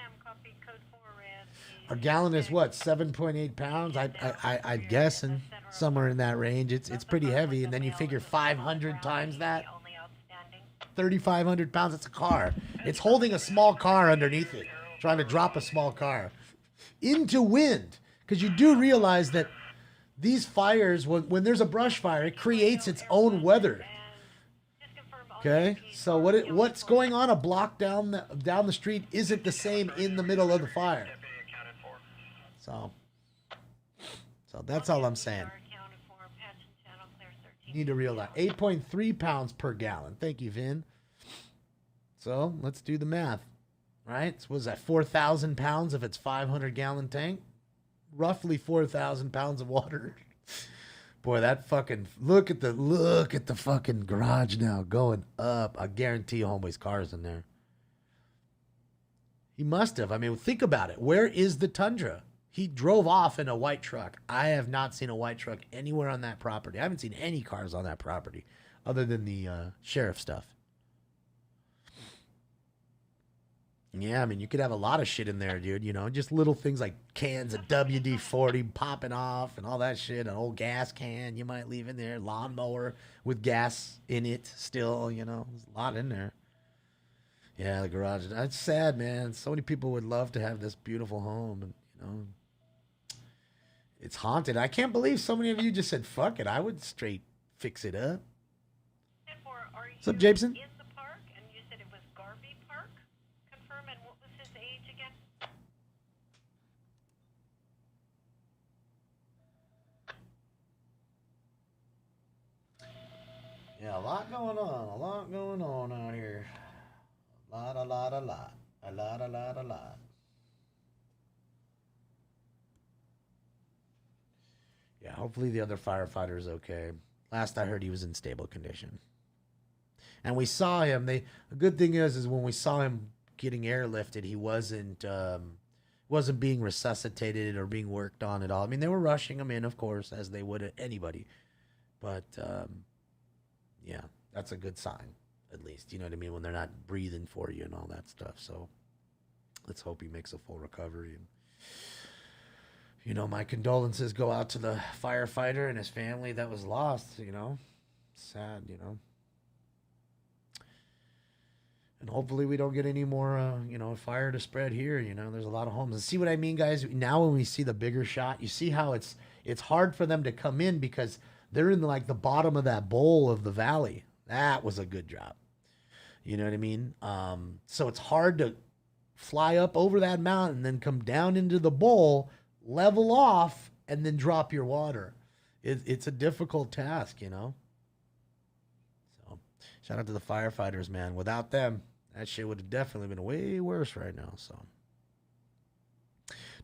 Our gallon is what, 7.8 pounds? I'd guess, and somewhere in that range. It's pretty heavy, and then you figure 500 times that. 3,500 pounds. It's a car. It's holding a small car underneath it, trying to drop a small car into wind. Because you do realize that these fires, when there's a brush fire, it creates its own weather. Okay, so what's going on a block down the street isn't the same in the middle of the fire. So that's all I'm saying. You need to realize 8.3 pounds per gallon. Thank you, Vin. So let's do the math, right? So was that 4,000 pounds if it's 500-gallon tank? Roughly 4,000 pounds of water. Boy, that fucking look at the fucking garage now going up. I guarantee Homeboy's car's in there. He must have. I mean, think about it. Where is the Tundra? He drove off in a white truck. I have not seen a white truck anywhere on that property. I haven't seen any cars on that property other than the sheriff stuff. Yeah, I mean, you could have a lot of shit in there, dude. Just little things like cans of WD-40 popping off and all that shit. An old gas can you might leave in there. Lawnmower with gas in it still, there's a lot in there. Yeah, the garage. That's sad, man. So many people would love to have this beautiful home. And, it's haunted. I can't believe so many of you just said, fuck it. I would straight fix it up. What's up, Jameson? Yeah, a lot going on out here. A lot. Yeah, hopefully the other firefighter is okay. Last I heard, he was in stable condition. And we saw him. A good thing is when we saw him getting airlifted, he wasn't being resuscitated or being worked on at all. I mean, they were rushing him in, of course, as they would anybody. But yeah, that's a good sign, at least. You know what I mean? When they're not breathing for you and all that stuff. So let's hope he makes a full recovery. And, you know, my condolences go out to the firefighter and his family that was lost, you know. Sad, you know. And hopefully we don't get any more, you know, fire to spread here. You know, there's a lot of homes. And see what I mean, guys? Now when we see the bigger shot, you see how it's hard for them to come in because they're in like the bottom of that bowl of the valley. That was a good drop. You know what I mean? So it's hard to fly up over that mountain and then come down into the bowl, level off, and then drop your water. It's a difficult task, you know? So shout out to the firefighters, man. Without them, that shit would have definitely been way worse right now. So,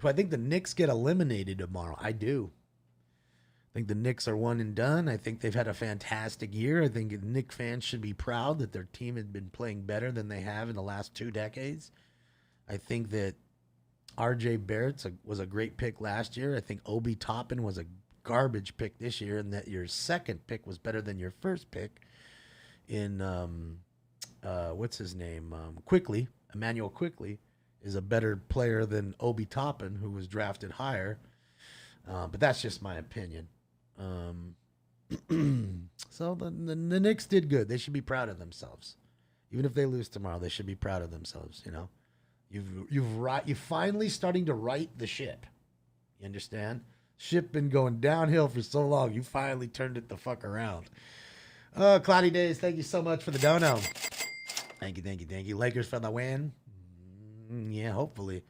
do I think the Knicks get eliminated tomorrow? I do. I think the Knicks are one and done. I think they've had a fantastic year. I think Knicks fans should be proud that their team had been playing better than they have in the last 2 decades. I think that R.J. Barrett was a great pick last year. I think Obi Toppin was a garbage pick this year, and that your second pick was better than your first pick in what's his name? Quickly. Emmanuel Quickly is a better player than Obi Toppin, who was drafted higher. But that's just my opinion. So the Knicks did good. They should be proud of themselves. Even if they lose tomorrow, they should be proud of themselves, you know. You're finally starting to right the ship. You understand? Ship been going downhill for so long. You finally turned it the fuck around. Cloudy Days, thank you so much for the dono. Thank you. Lakers for the win. Yeah, hopefully.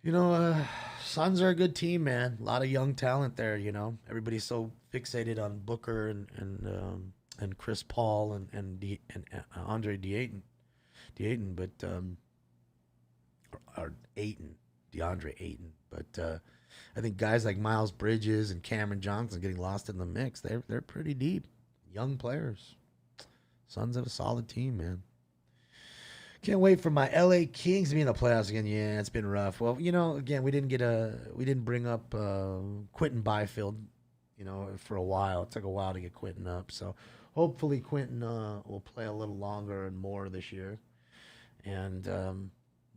You know, Suns are a good team, man. A lot of young talent there, you know. Everybody's so fixated on Booker and Chris Paul and Andre DeAyton, but or DeAndre Ayton, but I think guys like Miles Bridges and Cameron Johnson getting lost in the mix. They're pretty deep, young players. Suns have a solid team, man. Can't wait for my LA Kings to be in the playoffs again. Yeah, it's been rough. Well, you know, again, we didn't bring up Quentin Byfield, you know, for a while. It took a while to get Quentin up. So hopefully Quentin will play a little longer and more this year. And,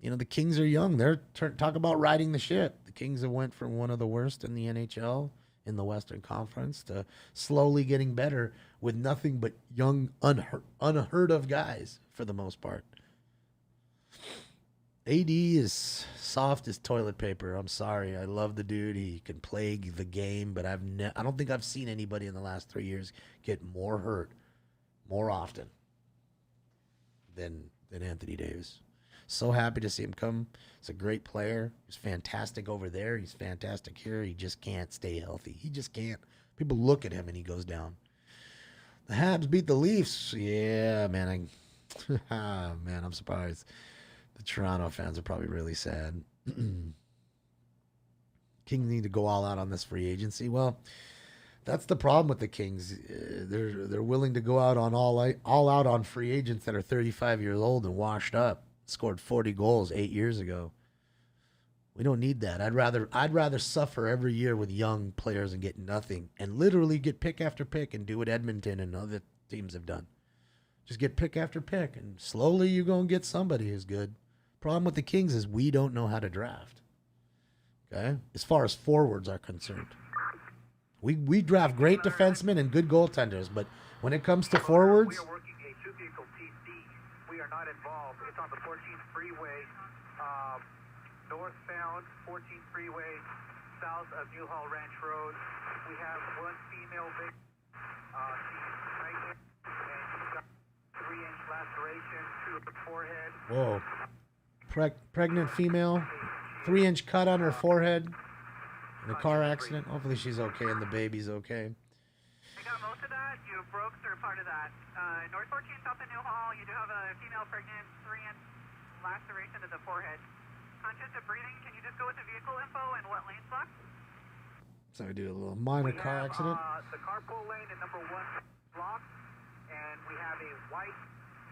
you know, the Kings are young. Talk about riding the ship. The Kings have went from one of the worst in the NHL in the Western Conference to slowly getting better with nothing but young, unheard of guys for the most part. AD is soft as toilet paper. I'm sorry. I love the dude. He can play the game, but I don't think I've seen anybody in the last 3 years get more hurt more often than Anthony Davis. So happy to see him come. He's a great player. He's fantastic over there. He's fantastic here. He just can't stay healthy. He just can't. People look at him and he goes down. The Habs beat the Leafs. Yeah, man. Man, I'm surprised. The Toronto fans are probably really sad. Kings need to go all out on this free agency. Well, that's the problem with the Kings. They're willing to go out on all out on free agents that are 35 years old and washed up. Scored 40 goals 8 years ago. We don't need that. I'd rather suffer every year with young players and get nothing, and literally get pick after pick and do what Edmonton and other teams have done. Just get pick after pick, and slowly you're going to get somebody who's good. Problem with the Kings is we don't know how to draft. Okay? As far as forwards are concerned. We draft great defensemen and good goaltenders, but when it comes to forwards... We are working a two-vehicle TC. We are not involved. It's on the 14th freeway, northbound 14th freeway, south of Newhall Ranch Road. We have one female victim. She's pregnant, and she's got 3-inch laceration to her forehead. Whoa. Pregnant female, 3-inch cut on her forehead in a car accident. Hopefully she's okay and the baby's okay. I got most of that. You broke through part of that. North 14th south of Newhall, you do have a female pregnant, 3-inch laceration to the forehead. Conscious of breathing, can you just go with the vehicle info and what lane's blocked? So we do a little minor car accident. The carpool lane in number 1 blocked, and we have a white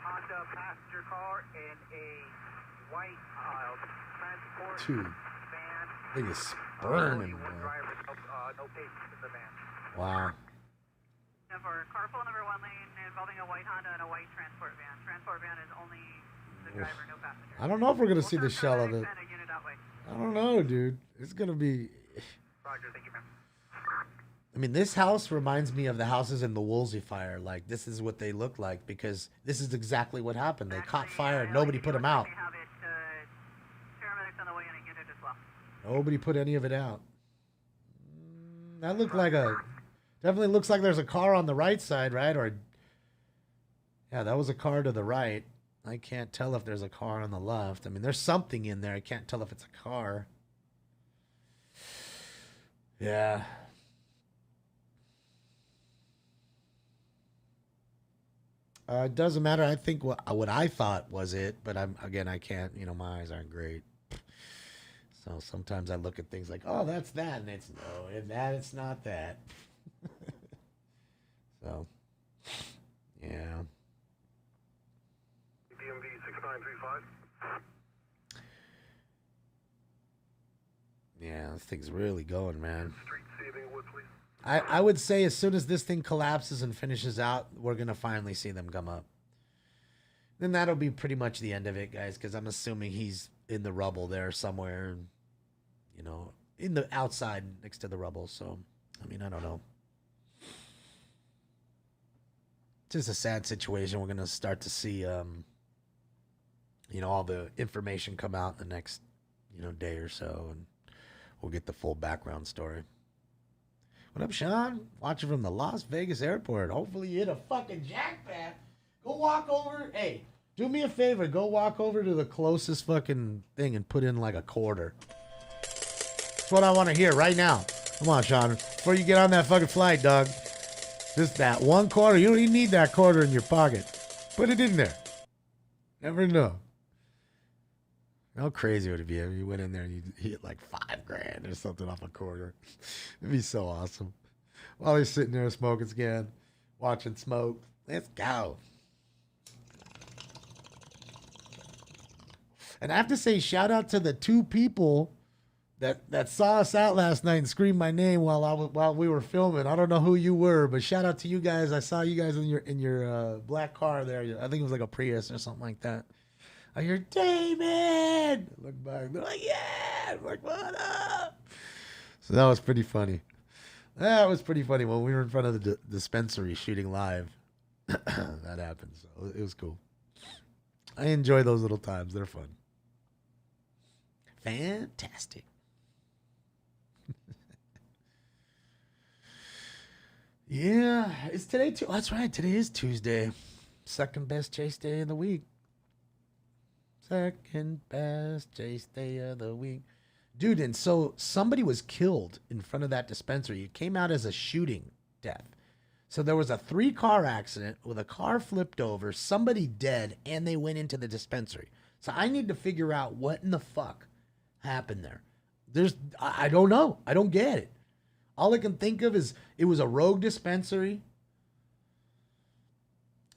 Honda passenger car and a white transport 2. van. I think it's burning. One driver, no patients in the van. Wow. For carpool number 1 lane involving a white Honda and a white transport van. Transport van is only I don't know if we're gonna see the shell of it. I don't know, dude. It's gonna be. I mean, this house reminds me of the houses in the Woolsey fire. Like, this is what they look like because this is exactly what happened. They caught fire. Nobody put them out. Nobody put any of it out. That looked like a... Definitely looks like there's a car on the right side, right? Or... Yeah, that was a car to the right. I can't tell if there's a car on the left. I mean, there's something in there. I can't tell if it's a car. Yeah. It doesn't matter. I think what I thought was it, but I can't. You know, my eyes aren't great. So sometimes I look at things like, oh, that's that, and it's no, and that it's not that. So, yeah. DMV 6935. Yeah, this thing's really going, man. Street saving wood, please. I would say as soon as this thing collapses and finishes out, we're going to finally see them come up. Then that'll be pretty much the end of it, guys, because I'm assuming he's in the rubble there somewhere, you know, in the outside next to the rubble. So, I mean, I don't know. It's just a sad situation. We're going to start to see, you know, all the information come out in the next, you know, day or so, and we'll get the full background story. What up, Sean? Watching from the Las Vegas airport. Hopefully you hit a fucking jackpot. Go walk over. Hey, do me a favor. Go walk over to the closest fucking thing and put in like a quarter. That's what I want to hear right now. Come on, Sean. Before you get on that fucking flight, dog. Just that one quarter. You don't even need that quarter in your pocket. Put it in there. Never know. How crazy would it be if you went in there and you hit like $5,000 or something off a quarter? It'd be so awesome. While he's sitting there smoking scan, watching smoke. Let's go. And I have to say, shout out to the two people that saw us out last night and screamed my name while we were filming. I don't know who you were, but shout out to you guys. I saw you guys in your black car there. I think it was like a Prius or something like that. I hear, David! Look back. They're like, yeah! I'm like, what up? So that was pretty funny. That was pretty funny when we were in front of the dispensary shooting live. That happened. So it was cool. I enjoy those little times. They're fun. Fantastic. Yeah. It's today, too. That's right. Today is Tuesday. Second best chase day of the week. Second best chase day of the week. Dude, and so somebody was killed in front of that dispensary. It came out as a shooting death. So there was a 3-car accident with a car flipped over, somebody dead, and they went into the dispensary. So I need to figure out what in the fuck happened there. I don't know. I don't get it. All I can think of is it was a rogue dispensary.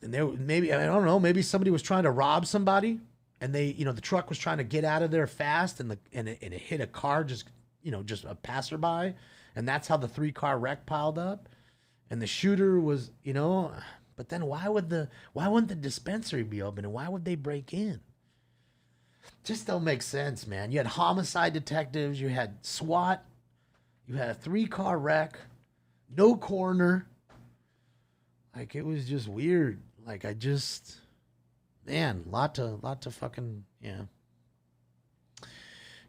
And there maybe, I don't know, maybe somebody was trying to rob somebody. And they, you know, the truck was trying to get out of there fast, and it hit a car, just a passerby, and that's how the 3-car wreck piled up. And the shooter was, you know, but then why wouldn't the dispensary be open, and why would they break in? Just don't make sense, man. You had homicide detectives, you had SWAT, you had a 3-car wreck, no coroner. Like, it was just weird. Like, man, lot to fucking, yeah.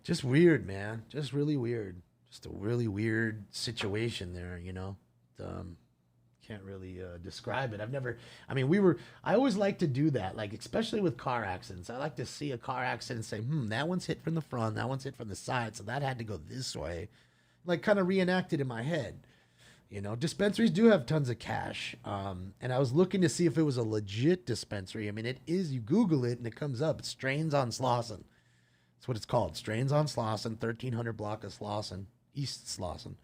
Just weird, man. Just really weird. Just a really weird situation there, you know. Can't really describe it. I always like to do that, like, especially with car accidents. I like to see a car accident and say, that one's hit from the front, that one's hit from the side, so that had to go this way. Like, kind of reenact it in my head. You know, dispensaries do have tons of cash. And I was looking to see if it was a legit dispensary. I mean, it is. You Google it and it comes up. It's Strains on Slauson. That's what it's called. Strains on Slauson, 1300 block of Slauson, East Slauson.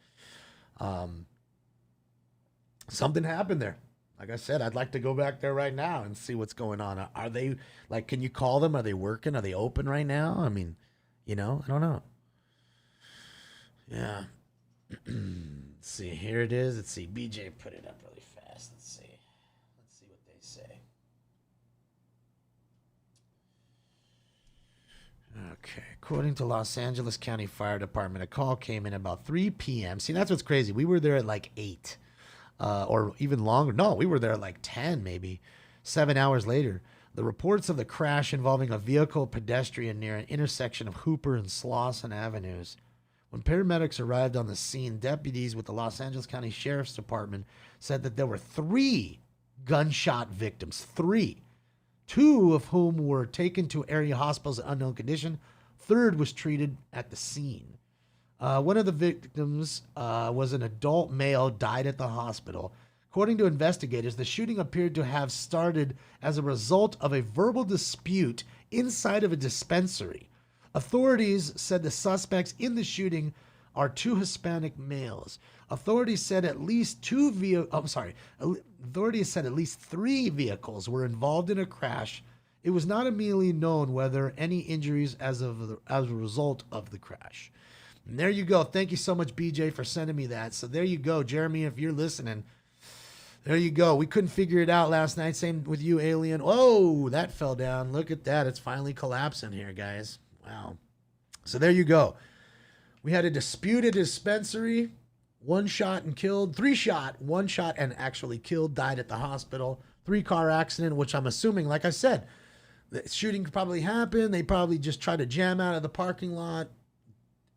Something happened there. Like I said, I'd like to go back there right now and see what's going on. Are they, like, can you call them? Are they working? Are they open right now? I mean, you know, I don't know. Yeah. Let's see, here it is. Let's see, BJ put it up really fast. Let's see what they say. Okay. According to Los Angeles County Fire Department, a call came in about 3 p.m. See, that's what's crazy. We were there at like 8 or even longer. No, we were there at like 10 maybe. 7 hours later. The reports of the crash involving a vehicle pedestrian near an intersection of Hooper and Slauson Avenues. When paramedics arrived on the scene, deputies with the Los Angeles County Sheriff's Department said that there were 3 gunshot victims. 3. 2 of whom were taken to area hospitals in unknown condition. 3rd was treated at the scene. One of the victims was an adult male, died at the hospital. According to investigators, the shooting appeared to have started as a result of a verbal dispute inside of a dispensary. Authorities said the suspects in the shooting are 2 Hispanic males. Authorities said at least 3 vehicles were involved in a crash. It was not immediately known whether any injuries as a result of the crash. And there you go. Thank you so much, BJ, for sending me that. So there you go, Jeremy, if you're listening. There you go. We couldn't figure it out last night. Same with you, Alien. Oh, that fell down. Look at that. It's finally collapsing here, guys. Wow. So there you go. We had a disputed dispensary. 1 shot and killed. 3 shot. 1 shot and actually killed. Died at the hospital. 3-car accident, which I'm assuming, like I said, the shooting probably happened. They probably just tried to jam out of the parking lot.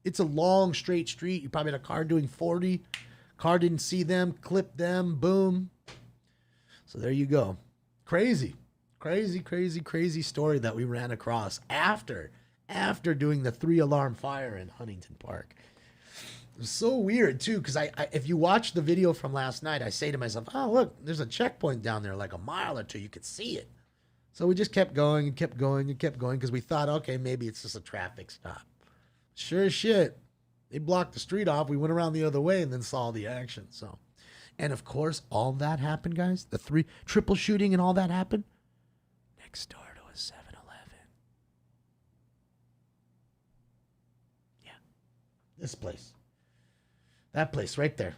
It's a long, straight street. You probably had a car doing 40. Car didn't see them. Clipped them. Boom. So there you go. Crazy. Crazy story that we ran across after doing the 3-alarm fire in Huntington Park. It was so weird, too, because if you watch the video from last night, I say to myself, oh, look, there's a checkpoint down there like a mile or 2. You could see it. So we just kept going because we thought, okay, maybe it's just a traffic stop. Sure as shit, they blocked the street off. We went around the other way and then saw the action. So, and of course, all that happened, guys. The triple shooting and all that happened next door to a 7-Eleven. Yeah, this place. That place right there.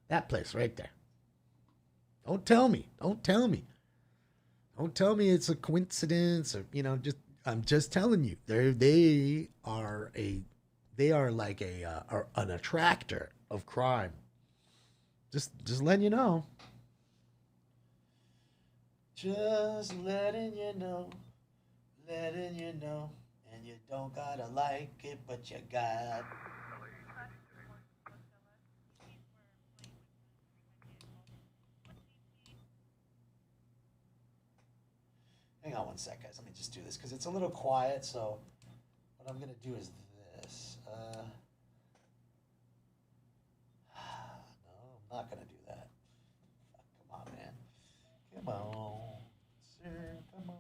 That place right there. Don't tell me it's a coincidence or, I'm just telling you. They are like an attractor of crime. Just letting you know. Just letting you know. And you don't gotta like it, but you got. Hang on one sec, guys. Let me just do this because it's a little quiet. So what I'm going to do is this. No, I'm not going to do that. Come on, man. Come on. Sir, come on.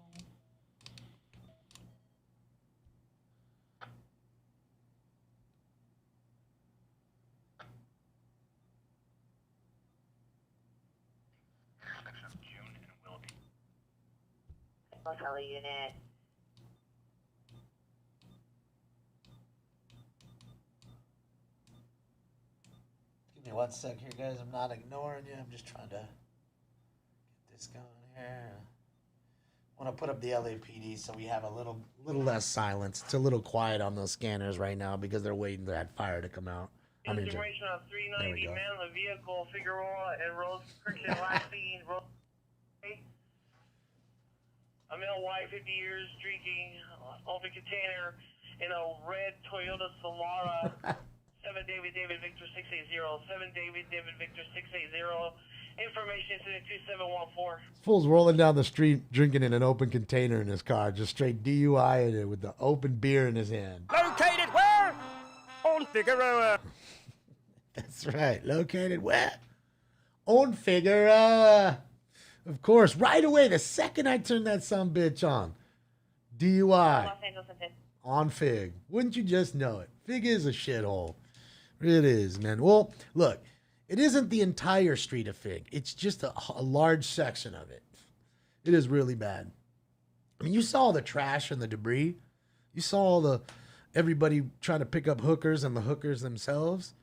Motel unit. Give me 1 sec here, guys. I'm not ignoring you. I'm just trying to get this going here. I want to put up the LAPD so we have a little less silence. It's a little quiet on those scanners right now because they're waiting for that fire to come out. Information on 390, man on the vehicle, Figueroa and Rose Christian last seen. A male white, 50 years, drinking off a container in a red Toyota Solara. 7 David Victor 680. 7 David Victor 680. Information incident 2714. Fool's rolling down the street drinking in an open container in his car, just straight DUI in it with the open beer in his hand. Located where? On Figueroa. That's right. Located where? On Figueroa. Of course, right away, the second I turned that sumbitch on. DUI. Los Angeles and on Fig. Wouldn't you just know it? Fig is a shithole. It is, man. Well, look, it isn't the entire street of Fig. It's just a large section of it. It is really bad. I mean, you saw the trash and the debris. You saw everybody trying to pick up hookers and the hookers themselves.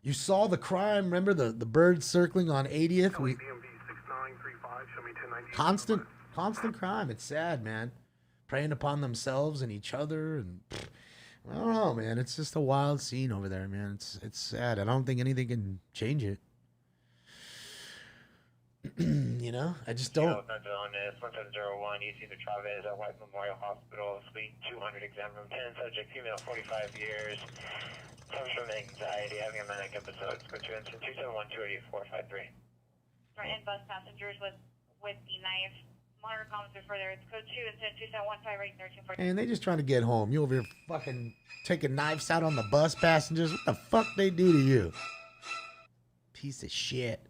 You saw the crime. Remember the birds circling on 80th? Constant crime. It's sad, man. preying upon themselves and each other, and I don't know, man. It's just a wild scene over there, man. It's sad. I don't think anything can change it. You know, I just don't. On this 1701, EC the Chavez at White Memorial Hospital, Suite 200, exam room 10, subject female, 45 years, suffers from anxiety, having a manic episode. Go to incident 271-284-53. For in-bus passengers with the knife. Monitor comments are further. It's code 2 incident 271-5 And they just trying to get home. You over here fucking taking knives out on the bus passengers. What the fuck they do to you? Piece of shit.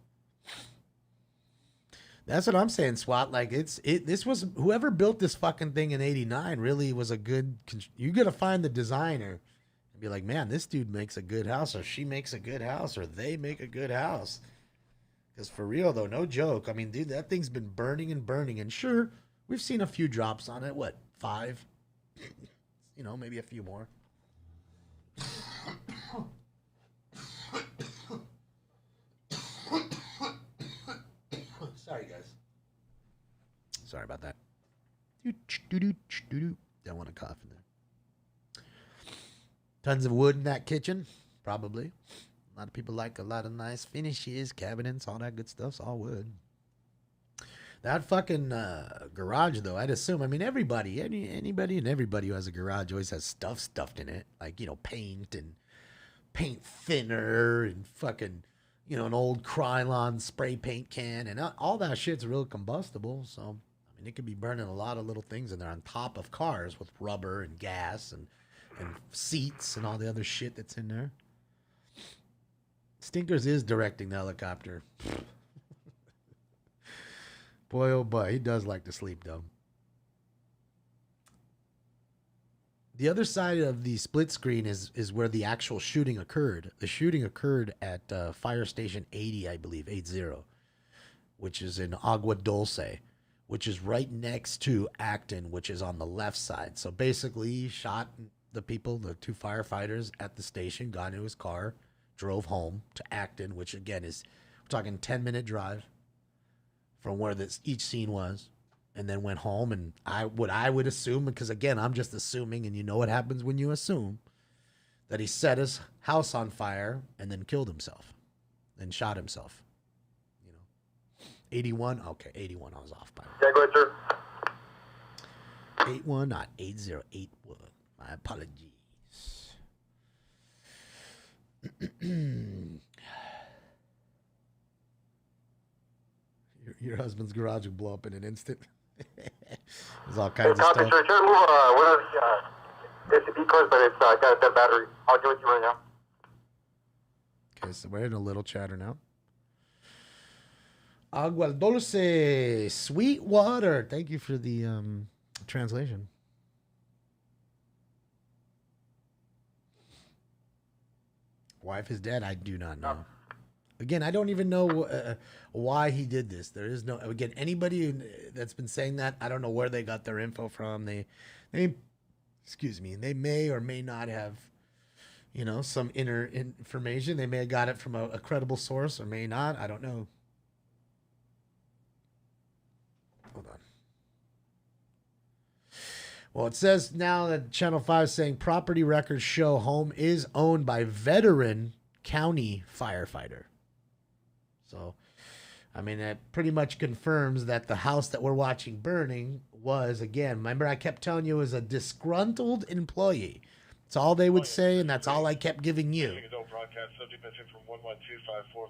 That's what I'm saying, SWAT. Like this was whoever built this fucking thing in '89 really was a good. You gotta find the designer and be like, man, this dude makes a good house, or she makes a good house, or they make a good house. Because for real though, no joke. I mean, dude, that thing's been burning and burning, and sure, we've seen a few drops on it. What, 5? You know, maybe a few more. Sorry, guys. Sorry about that. Don't want to cough in there. Tons of wood in that kitchen, probably. A lot of people like a lot of nice finishes, cabinets, all that good stuff's all wood. That fucking garage, though, I'd assume. I mean, anybody and everybody who has a garage always has stuff stuffed in it, like, you know, paint and paint thinner and fucking, you know, an old Krylon spray paint can, and all that shit's real combustible. So, I mean, it could be burning a lot of little things in there on top of cars with rubber and gas and seats and all the other shit that's in there. Stinkers is directing the helicopter. Boy, oh boy, he does like to sleep, though. The other side of the split screen is where the actual shooting occurred. The shooting occurred at Fire Station 80, I believe, 80, which is in Agua Dulce, which is right next to Acton, which is on the left side. So basically, he shot the people, the 2 firefighters at the station, got into his car, drove home to Acton, which again is, we're talking 10-minute drive from where each scene was, and then went home. And I would assume, because again, I'm just assuming, and you know what happens when you assume, that he set his house on fire and then killed himself and shot himself. You know, 81. Okay, 81. I was off by. Yeah, go ahead, sir. 81, not 80. 81. My apologies. Your husband's garage will blow up in an instant. There's all kinds of stuff. Sure. Try to move one of the SCP cars, but it's got a dead battery. I'll give it to you right now. Okay, so we're in a little chatter now. Agua Dulce, sweet water. Thank you for the translation. Wife is dead. I do not know. Again, I don't even know why he did this. There is no, again, anybody that's been saying that, I don't know where they got their info from. They excuse me, they may or may not have, you know, some inner information. They may have got it from a credible source or may not. I don't know. Hold on. Well, it says now that Channel 5 is saying property records show home is owned by veteran county firefighter. So, I mean, that pretty much confirms that the house that we're watching burning was, again, remember I kept telling you it was a disgruntled employee. That's all they would say, and that's all I kept giving you.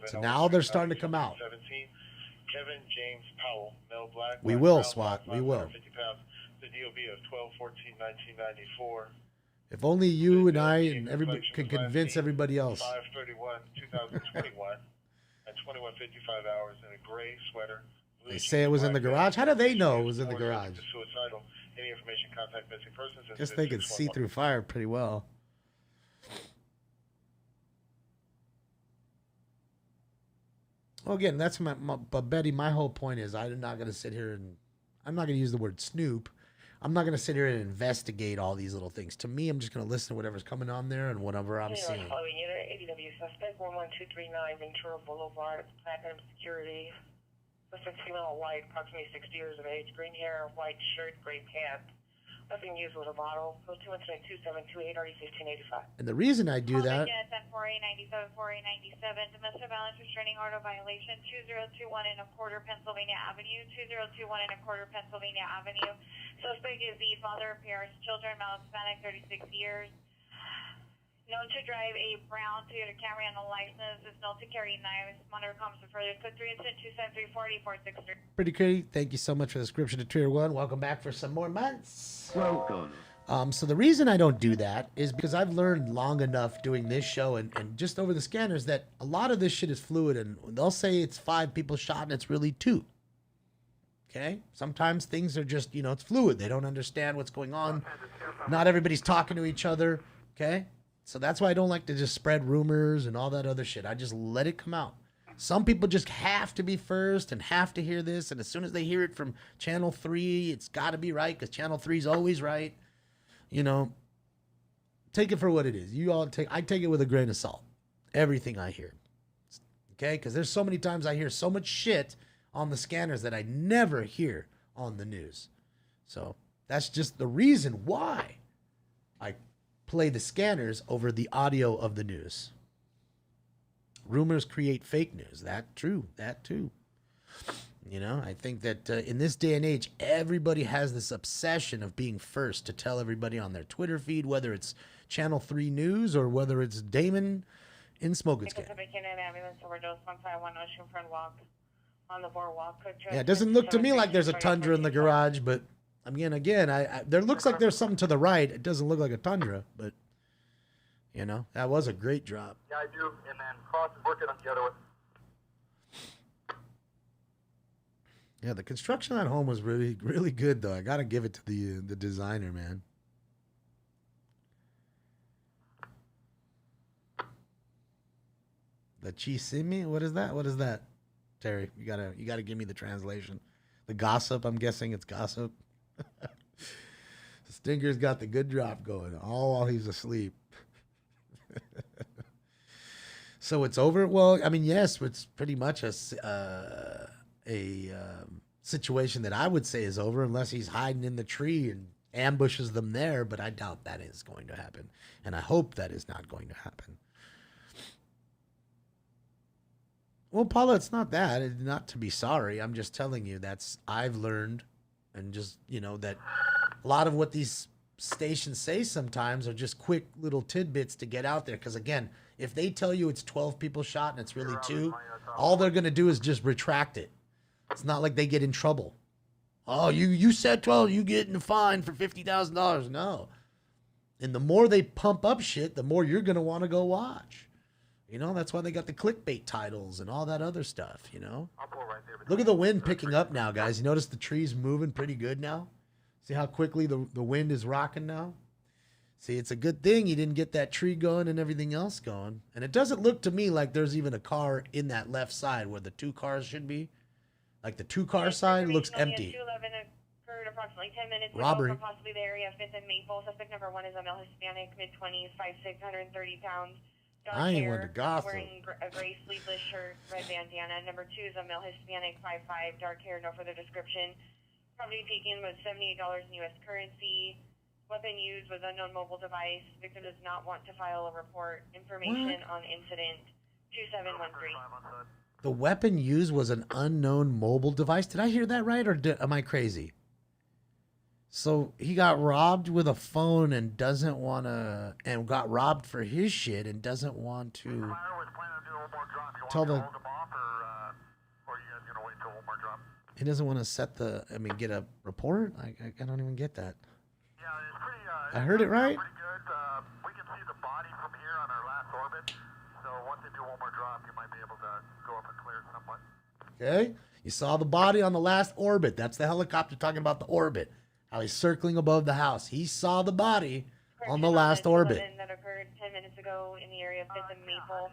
So now they're starting to come out. Kevin James Powell, male black. We will, SWAT. We will. The DOB of 12/14/1994. If only you and I and everybody could convince everybody else. 5/31/2021 at 21:55 hours in a gray sweater. They say it was in the garage. How do they know it was in the garage? Suicidal. Any information, contact missing persons. Guess they could see through fire pretty well. Well, again, that's but Betty, my whole point is I'm not going to sit here and I'm not going to use the word snoop. I'm not going to sit here and investigate all these little things. To me, I'm just going to listen to whatever's coming on there and whatever I'm seeing. Following unit, ADW suspect 11239 Ventura Boulevard, Platinum Security. Suspect female, white, approximately 60 years of age, green hair, white shirt, gray pants. Nothing used was a bottle. Code 2 incident 2728 RD 1585. And the reason I do that. At 4897, 4897, domestic violence restraining order violation 2021 and a quarter Pennsylvania Avenue, 2021 and a quarter Pennsylvania Avenue. Suspect is the father of parents, children, male Hispanic, 36 years. Known to drive a brown Toyota Camry on a license. Is known to carry knives. Monitor comments for further. Code 3 incident 273 Pretty crazy. Thank you so much for the description of Tier 1. Welcome back for some more months. Welcome. So the reason I don't do that is because I've learned long enough doing this show and just over the scanners that a lot of this shit is fluid, and they'll say it's 5 people shot and it's really 2. Okay? Sometimes things are just, it's fluid. They don't understand what's going on. Not everybody's talking to each other. Okay? So that's why I don't like to just spread rumors and all that other shit. I just let it come out. Some people just have to be first and have to hear this. And as soon as they hear it from Channel 3, it's got to be right because Channel 3 is always right. Take it for what it is. I take it with a grain of salt. Everything I hear. Okay? Because there's so many times I hear so much shit on the scanners that I never hear on the news. So that's just the reason why I play the scanners over the audio of the news. Rumors create fake news. That too. I think that in this day and age, everybody has this obsession of being first to tell everybody on their Twitter feed, whether it's Channel 3 News or whether it's Damon in Smoking Scan. Yeah, it doesn't look to me like there's a Tundra in the garage, but Again, there looks like there's something to the right. It doesn't look like a Tundra, but, that was a great drop. Yeah, I do, and then Cross is working on the other one. Yeah, the construction at home was really, really good, though. I got to give it to the designer, man. The Chisimi? What is that? Terry, you gotta give me the translation. The gossip, I'm guessing it's gossip. Stinker's got the good drop going all while he's asleep. So it's over. Well, yes, it's pretty much a situation that I would say is over, unless he's hiding in the tree and ambushes them there. But I doubt that is going to happen, and I hope that is not going to happen. Well, Paula, it's not that. It's not to be sorry. I'm just telling you I've learned, and just, that a lot of what these stations say sometimes are just quick little tidbits to get out there. Because, again, if they tell you it's 12 people shot and it's really 2, all they're going to do is just retract it. It's not like they get in trouble. Oh, you said 12, you getting a fine for $50,000. No. And the more they pump up shit, the more you're going to want to go watch. That's why they got the clickbait titles and all that other stuff, Look at the wind picking up now, guys. You notice the tree's moving pretty good now? See how quickly the wind is rocking now? See, it's a good thing you didn't get that tree going and everything else going. And it doesn't look to me like there's even a car in that left side where the 2 cars should be. Like the 2-car side looks empty. Approximately 10 minutes robbery. Ago, possibly the area 5th and Maple. Suspect number 1 is a male Hispanic, mid-20s, 5'6", 130 pounds. I ain't one to gossip. Wearing a gray sleeveless shirt, red bandana. Number 2 is a male Hispanic, 5'5", dark hair, no further description. Property taken was $78 in U.S. currency. Weapon used was unknown mobile device. Victim does not want to file a report. Information on incident 2713. The weapon used was an unknown mobile device. Did I hear that right, or am I crazy? So he got robbed with a phone and doesn't want to, and got robbed for his shit and doesn't want to tell the. He doesn't want to get a report. I don't even get that. Yeah, it's pretty. I heard it right. Pretty good. We can see the body from here on our last orbit. So once they do one more drop, you might be able to go up and clear it somewhat. Okay, you saw the body on the last orbit. That's the helicopter talking about the orbit. How he's circling above the house. He saw the body on the last orbit. That occurred 10 minutes ago in the area of 5th and Maple.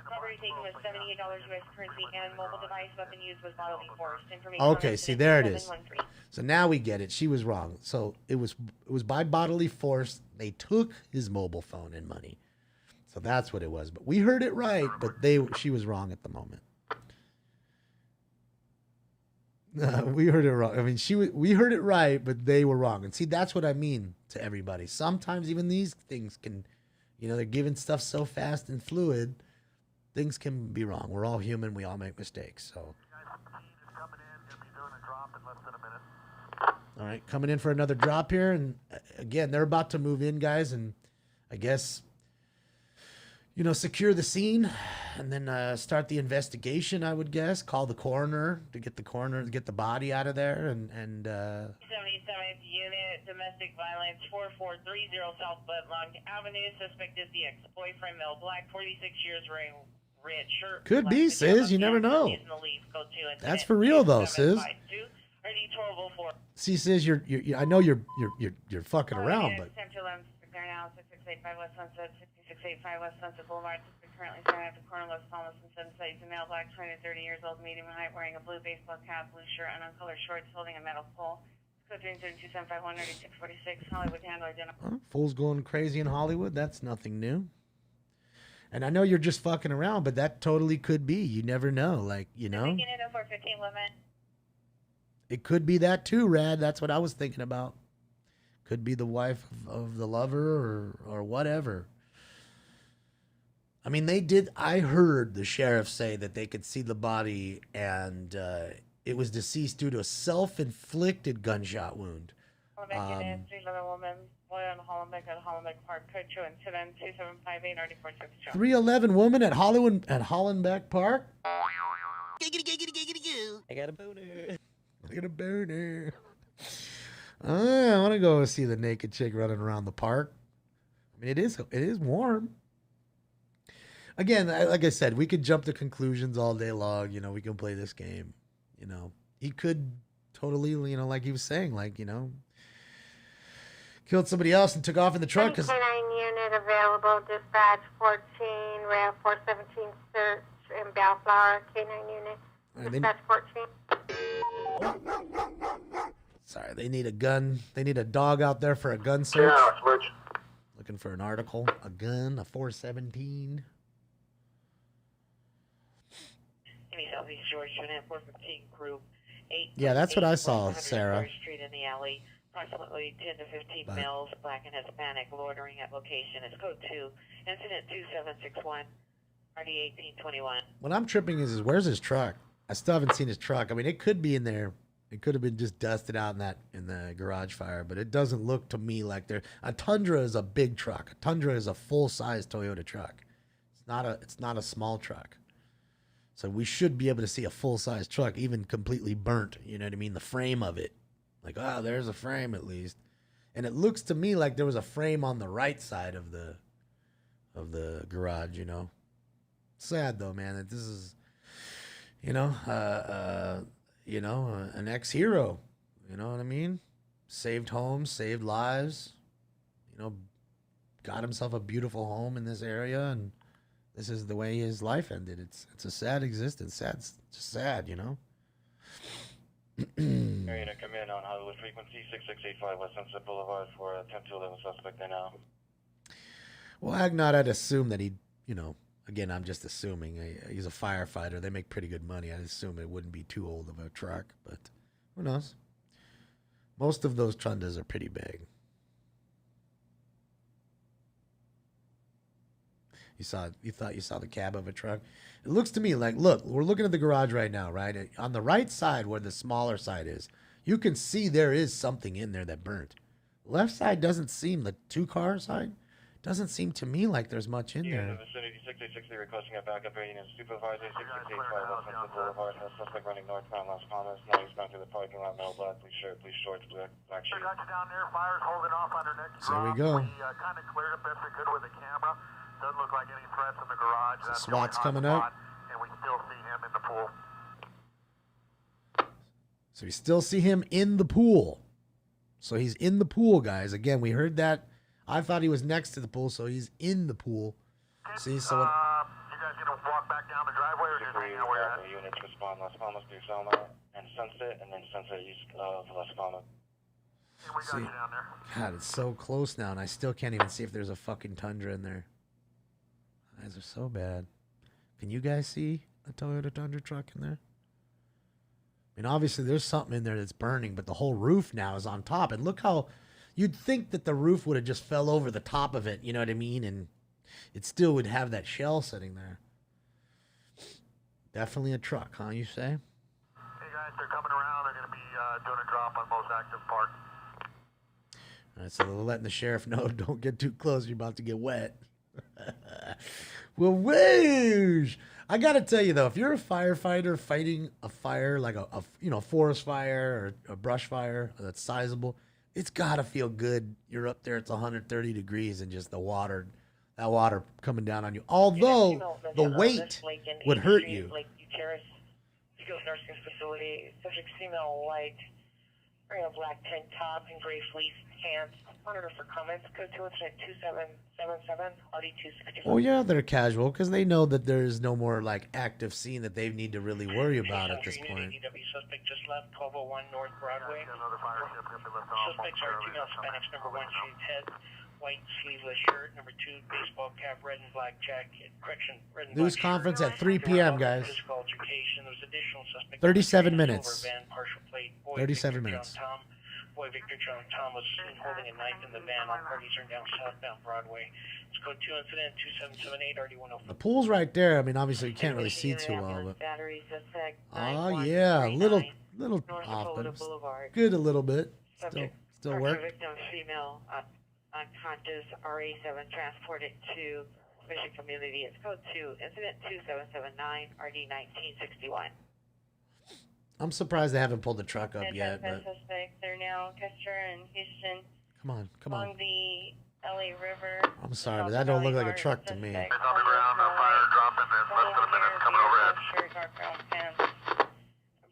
Property taken was $78 U.S. currency and mobile device. Weapon used was bodily force. Okay, see, there it is. So now we get it. She was wrong. So it was by bodily force. They took his mobile phone and money. So that's what it was. But we heard it right, but she was wrong at the moment. We heard it wrong. I mean, we heard it right, but they were wrong. And see, that's what I mean to everybody. Sometimes even these things can, they're giving stuff so fast and fluid, things can be wrong. We're all human. We all make mistakes. So. All right, coming in for another drop here. And again, they're about to move in, guys. And I guess, secure the scene and then start the investigation, I would guess. Call the coroner to get the body out of there. And 77th Unit, Domestic Violence, 4430 South Budlong Avenue. Suspect is the ex-boyfriend, male, black, 46 years, wearing red shirt. Could be, Sis. You never know. That's for real, though, Sis. See, Sis, I know you're fucking around, but. 665 West Sunset, 6685 West Sunset Boulevard. Currently standing at the corner of Los Palmas and Sunset. He's a male, black, 20 to 30 years old, medium height, wearing a blue baseball cap, blue shirt, and uncolored shorts, holding a metal pole. Code 275-19646, Hollywood handler identified. Fools going crazy in Hollywood. That's nothing new. And I know you're just fucking around, but that totally could be. You never know. It could be that too, Rad. That's what I was thinking about. Could be the wife of the lover or whatever. I mean, I heard the sheriff say that they could see the body and it was deceased due to a self-inflicted gunshot wound. 311 woman at Hollenbeck Park. I got a boner. I want to go see the naked chick running around the park. I mean, it is warm. Again, like I said, we could jump to conclusions all day long. We can play this game. He could totally, like he was saying, killed somebody else and took off in the truck. K9 unit available, dispatch 14, rail 417 search in Bellflower. K9 unit, dispatch 14. Sorry, they need a gun. They need a dog out there for a gun search. Yeah, switch. Looking for an article, a gun, a 417. Southeast George Unit 415 Group 8. Yeah, that's what I saw, Sarah. Street in the alley. Approximately 10 to 15 males, black and Hispanic, loitering at location. It's code 2. Incident 2761. RD 1821. What I'm tripping is where's his truck? I still haven't seen his truck. I mean, it could be in there. It could have been just dusted out in the garage fire, but it doesn't look to me like there. A Tundra is a big truck. A Tundra is a full-size Toyota truck. It's not a small truck. So we should be able to see a full-size truck, even completely burnt. You know what I mean? The frame of it. There's a frame at least. And it looks to me like there was a frame on the right side of the garage, Sad though, man, that this is, an ex-hero. You know what I mean? Saved homes, saved lives, got himself a beautiful home in this area, and this is the way his life ended. It's a sad existence. Just sad, Area to come in on Hollywood frequency 6685 West Sunset Boulevard for a 10 to 11 suspect there now. Well, Agnot, I'd assume that again, I'm just assuming. He's a firefighter. They make pretty good money. I'd assume it wouldn't be too old of a truck, but who knows? Most of those Tundras are pretty big. You thought you saw the cab of a truck? It looks to me like, look, we're looking at the garage right now, right? On the right side where the smaller side is, you can see there is something in there that burnt. Left side doesn't seem, the two-car side, doesn't seem to me like there's much in there. Vicinity 6860 requesting a backup rating as supervisor 6885 West Sunset Boulevard. Has suspect running northbound Las Palmas. Now he's bound to the parking lot. Metal black, blue shirt, blue shorts, black shoes. Got you down there. Fire's holding off on their next So we go. We kind of cleared up best we could with the camera. Doesn't look like any threats in the garage. So SWAT's coming up. And we still see him in the pool. So we still see him in the pool. So he's in the pool, guys. Again, we heard that. I thought he was next to the pool, so he's in the pool. See, so you guys gonna walk back down the driveway or just hang out where you're at? Units respond Las Palmas to Selma and Sunset, and then Sunset east of Las Palmas. And we got you down there. God, it's so close now, and I still can't even see if there's a fucking Tundra in there. Eyes are so bad. Can you guys see a Toyota Tundra truck in there? mean, obviously there's something in there that's burning, but the whole roof now is on top. And look how you'd think that the roof would have just fell over the top of it, you know what I mean? And it still would have that shell sitting there. Definitely a truck, huh, you say? Hey guys, they're coming around. They're going to be doing a drop on most active part. All right, so they're letting the sheriff know, don't get too close, you're about to get wet. Well, whoosh! I got to tell you, though, if you're a firefighter fighting a fire, like a forest fire or a brush fire that's sizable, it's got to feel good. You're up there, it's 130 degrees, and just that water coming down on you. Although the weight would hurt you. Lake Terrace, skilled nursing facility, subject female white, wearing a black tank top and gray fleece pants. Monitor for comments. Code 2 incident 2777 RD264. Well, yeah, they're casual because they know that there's no more like active scene that they need to really worry about at this point. Suspect just left 1201 North Broadway. Suspects are female Hispanics. Number 1, shaved head, white sleeveless shirt. Number 2, baseball cap, red and black jacket. Correction, red and News black conference shirt. at 3 p.m., guys. Physical altercation. There's additional suspect. 37 minutes. Van, partial plate. Boy, 37 Victor minutes. John Tom. Boy Victor John Tom was seen holding a knife in the van. All parties are down southbound Broadway. It's code 2 incident 2778 RD104. The pool's right there. I mean, obviously you can't really see too well, but oh yeah, little off, but it's good a little bit. Still work. Victim female unconscious RA7 transported to Mission Community. It's code 2 incident 2779 RD1961. I'm surprised they haven't pulled the truck up yet, but Suspects are now Custer and Houston. come on. Along the LA River. I'm sorry, but that don't look like a truck to me. It's on the ground, fire dropping in less than a minute, coming overhead.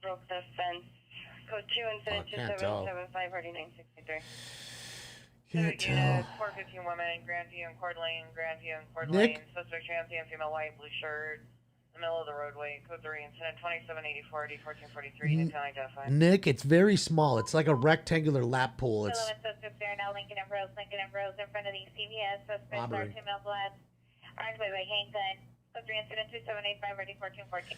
Broke the fence. Code 2 incident can't tell. 2775 RD963. Can't tell. 415 woman, Grandview and Coeur d'Alene, Grandview and Coeur Nick? d'Alene. Suspect transient, female white, blue shirt. In the middle of the roadway. Code 3 incident 2784 D1443. You can identify. Nick, it's very small. It's like a rectangular lap pool. It's Suspects there now. Lincoln and Rose in front of the CVS. Suspects are robbery. 2 male bloods. Armed by handgun. Code 3 incident 2785 RD1414.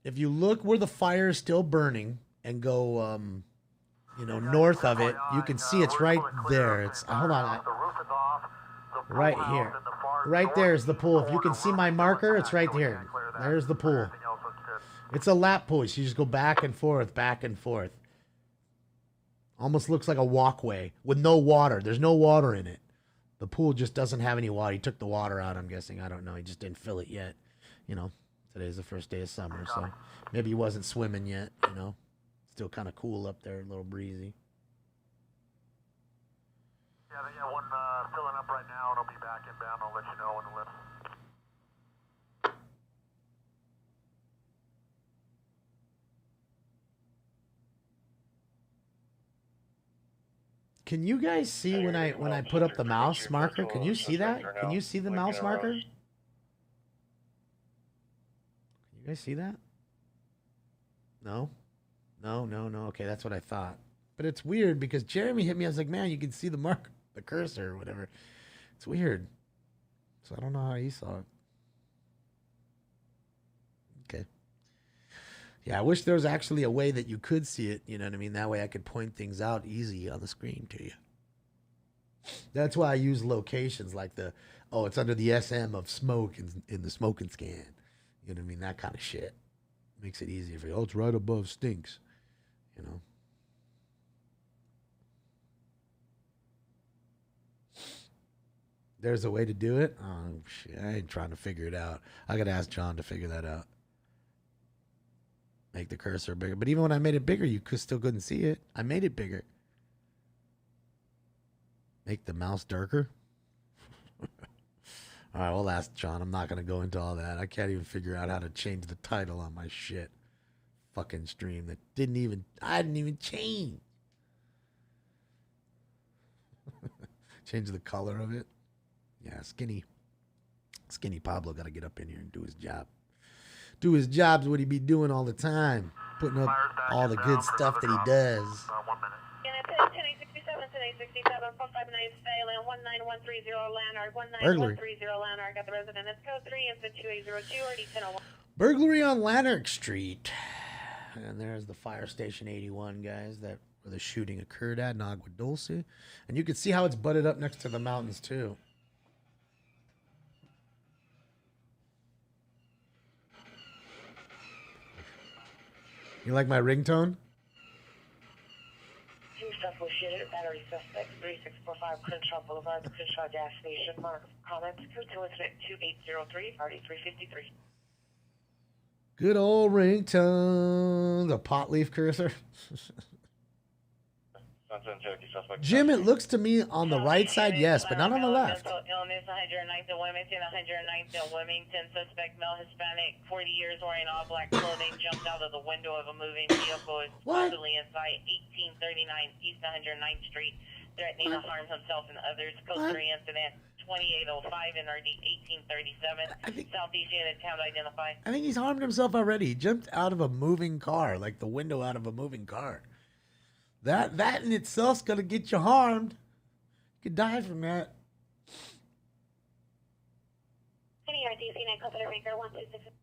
If you look where the fire is still burning and go, north of it, you can see it's right there. It's hold on, right here, right there is the pool. If you can see my marker, it's right here. There's the pool. It's a lap pool. So you just go back and forth, back and forth. Almost looks like a walkway with no water. There's no water in it. The pool just doesn't have any water. He took the water out, I'm guessing. I don't know. He just didn't fill it yet. Today's the first day of summer, so maybe he wasn't swimming yet, Still kind of cool up there, a little breezy. Yeah, they got one filling up right now, and I'll be back inbound. I'll let you know when the lift. Can you guys see when I put up the mouse marker? Can you see that? Can you see the mouse marker? Can you guys see that? No? No. Okay, that's what I thought. But it's weird because Jeremy hit me. I was like, man, you can see the mark, the cursor or whatever. It's weird. So I don't know how he saw it. Okay. Yeah, I wish there was actually a way that you could see it. You know what I mean? That way I could point things out easy on the screen to you. That's why I use locations like it's under the SM of smoke in the smoking scan. You know what I mean? That kind of shit. Makes it easier for you. It's right above stinks. There's a way to do it? Oh, shit. I ain't trying to figure it out. I got to ask John to figure that out. Make the cursor bigger. But even when I made it bigger, you still couldn't see it. I made it bigger. Make the mouse darker? All right, we'll ask John. I'm not going to go into all that. I can't even figure out how to change the title on my shit. Fucking stream that I didn't even change. Change the color of it. Yeah, skinny Pablo got to get up in here and do his job. Do his job's what he be doing all the time. Putting up all the good stuff that he does. 1067, 459 Salem, 19130 Lanark, 19130 Lanark. Got the resident. It's code 3 incident 2802 or D1001. Burglary on Lanark Street. And there's the fire station 81, guys, that where the shooting occurred at in Agua Dulce. And you can see how it's butted up next to the mountains, too. You like my ringtone? Associated battery suspect 3645 Crenshaw Boulevard, Crenshaw gas station. Mark comments code to incident 2803 party 353. Good old ringtone. The pot leaf cursor. Jim, it looks to me on the right side, yes, but not on the left. Mental illness, 109th in Wilmington, 109th in Wilmington. Suspect male Hispanic, 40 years, wearing all black clothing, jumped out of the window of a moving vehicle, is possibly inside 1839 East 109th Street, threatening to harm himself and others. Code 3 incident 2805 NRD 1837. Southeast unit town identified. I think he's harmed himself already. He jumped out of a moving car, like the window out of a moving car. That in itself's gonna get you harmed. You could die from that. Any RTC 9 Coconut Raker 126.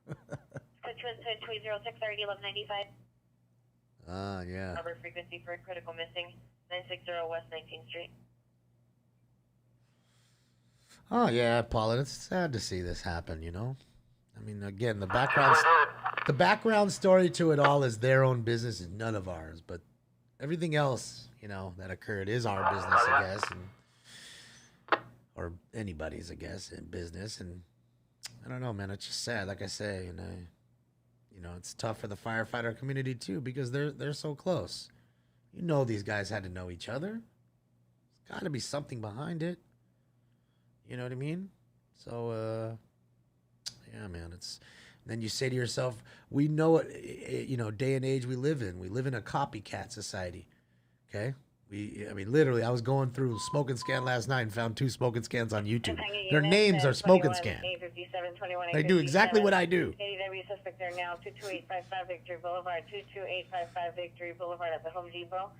Code 206 30 1195. Yeah. Number frequency for critical missing 960 West 19th Street. Oh yeah, Paula. It's sad to see this happen. You know. I mean, again, the background story to it all is their own business and none of ours. But everything else, you know, that occurred is our business, I guess, or anybody's, I guess, in business. And I don't know, man. It's just sad, like I say, and you know, it's tough for the firefighter community too because they're so close. You know, these guys had to know each other. There's got to be something behind it. You know what I mean? So. Yeah, man. Then you say to yourself, we know what, you know, day and age we live in. We live in a copycat society. Okay? I mean, literally, I was going through Smoke and Scan last night and found 2 Smoke and Scans on YouTube. Their names are Smoke and Scan. They do exactly what I do. ADW suspect there now, 22855 Victory Boulevard, 22855 Victory Boulevard at the Home Depot.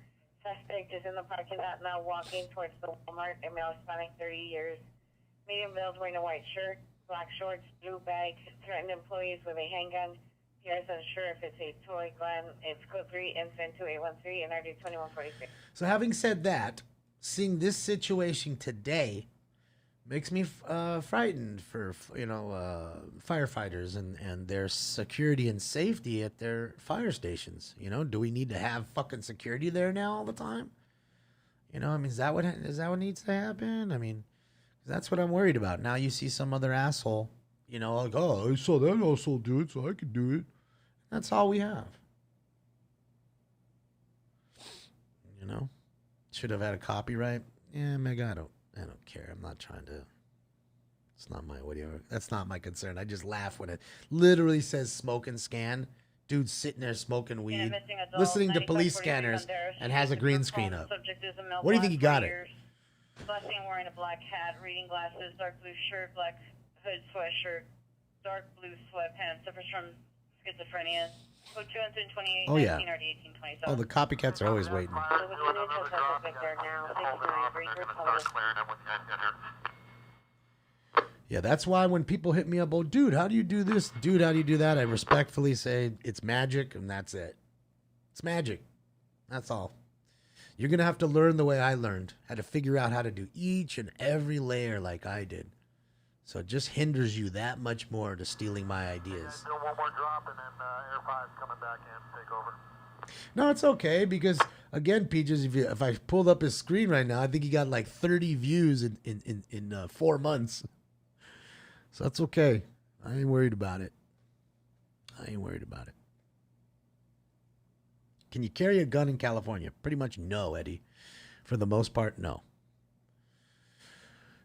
Suspect is in the parking lot now walking towards the Walmart. A male Hispanic, 30 years. Medium build, wearing a white shirt. Black shorts, blue bag, threatened employees with a handgun. He is unsure if it's a toy gun. It's code 3, incident 2813, and RD 2146. So having said that, seeing this situation today makes me frightened for, you know, firefighters and their security and safety at their fire stations. You know, do we need to have fucking security there now all the time? You know, I mean, is that what needs to happen? I mean, that's what I'm worried about. Now you see some other asshole, you know, like, oh, I saw that asshole do it, so I could do it. That's all we have. You know, should have had a copyright. Yeah, Meg, I don't care. I'm not trying to. It's not my whatever. That's not my concern. I just laugh when it literally says Smoke and Scan. Dude's sitting there smoking weed, listening to police scanners, and has a green screen up. What do you think he got it? Last seen wearing a black hat, reading glasses, dark blue shirt, black hood sweatshirt, dark blue sweatpants, suffers from schizophrenia. Code 228, oh, yeah. 19RD 1827. Oh, the copycats are always waiting. Yeah, that's why when people hit me up, oh, dude, how do you do this? Dude, how do you do that? I respectfully say it's magic, and that's it. It's magic. That's all. You're going to have to learn the way I learned, how to figure out how to do each and every layer like I did. So it just hinders you that much more to stealing my ideas. Do one more drop and then Air 5's coming back in to take over. No, it's okay because, again, Peaches, if I pulled up his screen right now, I think he got like 30 views in 4 months. So that's okay. I ain't worried about it. Can you carry a gun in California? Pretty much no, Eddie. For the most part, no.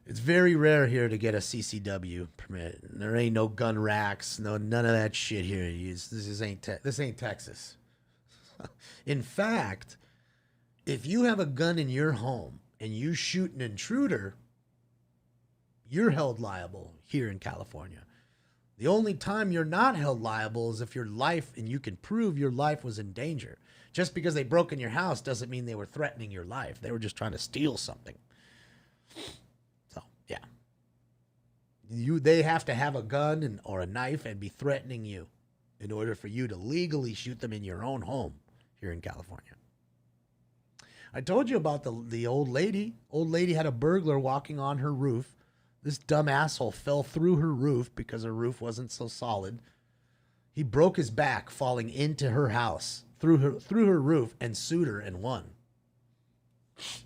It's very rare here to get a CCW permit. There ain't no gun racks, none of that shit here. This ain't Texas. In fact, if you have a gun in your home and you shoot an intruder, you're held liable here in California. The only time you're not held liable is if your life, and you can prove your life was in danger. Just because they broke in your house doesn't mean they were threatening your life. They were just trying to steal something. So, yeah. They have to have a gun or a knife and be threatening you in order for you to legally shoot them in your own home here in California. I told you about the old lady. Old lady had a burglar walking on her roof. This dumb asshole fell through her roof because her roof wasn't so solid. He broke his back falling into her house through her roof and sued her and won. That's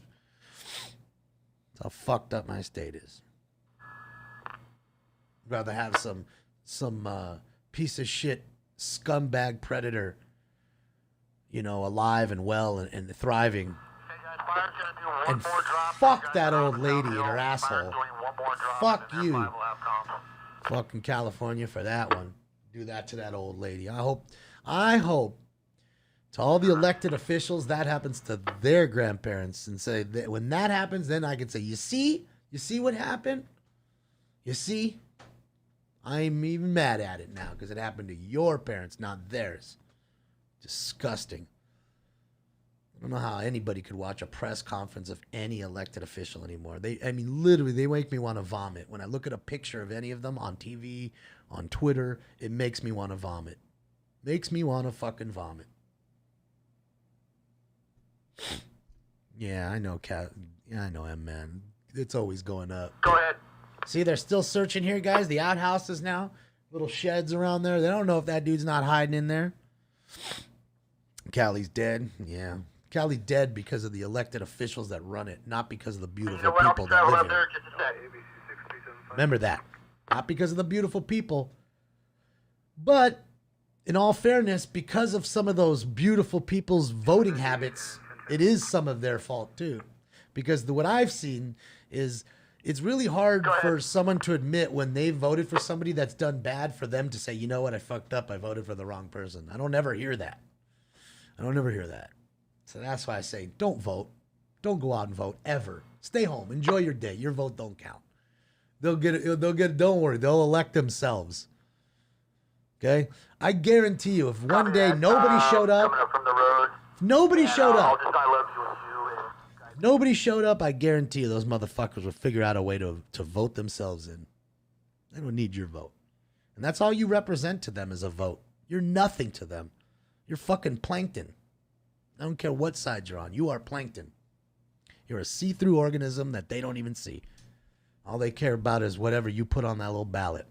how fucked up my state is. I'd rather have some piece of shit scumbag predator, alive and well and thriving. And fuck that old lady and her asshole. Fuck you. Fucking California for that one. Do that to that old lady. I hope to all the elected officials that happens to their grandparents, and say that when that happens, then I can say, you see what happened? You see? I'm even mad at it now because it happened to your parents, not theirs. Disgusting. I don't know how anybody could watch a press conference of any elected official anymore. Literally, they make me want to vomit. When I look at a picture of any of them on TV, on Twitter, it makes me want to vomit. Makes me want to fucking vomit. Yeah, I know, Cat. Yeah, I know, M-Man. It's always going up. Go ahead. See, they're still searching here, guys. The outhouses now. Little sheds around there. They don't know if that dude's not hiding in there. Callie's dead. Yeah. Callie's dead because of the elected officials that run it, not because of the beautiful people that live here. Remember that. Not because of the beautiful people. But, in all fairness, because of some of those beautiful people's voting habits, it is some of their fault, too. Because what I've seen is it's really hard for someone to admit when they voted for somebody that's done bad for them to say, you know what, I fucked up. I voted for the wrong person. I don't ever hear that. So that's why I say, don't vote. Don't go out and vote, ever. Stay home. Enjoy your day. Your vote don't count. Don't worry. They'll elect themselves. Okay? I guarantee you, if one day nobody showed up, I guarantee you those motherfuckers will figure out a way to vote themselves in. They don't need your vote. And that's all you represent to them is a vote. You're nothing to them. You're fucking plankton. I don't care what side you're on. You are plankton. You're a see-through organism that they don't even see. All they care about is whatever you put on that little ballot.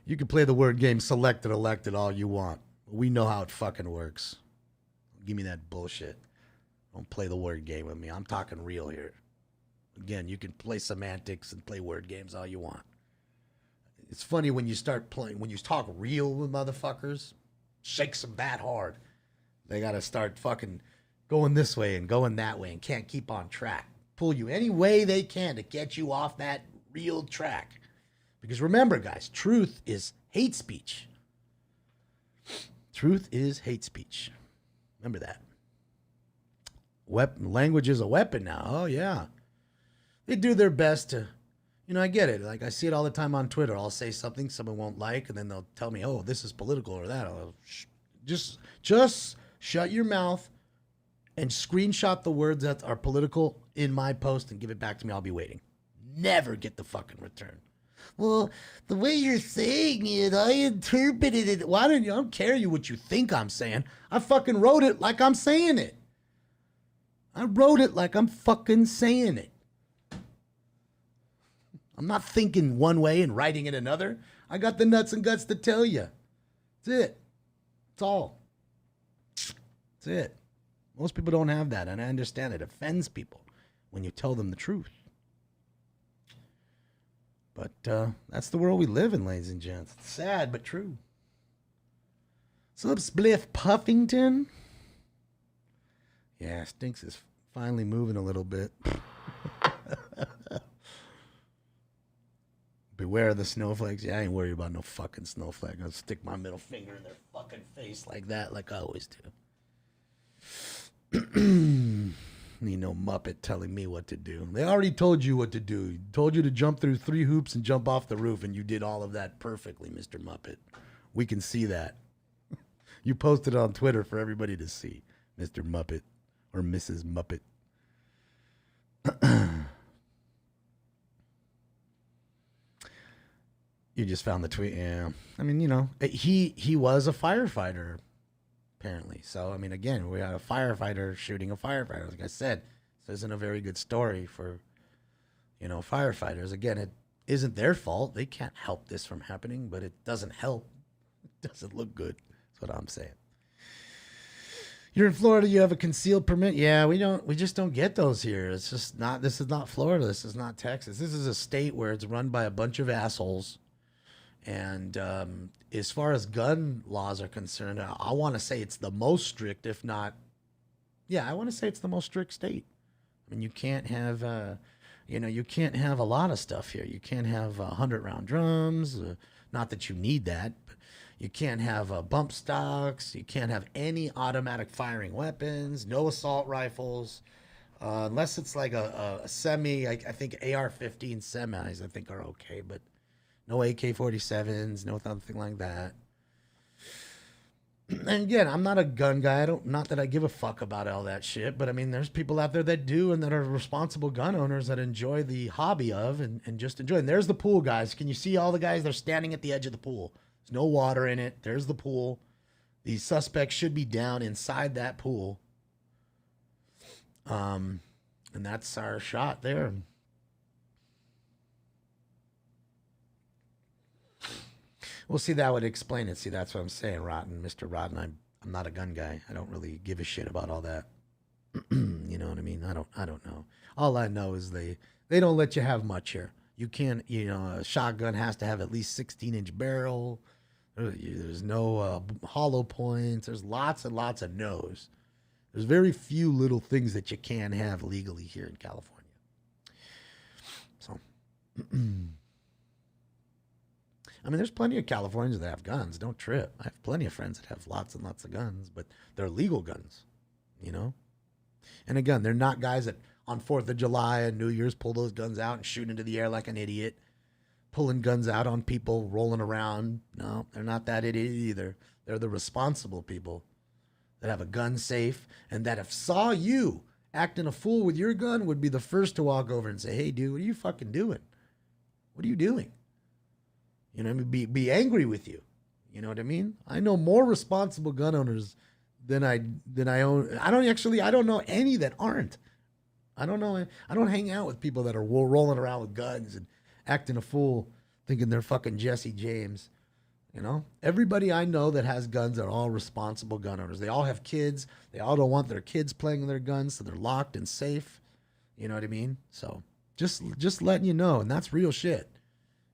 You can play the word game selected, elected all you want. We know how it fucking works. Give me that bullshit. Don't play the word game with me. I'm talking real here. Again, you can play semantics and play word games all you want. It's funny when you start playing, when you talk real with motherfuckers, shakes them that hard. They got to start fucking going this way and going that way and can't keep on track. Pull you any way they can to get you off that real track. Because remember, guys, truth is hate speech. Truth is hate speech. Remember that. Language is a weapon now. Oh, yeah. They do their best to, I get it. Like, I see it all the time on Twitter. I'll say something someone won't like, and then they'll tell me, oh, this is political or that. Just shut your mouth and screenshot the words that are political in my post and give it back to me. I'll be waiting. Never get the fucking return. Well, the way you're saying it, I interpreted it. Why don't you? I don't care what you think I'm saying. I fucking wrote it like I'm saying it. I wrote it like I'm fucking saying it. I'm not thinking one way and writing it another. I got the nuts and guts to tell you. That's it. That's all. That's it. Most people don't have that, and I understand it offends people when you tell them the truth. But that's the world we live in, ladies and gents. It's sad, but true. What's up, Spliff Puffington? Yeah, Stinks is finally moving a little bit. Beware of the snowflakes. Yeah, I ain't worried about no fucking snowflake. I'll stick my middle finger in their fucking face like that, like I always do. Need no Muppet telling me what to do. They already told you what to do. Told you to jump through 3 hoops and jump off the roof, and you did all of that perfectly, Mr. Muppet. We can see that. You posted it on Twitter for everybody to see, Mr. Muppet or Mrs. Muppet. You just found the tweet. Yeah. I mean, he was a firefighter, apparently. So, I mean, again, we had a firefighter shooting a firefighter. Like I said, this isn't a very good story for, firefighters. Again, it isn't their fault. They can't help this from happening, but it doesn't help. It doesn't look good. That's what I'm saying. You're in Florida, you have a concealed permit. Yeah, we just don't get those here. It's just not, this is not Florida. This is not Texas. This is a state where it's run by a bunch of assholes. And as far as gun laws are concerned, I want to say it's the most strict, if not, I want to say it's the most strict state. I mean, you can't have, you can't have a lot of stuff here. You can't have 100-round drums. Not that you need that, but you can't have bump stocks. You can't have any automatic firing weapons. No assault rifles, unless it's like a semi. I think AR-15 semis, I think, are okay, but no AK-47s, no nothing like that. And again, I'm not a gun guy. Not that I give a fuck about all that shit, but I mean, there's people out there that do and that are responsible gun owners that enjoy the hobby of and just enjoy. And there's the pool, guys. Can you see all the guys? They're standing at the edge of the pool. There's no water in it. There's the pool. The suspect should be down inside that pool. And that's our shot there. Well, see, that would explain it. See, that's what I'm saying, Rotten. Mr. Rotten, I'm not a gun guy. I don't really give a shit about all that. You know what I mean? I don't know. All I know is they don't let you have much here. You can't, a shotgun has to have at least 16-inch barrel. There's no hollow points. There's lots and lots of no's. There's very few little things that you can have legally here in California. So, I mean, there's plenty of Californians that have guns. Don't trip. I have plenty of friends that have lots and lots of guns, but they're legal guns, And again, they're not guys that on 4th of July and New Year's pull those guns out and shoot into the air like an idiot, pulling guns out on people, rolling around. No, they're not that idiot either. They're the responsible people that have a gun safe and that if saw you acting a fool with your gun would be the first to walk over and say, hey, dude, what are you fucking doing? What are you doing? Be angry with you. You know what I mean? I know more responsible gun owners than I own. I don't know any that aren't. I don't hang out with people that are rolling around with guns and acting a fool, thinking they're fucking Jesse James. Everybody I know that has guns are all responsible gun owners. They all have kids. They all don't want their kids playing with their guns, so they're locked and safe. You know what I mean? So just letting you know, and that's real shit.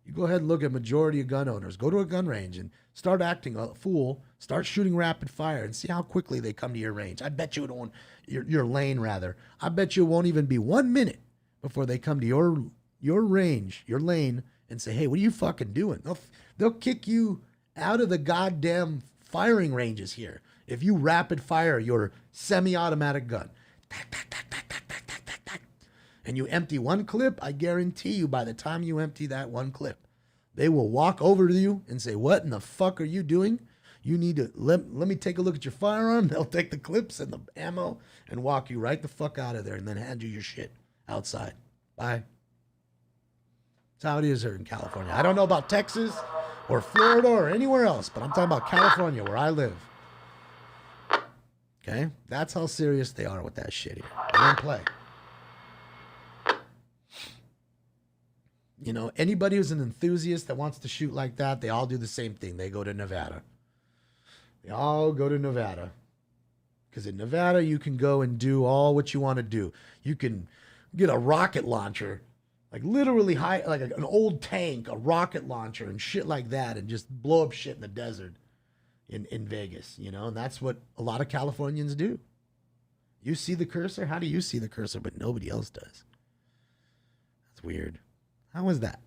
You go ahead and look at majority of gun owners. Go to a gun range and start acting a fool. Start shooting rapid fire and see how quickly they come to your range. I bet you it won't, your lane rather. I bet you it won't even be 1 minute before they come to your range, your lane, and say, "Hey, what are you fucking doing?" They'll kick you out of the goddamn firing ranges here if you rapid fire your semi-automatic gun. And you empty one clip, I guarantee you by the time you empty that one clip, they will walk over to you and say, what in the fuck are you doing? You need to, let me take a look at your firearm. They'll take the clips and the ammo and walk you right the fuck out of there and then hand you your shit outside. Bye. That's how it is here in California. I don't know about Texas or Florida or anywhere else, but I'm talking about California where I live. Okay? That's how serious they are with that shit here. They don't play. Anybody who's an enthusiast that wants to shoot like that, they all do the same thing. They go to Nevada. They all go to Nevada. Because in Nevada, you can go and do all what you want to do. You can get a rocket launcher, like literally like an old tank, a rocket launcher and shit like that, and just blow up shit in the desert in Vegas, and that's what a lot of Californians do. You see the cursor? How do you see the cursor, but nobody else does? That's weird. How is that?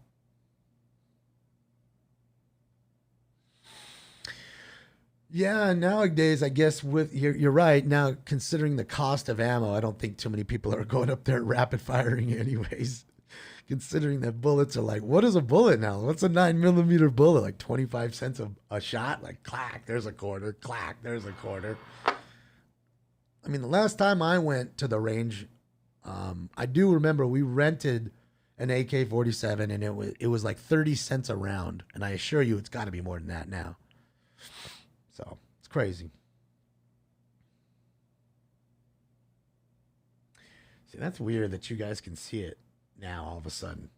Yeah, nowadays, I guess you're right. Now, considering the cost of ammo, I don't think too many people are going up there rapid firing anyways. Considering that bullets are like, what is a bullet now? What's a 9mm bullet? Like 25 cents a shot? Like, clack, there's a quarter. Clack, there's a quarter. I mean, the last time I went to the range, I do remember we rented an AK-47, and it was like 30 cents a round. And I assure you, it's got to be more than that now. So it's crazy. See, that's weird that you guys can see it now all of a sudden.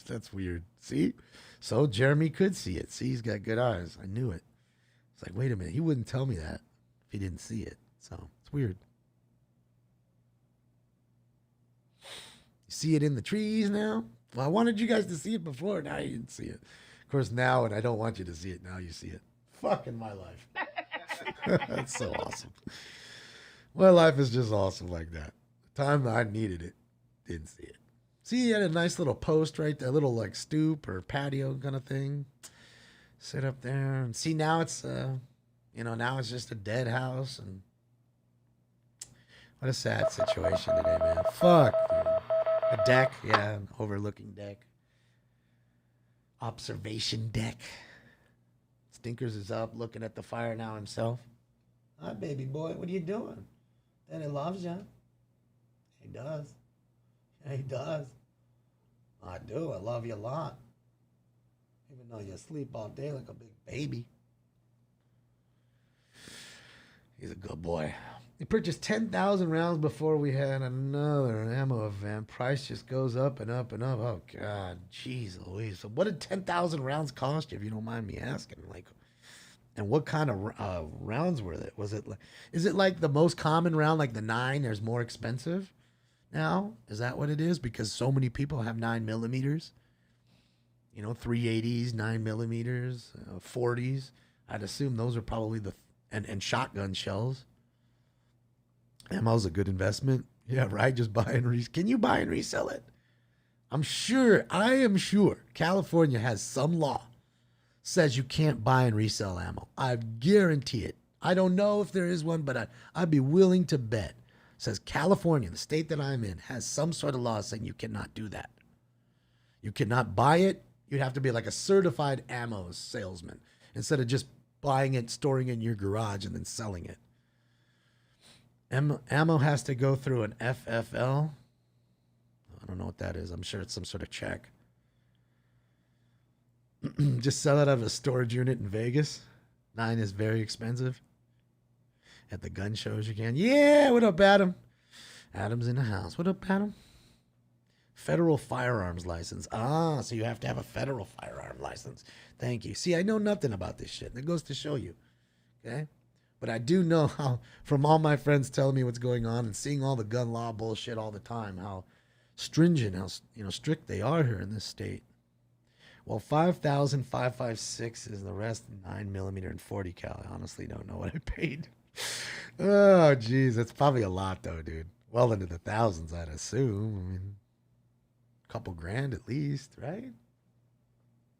That's weird. See? So Jeremy could see it. See, he's got good eyes. I knew it. It's like, wait a minute. He wouldn't tell me that if he didn't see it. So it's weird. You see it in the trees now? Well, I wanted you guys to see it before. Now you didn't see it. Of course, now, and I don't want you to see it. Now you see it. Fucking my life. That's so awesome. My life is just awesome like that. The time I needed it, didn't see it. See, he had a nice little post right there, little like stoop or patio kind of thing. Sit up there and see now it's, now it's just a dead house. And what a sad situation today, man. Fuck, dude. A deck, yeah, an overlooking deck. Observation deck. Stinkers is up looking at the fire now himself. Hi, baby boy, what are you doing? Daddy loves you. He does. Yeah, he does. I do. I love you a lot. Even though you sleep all day like a big baby. He's a good boy. He purchased 10,000 rounds before we had another ammo event. Price just goes up and up and up. Oh, God. Jeez Louise. So what did 10,000 rounds cost you, if you don't mind me asking? And what kind of rounds were they? Is it like the most common round, like the 9, there's more expensive now? Is that what it is? Because so many people have 9mm. 380s, 9mm, 40s. I'd assume those are probably and shotgun shells. Ammo's a good investment. Yeah, right? Just buy and Can you buy and resell it? I am sure California has some law says you can't buy and resell ammo. I guarantee it. I don't know if there is one, but I'd be willing to bet. Says California, the state that I'm in, has some sort of law saying you cannot do that. You cannot buy it. You'd have to be like a certified ammo salesman instead of just buying it, storing it in your garage, and then selling it. Ammo has to go through an FFL. I don't know what that is. I'm sure it's some sort of check. Just sell it out of a storage unit in Vegas. 9 is very expensive. At the gun shows you can. Yeah, what up, Adam? Adam's in the house. What up, Adam? Federal firearms license. Ah, so you have to have a federal firearm license. Thank you. See, I know nothing about this shit. That goes to show you. Okay? But I do know how, from all my friends telling me what's going on and seeing all the gun law bullshit all the time, how stringent, how strict they are here in this state. Well, 5,556 is the rest 9mm and 40 cal. I honestly don't know what I paid. Oh, geez. That's probably a lot, though, dude. Well into the thousands, I'd assume. I mean, a couple grand at least, right?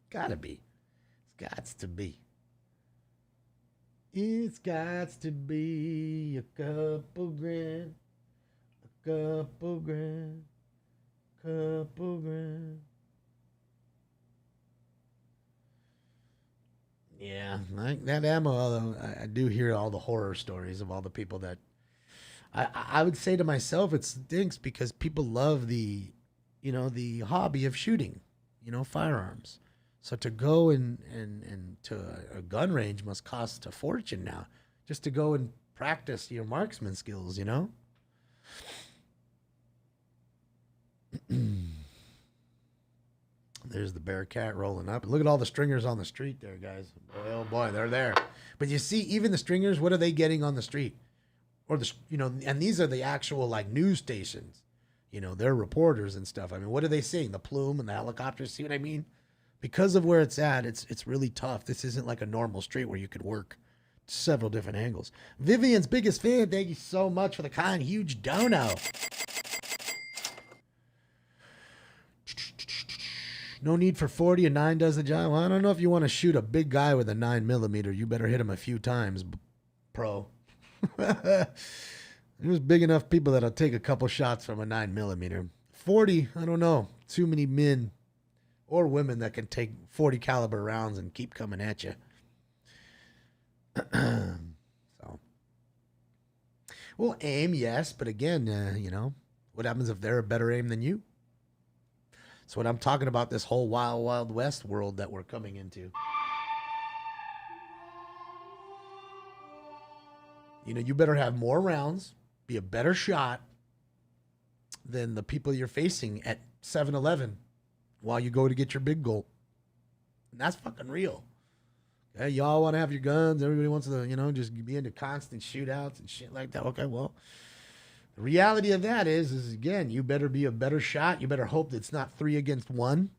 Gotta be. It's gots to be. It's gots to be a couple grand. A couple grand. Couple grand. Yeah, like that ammo, although I do hear all the horror stories of all the people that I would say to myself, it stinks because people love the hobby of shooting, firearms. So to go and to a gun range must cost a fortune now just to go and practice your marksman skills, There's the Bearcat rolling up. Look at all the stringers on the street there, guys. Boy, oh boy, they're there. But you see, even the stringers, what are they getting on the street? Or and these are the actual news stations. They're reporters and stuff. I mean, what are they seeing? The plume and the helicopters. See what I mean? Because of where it's at, it's really tough. This isn't like a normal street where you could work several different angles. Vivian's biggest fan. Thank you so much for the kind, huge dono. No need for 40. A 9 does the job. Well, I don't know if you want to shoot a big guy with a 9mm. You better hit him a few times, pro. There's big enough people that'll take a couple shots from a 9mm. 40, I don't know. Too many men or women that can take 40 caliber rounds and keep coming at you. So, well, aim, yes, but again, what happens if they're a better aim than you? That's what I'm talking about, this whole wild, wild west world that we're coming into. You know, you better have more rounds, be a better shot than the people you're facing at 7-Eleven while you go to get your big gulp. And that's fucking real. Okay, y'all want to have your guns. Everybody wants to, you know, just be into constant shootouts and shit like that. Okay, well, the reality of that is again, you better be a better shot. You better hope that it's not 3 against 1.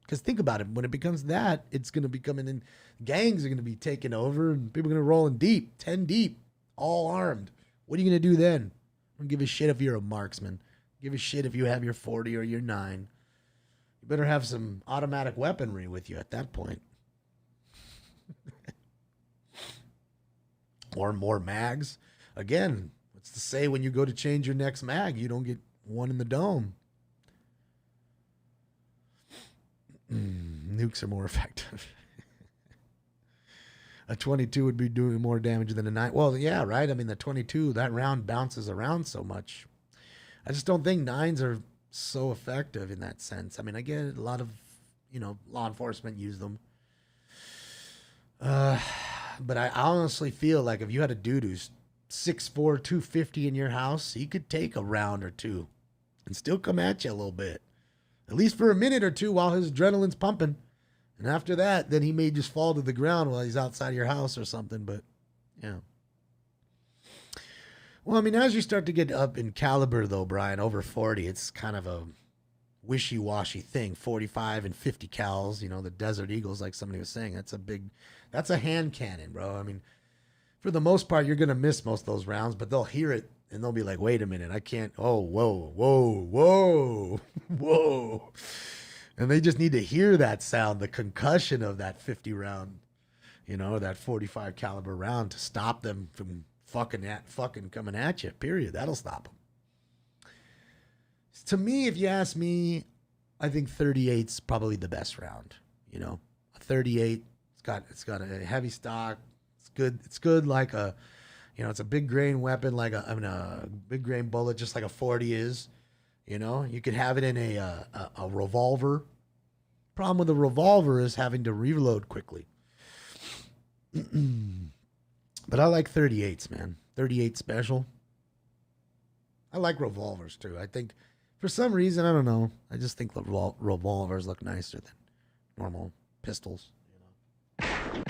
Because think about it. When it becomes that, it's going to be coming in. Gangs are going to be taking over and people are going to roll in deep, 10 deep. All armed. What are you going to do then? I don't give a shit if you're a marksman. Give a shit if you have your 40 or your 9. You better have some automatic weaponry with you at that point. Or more mags. Again, what's to say when you go to change your next mag, you don't get one in the dome. Nukes are more effective. A 22 would be doing more damage than a 9. Well, yeah, right? I mean, the 22, that round bounces around so much. I just don't think 9s are so effective in that sense. I mean, I get a lot of, you know, law enforcement use them. But I honestly feel like if you had a dude who's 6'4", 250 in your house, he could take a round or two and still come at you a little bit. At least for a minute or two while his adrenaline's pumping. And after that, then he may just fall to the ground while he's outside of your house or something. But, yeah. Well, I mean, as you start to get up in caliber, though, Brian, over 40, it's kind of a wishy-washy thing. 45 and 50 cals, you know, the Desert Eagles, like somebody was saying. That's a hand cannon, bro. I mean, for the most part, you're going to miss most of those rounds, but they'll hear it, and they'll be like, wait a minute, I can't. Oh, whoa, whoa, whoa, whoa. And they just need to hear that sound, the concussion of that 50 round, you know, that 45 caliber round to stop them from fucking coming at you, period. That'll stop them. To me, if you ask me, I think 38's probably the best round, you know. A 38, it's got a heavy stock. It's good. It's good like a, you know, it's a big grain weapon, like a big grain bullet, just like a 40 is. You know, you could have it in a revolver. Problem with a revolver is having to reload quickly. But I like 38s, man. 38 special. I like revolvers too. I think for some reason, I don't know. I just think revolvers look nicer than normal pistols. You know.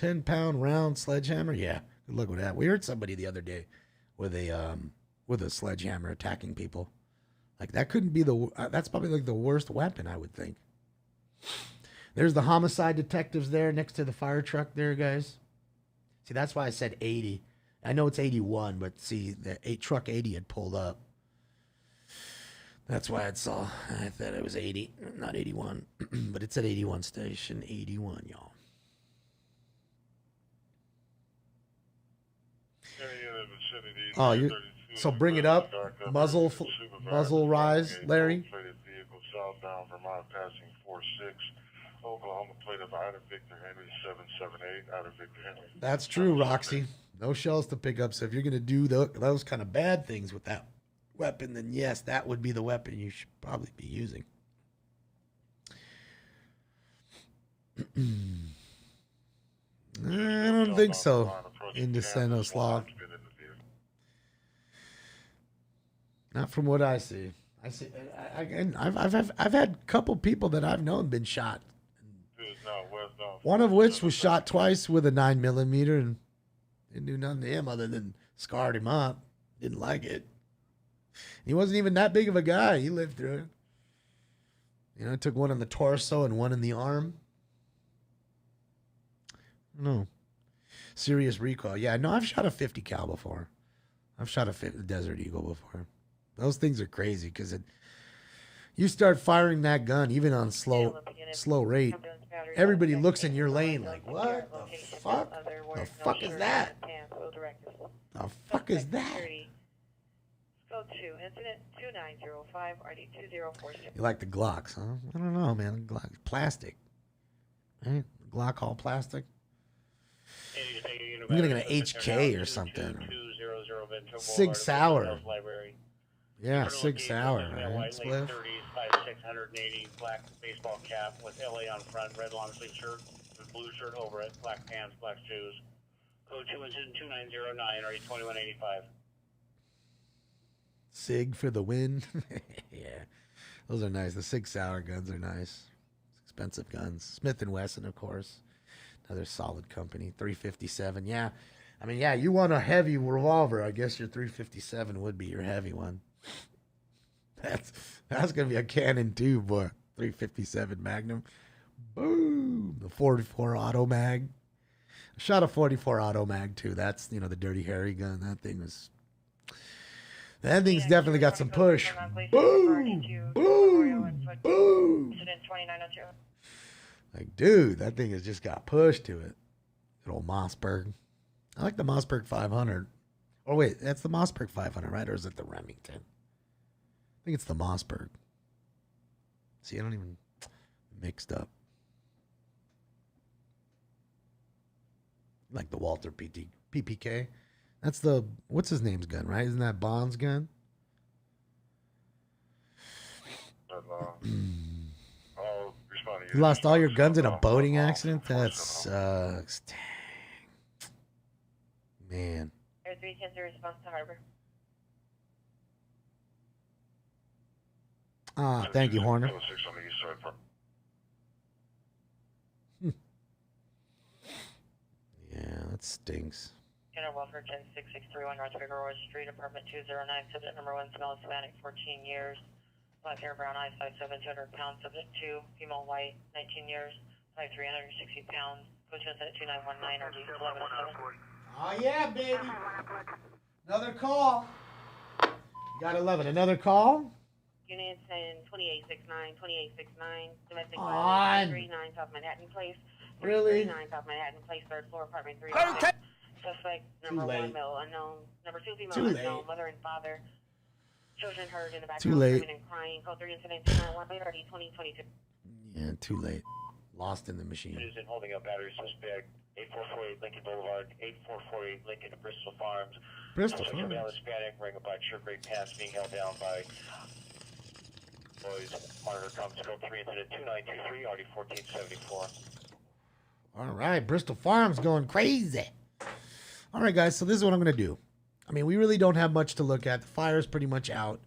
10-pound round sledgehammer. Yeah, good luck with that. We heard somebody the other day with a sledgehammer attacking people. Like that couldn't be that's probably like the worst weapon, I would think. There's the homicide detectives there next to the fire truck there, guys. See, that's why I said 80. I know it's 81, but see, the truck 80 had pulled up. That's why I thought it was 80, not 81. But it's at 81 station, 81, y'all. Oh, so bring it up. Muzzle rise, Larry. Vehicle southbound Vermont passing 46. Oklahoma plate of Ida Victor Henry 778. Ida Victor Henry. That's true, Roxy. No shells to pick up. So if you're going to do those kind of bad things with that weapon, then yes, that would be the weapon you should probably be using. I don't think so. In the Standoff. Not from what I see. I've had a couple people that I've known been shot. One of which was shot twice with a 9mm and didn't do nothing to him other than scarred him up. Didn't like it. He wasn't even that big of a guy. He lived through it. You know, took one in the torso and one in the arm. No. Serious recoil. Yeah, no, I've shot a 50 cal before. I've shot a Desert Eagle before. Those things are crazy because you start firing that gun even on slow rate. Everybody looks in your lane like, what the fuck? The fuck is that? The fuck is that? Go to incident 2905 RD2046. You like the Glocks, huh? I don't know, man. Glock plastic. Right? Glock all plastic. I'm gonna get an HK or something. Ventura Sig Boulevard, Sauer. Hills Library. Yeah, Sig Sauer, right? White, late Spliff. 30s, 5'6", black baseball cap with LA on front, red long sleeve shirt, with blue shirt over it, black pants, black shoes. Code 212-2909, RE 2185. Sig for the win. Yeah, those are nice. The Sig Sauer guns are nice. Expensive guns. Smith & Wesson, of course. Another solid company. 357. Yeah. I mean, yeah, you want a heavy revolver. I guess your 357 would be your heavy one. That's going to be a cannon too, boy. 357 Magnum. Boom. The 44 Auto Mag. I shot a 44 Auto Mag too. That's, the Dirty Harry gun. That thing's definitely got some push. Boom. Boom. Boom. Like, dude, that thing has just got pushed to it. Good old Mossberg. I like the Mossberg 500. Oh, wait, that's the Mossberg 500, right? Or is it the Remington? I think it's the Mossberg. See, I don't even mixed up. Like the Walter PPK. That's the, what's his name's gun, right? Isn't that Bond's gun? You lost all your guns in a boating accident? That sucks. Dang. Man. Air 310 response to Harbor. Thank you, Horner. Yeah, that stinks. General Welfare 10631 North Figueroa Street, apartment 209, subject number 1, smell Hispanic, 14 years. Black hair, brown eyes, 5'7", 200 pounds, subject 2, female white, 19 years, 5'3", 160 pounds. Coach us at 2919 or D1107. Oh, yeah, baby. Another call. You got 11. Another call? Units in 2869, 2869, domestic On. 39 South Manhattan Place. Really? 39 South Manhattan Place, 3rd floor, apartment 3. Okay. Suspect Too number late. 1, male unknown. Number 2, female Too unknown. late. Mother and father. Children heard in the Too background late. screaming and crying. Code 3 incident 291 already 2022. Yeah, too late. Lost in the machine. Citizen holding up battery suspect. 8448 Lincoln Boulevard. 8448 Lincoln to Bristol Farms. Bristol Suspect male Farms. Hispanic, wearing a black shirt, gray pants, being held down by boys. Monitor comes code 3 incident 2923, RD 1474. All right, Bristol Farms going crazy. All right, guys, so this is what I'm going to do. I mean, we really don't have much to look at. The fire's pretty much out.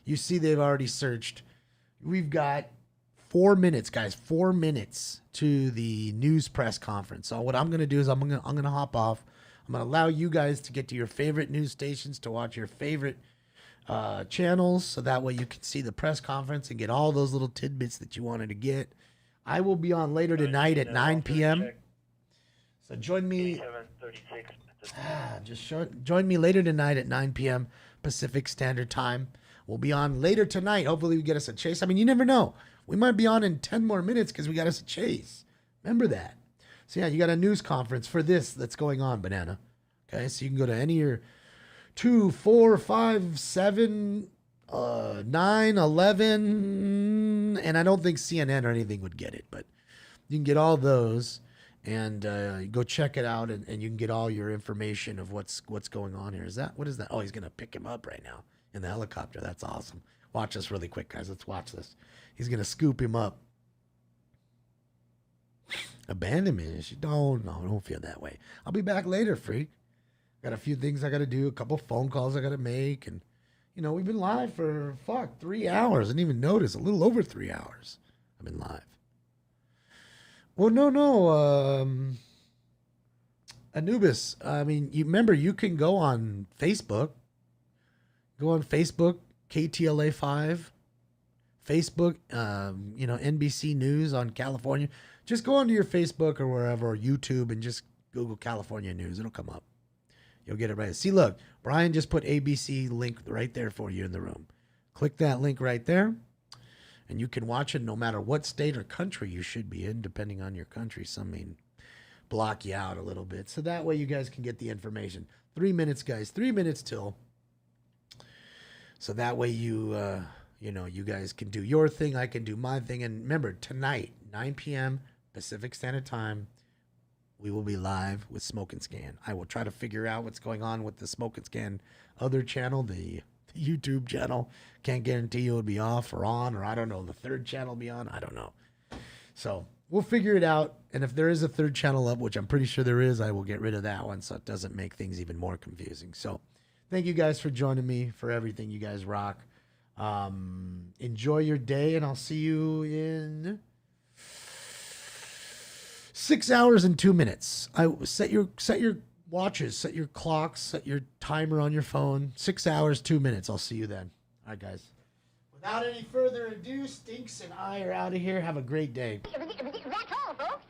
You see they've already searched. We've got 4 minutes, guys, 4 minutes to the news press conference. So what I'm going to do is I'm going to hop off. I'm going to allow you guys to get to your favorite news stations, to watch your favorite channels, so that way you can see the press conference and get all those little tidbits that you wanted to get. I will be on later tonight at 9 p.m. So join me. Join me later tonight at 9 p.m. Pacific Standard Time. We'll be on later tonight. Hopefully we get us a chase. I mean, you never know. We might be on in 10 more minutes because we got us a chase. Remember that. So yeah, you got a news conference for this that's going on, Banana. Okay, so you can go to any of your 2, 4, 5, 7, 9, 11, and I don't think CNN or anything would get it, but you can get all those and go check it out, and you can get all your information of what's going on here. What is that? Oh, he's gonna pick him up right now in the helicopter. That's awesome. Watch this really quick, guys. Let's watch this. He's gonna scoop him up. Abandonment. Don't feel that way. I'll be back later, freak. Got a few things I gotta do, a couple phone calls I gotta make, and we've been live for 3 hours. I didn't even notice. A little over 3 hours. I've been live. Well, no. Anubis. I mean, you remember you can go on Facebook. Go on Facebook, KTLA5. Facebook, NBC News on California. Just go onto your Facebook or wherever, or YouTube, and just Google California News. It'll come up. You'll get it right. See, look, Brian just put ABC link right there for you in the room. Click that link right there, and you can watch it no matter what state or country you should be in, depending on your country. Some may block you out a little bit. So that way you guys can get the information. 3 minutes, guys. 3 minutes till. So that way you guys can do your thing. I can do my thing. And remember, tonight, 9 p.m. Pacific Standard Time, we will be live with Smoke and Scan. I will try to figure out what's going on with the Smoke and Scan other channel, the YouTube channel. Can't guarantee you it'll be off or on, or I don't know, the third channel will be on. I don't know. So we'll figure it out. And if there is a third channel up, which I'm pretty sure there is, I will get rid of that one so it doesn't make things even more confusing. So thank you guys for joining me, for everything. You guys rock. Enjoy your day, and I'll see you in 6 hours and 2 minutes. I set your watches, set your clocks, set your timer on your phone. 6 hours, 2 minutes. I'll see you then. All right, guys. Without any further ado, Stinks and I are out of here. Have a great day. That's all, folks.